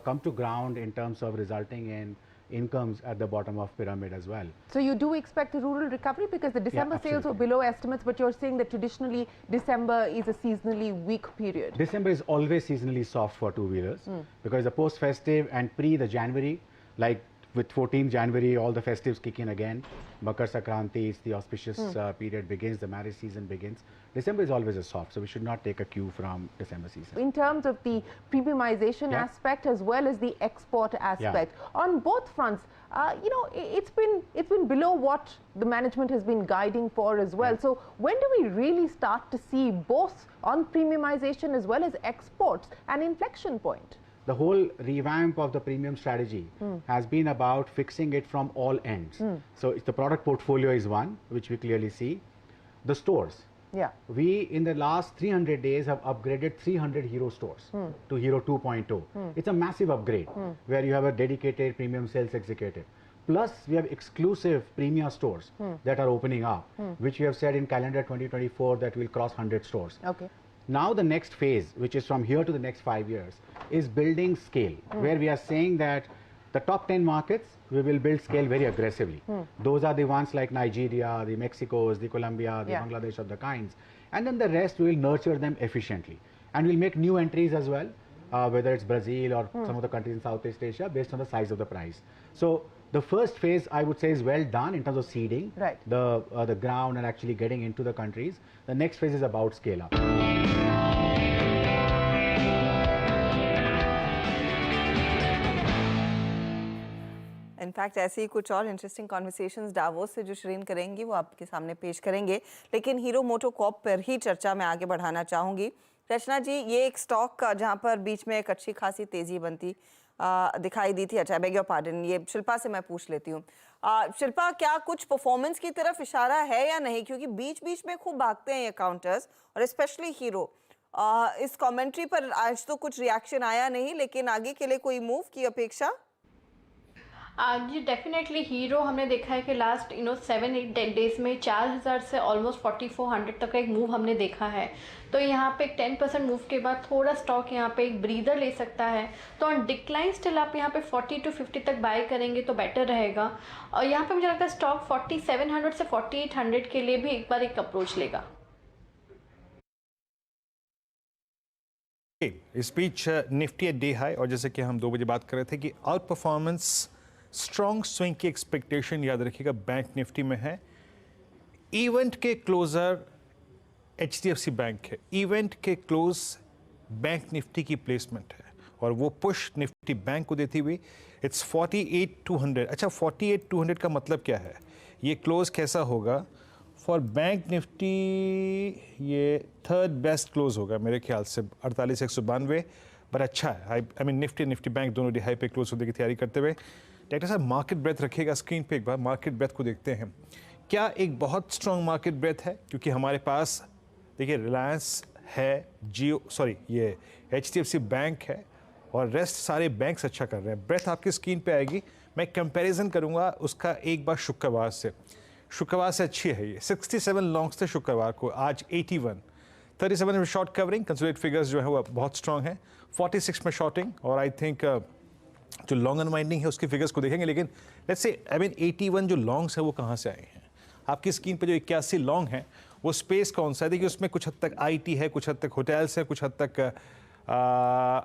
come to ground in terms of resulting in incomes at the bottom of pyramid as well. So you do expect a rural recovery because the December sales were below estimates, but you're saying that traditionally December is a seasonally weak period. December is always seasonally soft for two-wheelers because the post-festive and pre the January, like with 14th January, all the festives kick in again. Makar Sankranti, it's the auspicious period begins, the marriage season begins. December is always a soft, so we should not take a cue from December season. In terms of the premiumization aspect as well as the export aspect, on both fronts, it's been below what the management has been guiding for as well. So when do we really start to see both on premiumization as well as exports an inflection point? The whole revamp of the premium strategy has been about fixing it from all ends. So the product portfolio is one, which we clearly see. The stores. We, in the last 300 days, have upgraded 300 Hero stores to Hero 2.0. It's a massive upgrade where you have a dedicated premium sales executive. Plus, we have exclusive premium stores that are opening up, which we have said in calendar 2024 that will cross 100 stores. Okay. Now the next phase, which is from here to the next 5 years, is building scale, where we are saying that the top 10 markets, we will build scale very aggressively. Those are the ones like Nigeria, the Mexicos, the Colombia, the Bangladesh of the kinds. And then the rest, we will nurture them efficiently. And we'll make new entries as well, whether it's Brazil or some of the countries in Southeast Asia, based on the size of the price. So the first phase, I would say, is well done in terms of seeding the ground and actually getting into the countries. The next phase is about scale up. In fact ऐसे ही कुछ और interesting conversations Davos से जो शरीन करेंगी वो आपके सामने पेश करेंगे, लेकिन हीरो मोटोकॉर्प पर ही चर्चा में आगे बढ़ाना चाहूँगी। रचना जी, ये एक स्टॉक जहाँ पर बीच में एक अच्छी खासी तेज़ी बनती दिखाई दी थी। अच्छा, बेग योर पार्डन, ये शिल्पा से मैं पूछ लेती हूँ। शिल्पा, क्या कुछ परफॉर्मेंस की तरफ इशारा है या नहीं, क्योंकि बीच बीच में खूब भागते हैं ये काउंटर्स और स्पेशली हीरो। इस कमेंट्री पर आज तो कुछ रिएक्शन आया नहीं, लेकिन आगे के लिए कोई मूव की अपेक्षा? जी डेफिनेटली हीरो हमने देखा है कि लास्ट 7-8 डेज में 4000 से ऑलमोस्ट 4400 तक का एक मूव हमने देखा है। तो यहाँ पे एक 10% मूव के बाद थोड़ा स्टॉक यहाँ पे एक ब्रीदर ले सकता है। तो ऑन डिक्लाइन स्टिल आप यहाँ पे 40 to 50 तक बाय करेंगे तो बेटर रहेगा। और यहाँ पे मुझे लगता है स्टॉक 4700 से 4800 के लिए भी एक बार एक अप्रोच लेगा। इस बीच निफ्टी एट डे हाई, और जैसे कि हम 2 बजे बात कर रहे थे कि आउट परफॉर्मेंस स्ट्रॉन्ग स्विंग की एक्सपेक्टेशन याद रखिएगा बैंक निफ्टी में है। इवेंट के क्लोजर HDFC बैंक है, इवेंट के क्लोज बैंक निफ्टी की प्लेसमेंट है और वो पुश निफ्टी बैंक को देती हुई इट्स 48,200। अच्छा, 48,200 का मतलब क्या है? ये क्लोज कैसा होगा फॉर बैंक निफ्टी, ये थर्ड बेस्ट क्लोज होगा मेरे ख्याल से 48,192, पर अच्छा है। आई मीन निफ्टी बैंक दोनों हाई पे क्लोज होने की तैयारी करते हुए। डॉक्टर साहब मार्केट ब्रेथ रखिएगा स्क्रीन पे, एक बार मार्केट ब्रेथ को देखते हैं। क्या एक बहुत स्ट्रॉन्ग मार्केट ब्रेथ है? क्योंकि हमारे पास देखिए रिलायंस है, ये HDFC बैंक है और रेस्ट सारे बैंक्स अच्छा कर रहे हैं। ब्रेथ आपकी स्क्रीन पे आएगी, मैं कंपैरिजन करूंगा उसका एक बार शुक्रवार से अच्छी है ये। 67 लॉन्ग्स थे शुक्रवार को, आज 81, 37 में शॉर्ट कवरिंग, कंसोलिडेट फिगर्स जो है वो बहुत स्ट्रॉन्ग है, 46 में शॉर्टिंग, और आई थिंक जो लॉन्ग अनवाइंडिंग है उसकी फिगर्स को देखेंगे। लेकिन लेट्स से 81 जो लॉन्ग्स हैं वो कहाँ से आए हैं? आपकी स्क्रीन पे जो 81 लॉन्ग हैं वो स्पेस कौन सा है? देखिए उसमें कुछ हद तक IT है, कुछ हद तक होटल्स है, कुछ हद तक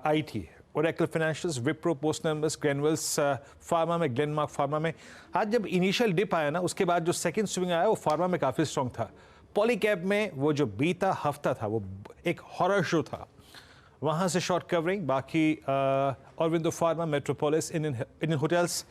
IT है। Oracle financials, Wipro, post numbers, granules pharma में, ग्लेनमार्क फार्मा में। आज जब इनिशियल डिप आया ना उसके बाद जो सेकंड स्विंग आया वो फार्मा में काफ़ी स्ट्रॉन्ग था। पॉलीकैब में वो जो बीता हफ्ता था वो एक हॉरर शो था, वहाँ से शॉर्ट कवरिंग। बाकी Aurobindo pharma, metropolis, Indian hotels,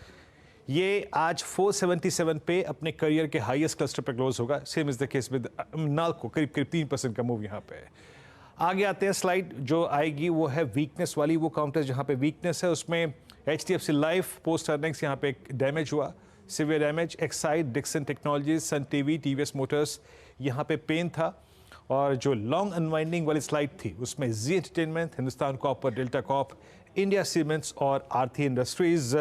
ये आज 477 पे अपने करियर के हाईएस्ट क्लस्टर पे क्लोज होगा। Same is the case with NALCO, करीब 3% का मूव यहाँ पे है। आगे आते हैं, स्लाइड जो आएगी वो है वीकनेस वाली, वो काउंटर्स जहाँ पे वीकनेस है उसमें HDFC लाइफ पोस्ट अर्निंग्स यहाँ पे डैमेज हुआ, severe damage. Exide, Dixon Technologies, Sun TV, TVS Motors, यहाँ पे पेन था। और जो लॉन्ग अनवाइंडिंग वाली स्लाइड थी उसमें Zee Entertainment, Hindustan Copper, Delta Corp, India Cements और आरती इंडस्ट्रीज।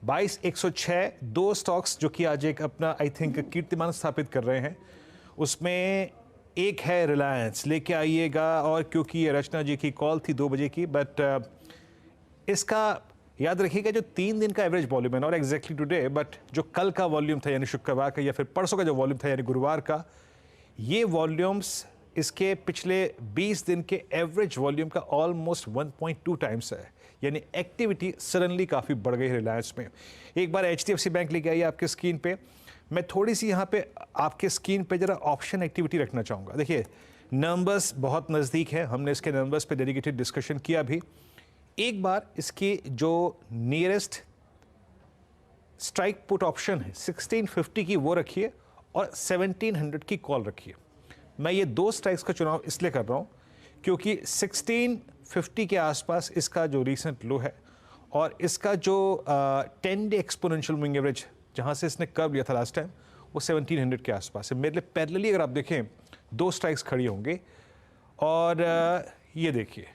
22,106 दो स्टॉक्स जो कि आज एक अपना आई थिंक कीर्तिमान स्थापित कर रहे हैं। उसमें एक है रिलायंस, लेके आइएगा, और क्योंकि ये रचना जी की कॉल थी 2 बजे की, बट इसका याद रखिएगा जो 3 दिन का एवरेज वॉल्यूम है, और एग्जैक्टली टुडे, बट जो कल का वॉल्यूम था यानी शुक्रवार का, या फिर परसों का जो वॉल्यूम था यानी गुरुवार का, ये वॉल्यूम्स इसके पिछले 20 दिन के एवरेज वॉल्यूम का ऑलमोस्ट 1.2 टाइम्स है। यानी एक्टिविटी सडनली काफ़ी बढ़ गई रिलायंस में। एक बार HDFC बैंक लेके आइए आपके स्क्रीन पे। मैं थोड़ी सी यहाँ पे आपके स्क्रीन पे जरा ऑप्शन एक्टिविटी रखना चाहूँगा। देखिए नंबर्स बहुत नज़दीक है, हमने इसके नंबर्स पे डेडिकेटेड डिस्कशन किया भी। एक बार इसकी जो नियरेस्ट स्ट्राइक पुट ऑप्शन है 1650 की वो रखिए, और 1700 की कॉल रखिए। मैं ये 2 स्ट्राइक्स का चुनाव इसलिए कर रहा हूँ क्योंकि 1650 के आसपास इसका जो रीसेंट लो है, और इसका जो 10 डे एक्सपोनेंशियल मूविंग एवरेज जहाँ से इसने कर्व लिया था लास्ट टाइम वो 1700 के आसपास है। मेरे लिए पैरेलली अगर आप देखें 2 स्ट्राइक्स खड़ी होंगे, और ये देखिए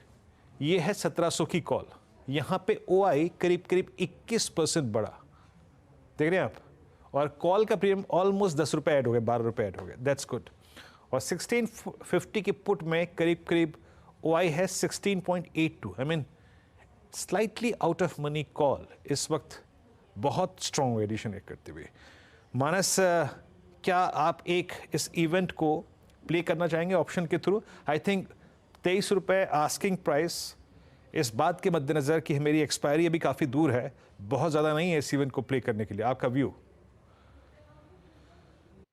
ये है 1700 की कॉल। यहाँ पे OI करीब 21% बढ़ा, देख रहे हैं आप, और कॉल का प्रीमियम ऑलमोस्ट 10 रुपये ऐड हो गए, 12 रुपये ऐड हो गए, दैट्स गुड। और 1650 के पुट में करीब OI है 16.82, I mean slightly out of money call इस वक्त बहुत स्ट्रॉन्ग एडिशन करते हुए। मानस, क्या आप एक इस इवेंट को प्ले करना चाहेंगे ऑप्शन के थ्रू? आई थिंक 23 रुपये आस्किंग प्राइस, इस बात के मद्देनज़र कि मेरी एक्सपायरी अभी काफ़ी दूर है, बहुत ज़्यादा नहीं है इस इवेंट को प्ले करने के लिए, आपका व्यू?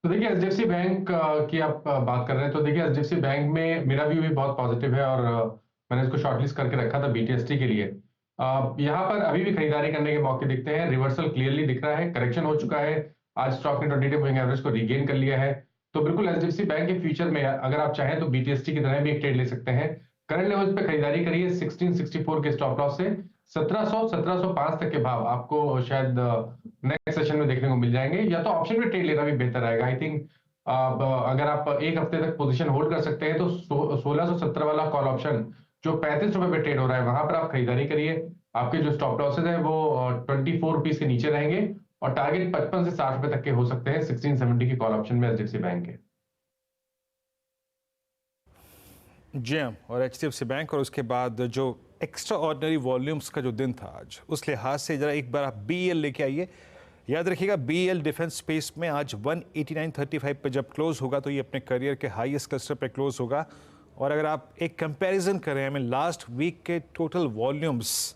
तो देखिए HDFC बैंक की आप बात कर रहे हैं, तो देखिए HDFC बैंक में मेरा व्यू भी बहुत पॉजिटिव है, और मैंने इसको शॉर्टलिस्ट करके रखा था BTST के लिए। यहाँ पर अभी भी खरीदारी करने के मौके दिखते हैं, रिवर्सल क्लियरली दिख रहा है, करेक्शन हो चुका है, आज स्टॉक ने 20-डे मूविंग एवरेज को रीगेन कर लिया है। तो बिल्कुल HDFC बैंक के फ्यूचर में अगर आप चाहें तो BTST की तरह भी एक ट्रेड ले सकते हैं। करंट लेवल्स पे खरीदारी करिए 1664 के स्टॉप लॉस से 1700-1705 तक के भाव आपको शायद नेक्स्ट सेशन में देखने को मिल जाएंगे, या तो ऑप्शन में ट्रेड लेना भी बेहतर रहेगा। आई थिंक अगर आप एक हफ्ते तक पोजीशन होल्ड कर सकते हैं तो 1670 वाला कॉल ऑप्शन जो 35 रुपए पे ट्रेड हो रहा है वहां पर आप खरीदारी करिए। आपके जो स्टॉप लॉसेज है वो 24 रुपीज के नीचे रहेंगे, और टारगेट 55 से 60 रुपए तक के हो सकते हैं 1670 की कॉल ऑप्शन में HDFC बैंक के। JM और HDFC बैंक, और उसके बाद जो एक्स्ट्रा ऑर्डिनरी वॉल्यूम्स का जो दिन था आज, उस लिहाज से जरा एक बार आप BEL लेके आइए। याद रखिएगा BEL डिफेंस स्पेस में आज 189.35 पे जब क्लोज होगा तो ये अपने करियर के हाईएस्ट क्लस्टर पे क्लोज होगा। और अगर आप एक कंपैरिजन करें, मैं लास्ट वीक के टोटल वॉल्यूम्स,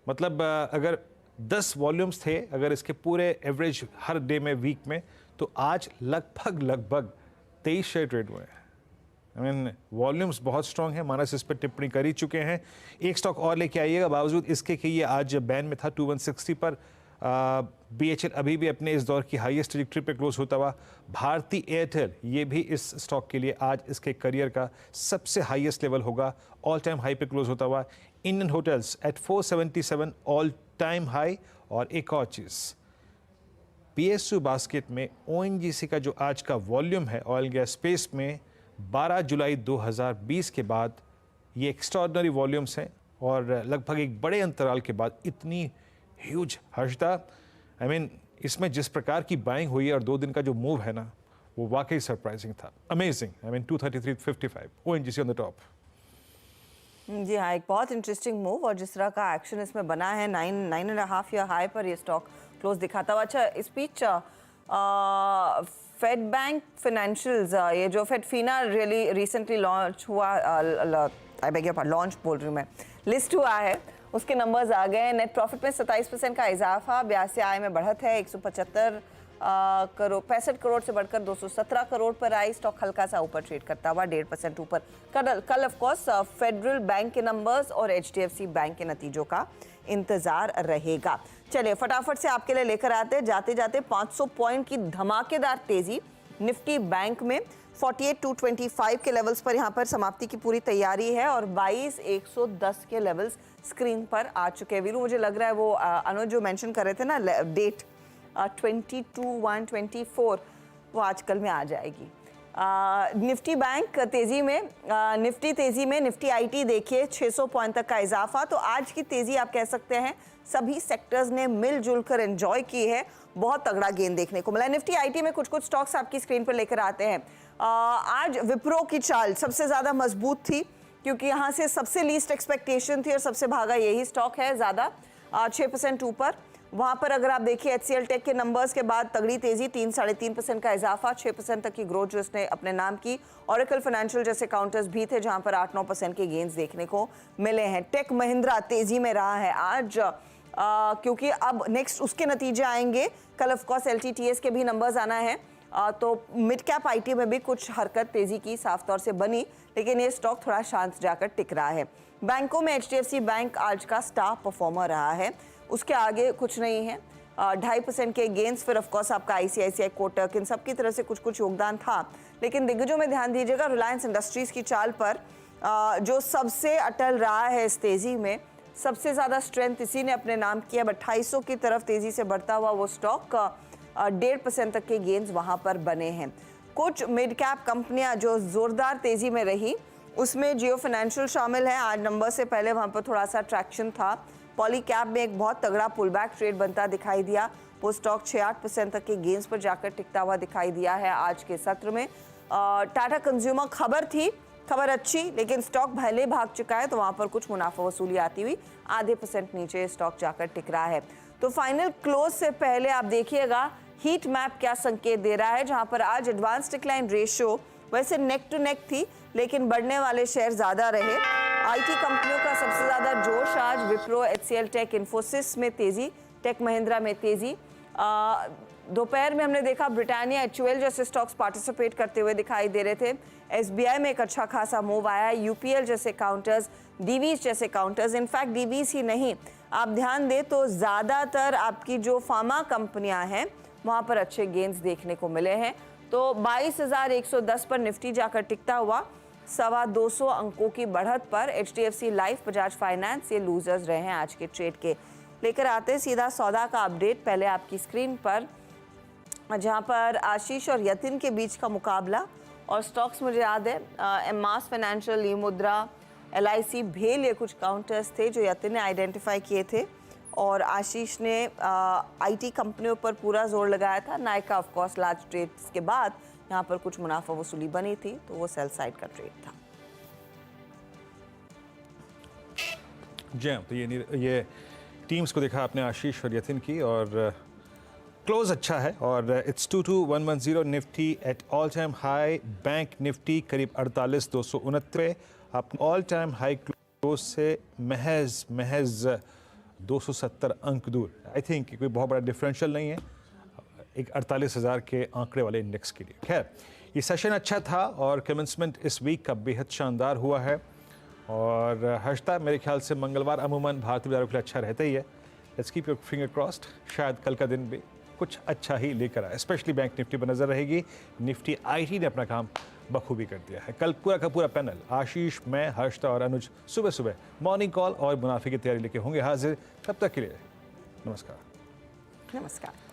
मतलब अगर 10 वॉल्यूम्स थे अगर इसके पूरे एवरेज हर डे में वीक में, तो आज लगभग 23 शेयर ट्रेड हुए हैं। आई मीन वॉल्यूम्स बहुत स्ट्रॉन्ग है, मानस इस पर टिप्पणी कर ही चुके हैं। एक स्टॉक और लेके आइएगा, बावजूद इसके कि ये आज बैन में था 2160 पर, BHL अभी भी अपने इस दौर की हाईएस्ट ट्रैजेक्टरी पे क्लोज होता हुआ। भारती एयरटेल ये भी इस स्टॉक के लिए आज इसके करियर का सबसे हाईएस्ट लेवल होगा, ऑल टाइम हाई पे क्लोज होता हुआ। Indian hotels at 477 all time high. और एक और चीज़, PSU बास्केट में ONGC का जो आज का वॉल्यूम है ऑयल गैस स्पेस में 12 जुलाई 2020 के बाद ये एक्स्ट्राऑर्डिनरी वॉल्यूम्स हैं और लगभग एक बड़े अंतराल के बाद इतनी ह्यूज। हर्षदा, आई मीन इसमें जिस प्रकार की बाइंग हुई है और 2 दिन का जो मूव है ना, वो वाकई सरप्राइजिंग था, amazing. I mean 233.55 ONGC on the top. जी हाँ, एक बहुत इंटरेस्टिंग मूव और जिस तरह का एक्शन इसमें बना है, 9.5 ईयर हाई पर ये स्टॉक क्लोज दिखाता हुआ। अच्छा, इस बीच फेड बैंक फाइनेंशियल्स, ये जो फेडफीना रिसेंटली लॉन्च हुआ, I beg your pardon, launch बोल रही हूँ मैं, लिस्ट हुआ है, उसके नंबर्स आ गए। नेट प्रॉफिट में 27% का इजाफा, ब्याज से आय में बढ़त है, 165 करोड़ से बढ़कर 217 करोड़ पर आई। स्टॉक हल्का सा ऊपर ट्रेड करता हुआ 1.5% ऊपर। कल ऑफ कोर्स फेडरल बैंक के नंबर्स और HDFC बैंक के नतीजों का इंतजार रहेगा। चलिए फटाफट से आपके लिए लेकर आते हैं, जाते जाते 500 पॉइंट की धमाकेदार तेजी निफ्टी बैंक में 48,225 के लेवल्स पर यहाँ पर समाप्ति की पूरी तैयारी है और 22,110 के लेवल्स स्क्रीन पर आ चुके हैं। वीरू, मुझे लग रहा है वो अनुज जो मेंशन कर रहे थे ना डेट 22/1/24, वो आजकल में आ जाएगी। निफ्टी बैंक तेजी में, निफ्टी तेजी में, निफ्टी IT देखिए 600 पॉइंट तक का इजाफा। तो आज की तेजी आप कह सकते हैं सभी सेक्टर्स ने मिलजुल कर एंजॉय की है, बहुत तगड़ा गेन देखने को मिला। निफ्टी IT में कुछ स्टॉक्स आपकी स्क्रीन पर लेकर आते हैं। आज विप्रो की चाल सबसे ज़्यादा मजबूत थी क्योंकि यहाँ से सबसे लीस्ट एक्सपेक्टेशन थी और सबसे भागा यही स्टॉक है ज़्यादा, 6% ऊपर। वहाँ पर अगर आप देखिए HCL टेक के नंबर्स के बाद तगड़ी तेजी, 3-3.5% का इजाफा, 6% तक की ग्रोथ जो इसने अपने नाम की। ऑरेकल फाइनेंशियल जैसे काउंटर्स भी थे जहाँ पर 8-9% के गेंस देखने को मिले हैं। टेक महिंद्रा तेजी में रहा है आज, क्योंकि अब नेक्स्ट उसके नतीजे आएंगे। कल ऑफ कोर्स LTTS के भी नंबर्स आना है, तो मिड कैप IT में भी कुछ हरकत तेजी की साफ तौर से बनी, लेकिन ये स्टॉक थोड़ा शांत जाकर टिक रहा है। बैंकों में HDFC बैंक आज का स्टार परफॉर्मर रहा है, उसके आगे कुछ नहीं है। 2.5% के गेंस, फिर ऑफकोर्स आपका ICICI, कोटक, इन सब की तरफ से कुछ योगदान था। लेकिन दिग्गजों में ध्यान दीजिएगा, रिलायंस इंडस्ट्रीज की चाल पर जो सबसे अटल रहा है इस तेजी में, सबसे ज़्यादा स्ट्रेंथ इसी ने अपने नाम किया। 2800 की तरफ तेजी से बढ़ता हुआ वो स्टॉक 1.5% तक के गेंस वहाँ पर बने हैं। कुछ मिड कैप कंपनियाँ जो ज़ोरदार तेजी में रही, उसमें जियो फाइनेंशियल शामिल है। आज नंबर से पहले वहाँ पर थोड़ा सा ट्रैक्शन था। पॉली कैप में एक बहुत तगड़ा पुल बैक ट्रेड बनता दिखाई दिया, वो स्टॉक 6-8% तक के गेंस पर जाकर टिकता हुआ दिखाई दिया है आज के सत्र में। टाटा कंज्यूमर खबर थी, खबर अच्छी, लेकिन स्टॉक भले भाग चुका है, तो वहाँ पर कुछ मुनाफा वसूली आती हुई 0.5% नीचे स्टॉक जाकर टिक रहा है। तो फाइनल क्लोज से पहले आप देखिएगा हीट मैप क्या संकेत दे रहा है, जहाँ पर आज एडवांस डिक्लाइन रेशियो वैसे नेक टू नेक थी, लेकिन बढ़ने वाले शेयर ज़्यादा रहे। IT कंपनियों का सबसे ज़्यादा जोश आज विप्रो, HCL टेक, इन्फोसिस में तेज़ी, टेक महिंद्रा में तेज़ी। दोपहर में हमने देखा ब्रिटानिया, HUL जैसे स्टॉक्स पार्टिसिपेट करते हुए दिखाई दे रहे थे। SBI में एक अच्छा खासा मूव आया है। UPL जैसे काउंटर्स, DVs जैसे काउंटर्स, इनफैक्ट DVs ही नहीं, आप ध्यान दें तो ज़्यादातर आपकी जो फार्मा कंपनियां हैं वहाँ पर अच्छे गेंस देखने को मिले हैं। तो 22,110 पर निफ्टी जाकर टिकता हुआ 225 अंकों की बढ़त पर। HDFC लाइफ, बजाज फाइनेंस ये लूजर्स रहे हैं आज के ट्रेड के। लेकर आते सीधा सौदा का अपडेट पहले आपकी स्क्रीन पर, जहां पर आशीष और यतिन के बीच का मुकाबला। और स्टॉक्स मुझे याद है एमास फाइनेंशियल, ई मुद्रा, LIC, भेल, ये कुछ काउंटर्स थे जो यतिन ने आइडेंटिफाई किए थे और आशीष ने IT कंपनियों पर पूरा जोर लगाया था। Nykaa of course large trades के बाद यहाँ पर कुछ मुनाफा वसूली बनी थी, तो वो सेल साइड का ट्रेड था। जी हाँ, तो ये टीम्स को देखा आपने आशीष और यतिन की, और क्लोज अच्छा है और it's 22,110। Nifty at all time high, bank Nifty करीब 48,269, आप ऑल टाइम हाई क्लोज से महज 270 अंक दूर। आई थिंक कोई बहुत बड़ा डिफरेंशियल नहीं है एक 48,000 के आंकड़े वाले इंडेक्स के लिए। खैर, ये सेशन अच्छा था और कमेंसमेंट इस वीक का बेहद शानदार हुआ है। और हर्षता, मेरे ख्याल से मंगलवार अमूमन भारतीय बाजारों के लिए अच्छा रहता ही है, let's keep your finger crossed, शायद कल का दिन भी कुछ अच्छा ही लेकर आए। स्पेशली बैंक निफ्टी पर नजर रहेगी। निफ्टी आईटी ने अपना काम बखूबी कर दिया है। कल पूरा का पूरा पैनल, आशीष, मैं, हर्षता और अनुज सुबह सुबह मॉर्निंग कॉल और मुनाफे की तैयारी लेके होंगे हाजिर। तब तक के लिए नमस्कार। नमस्कार।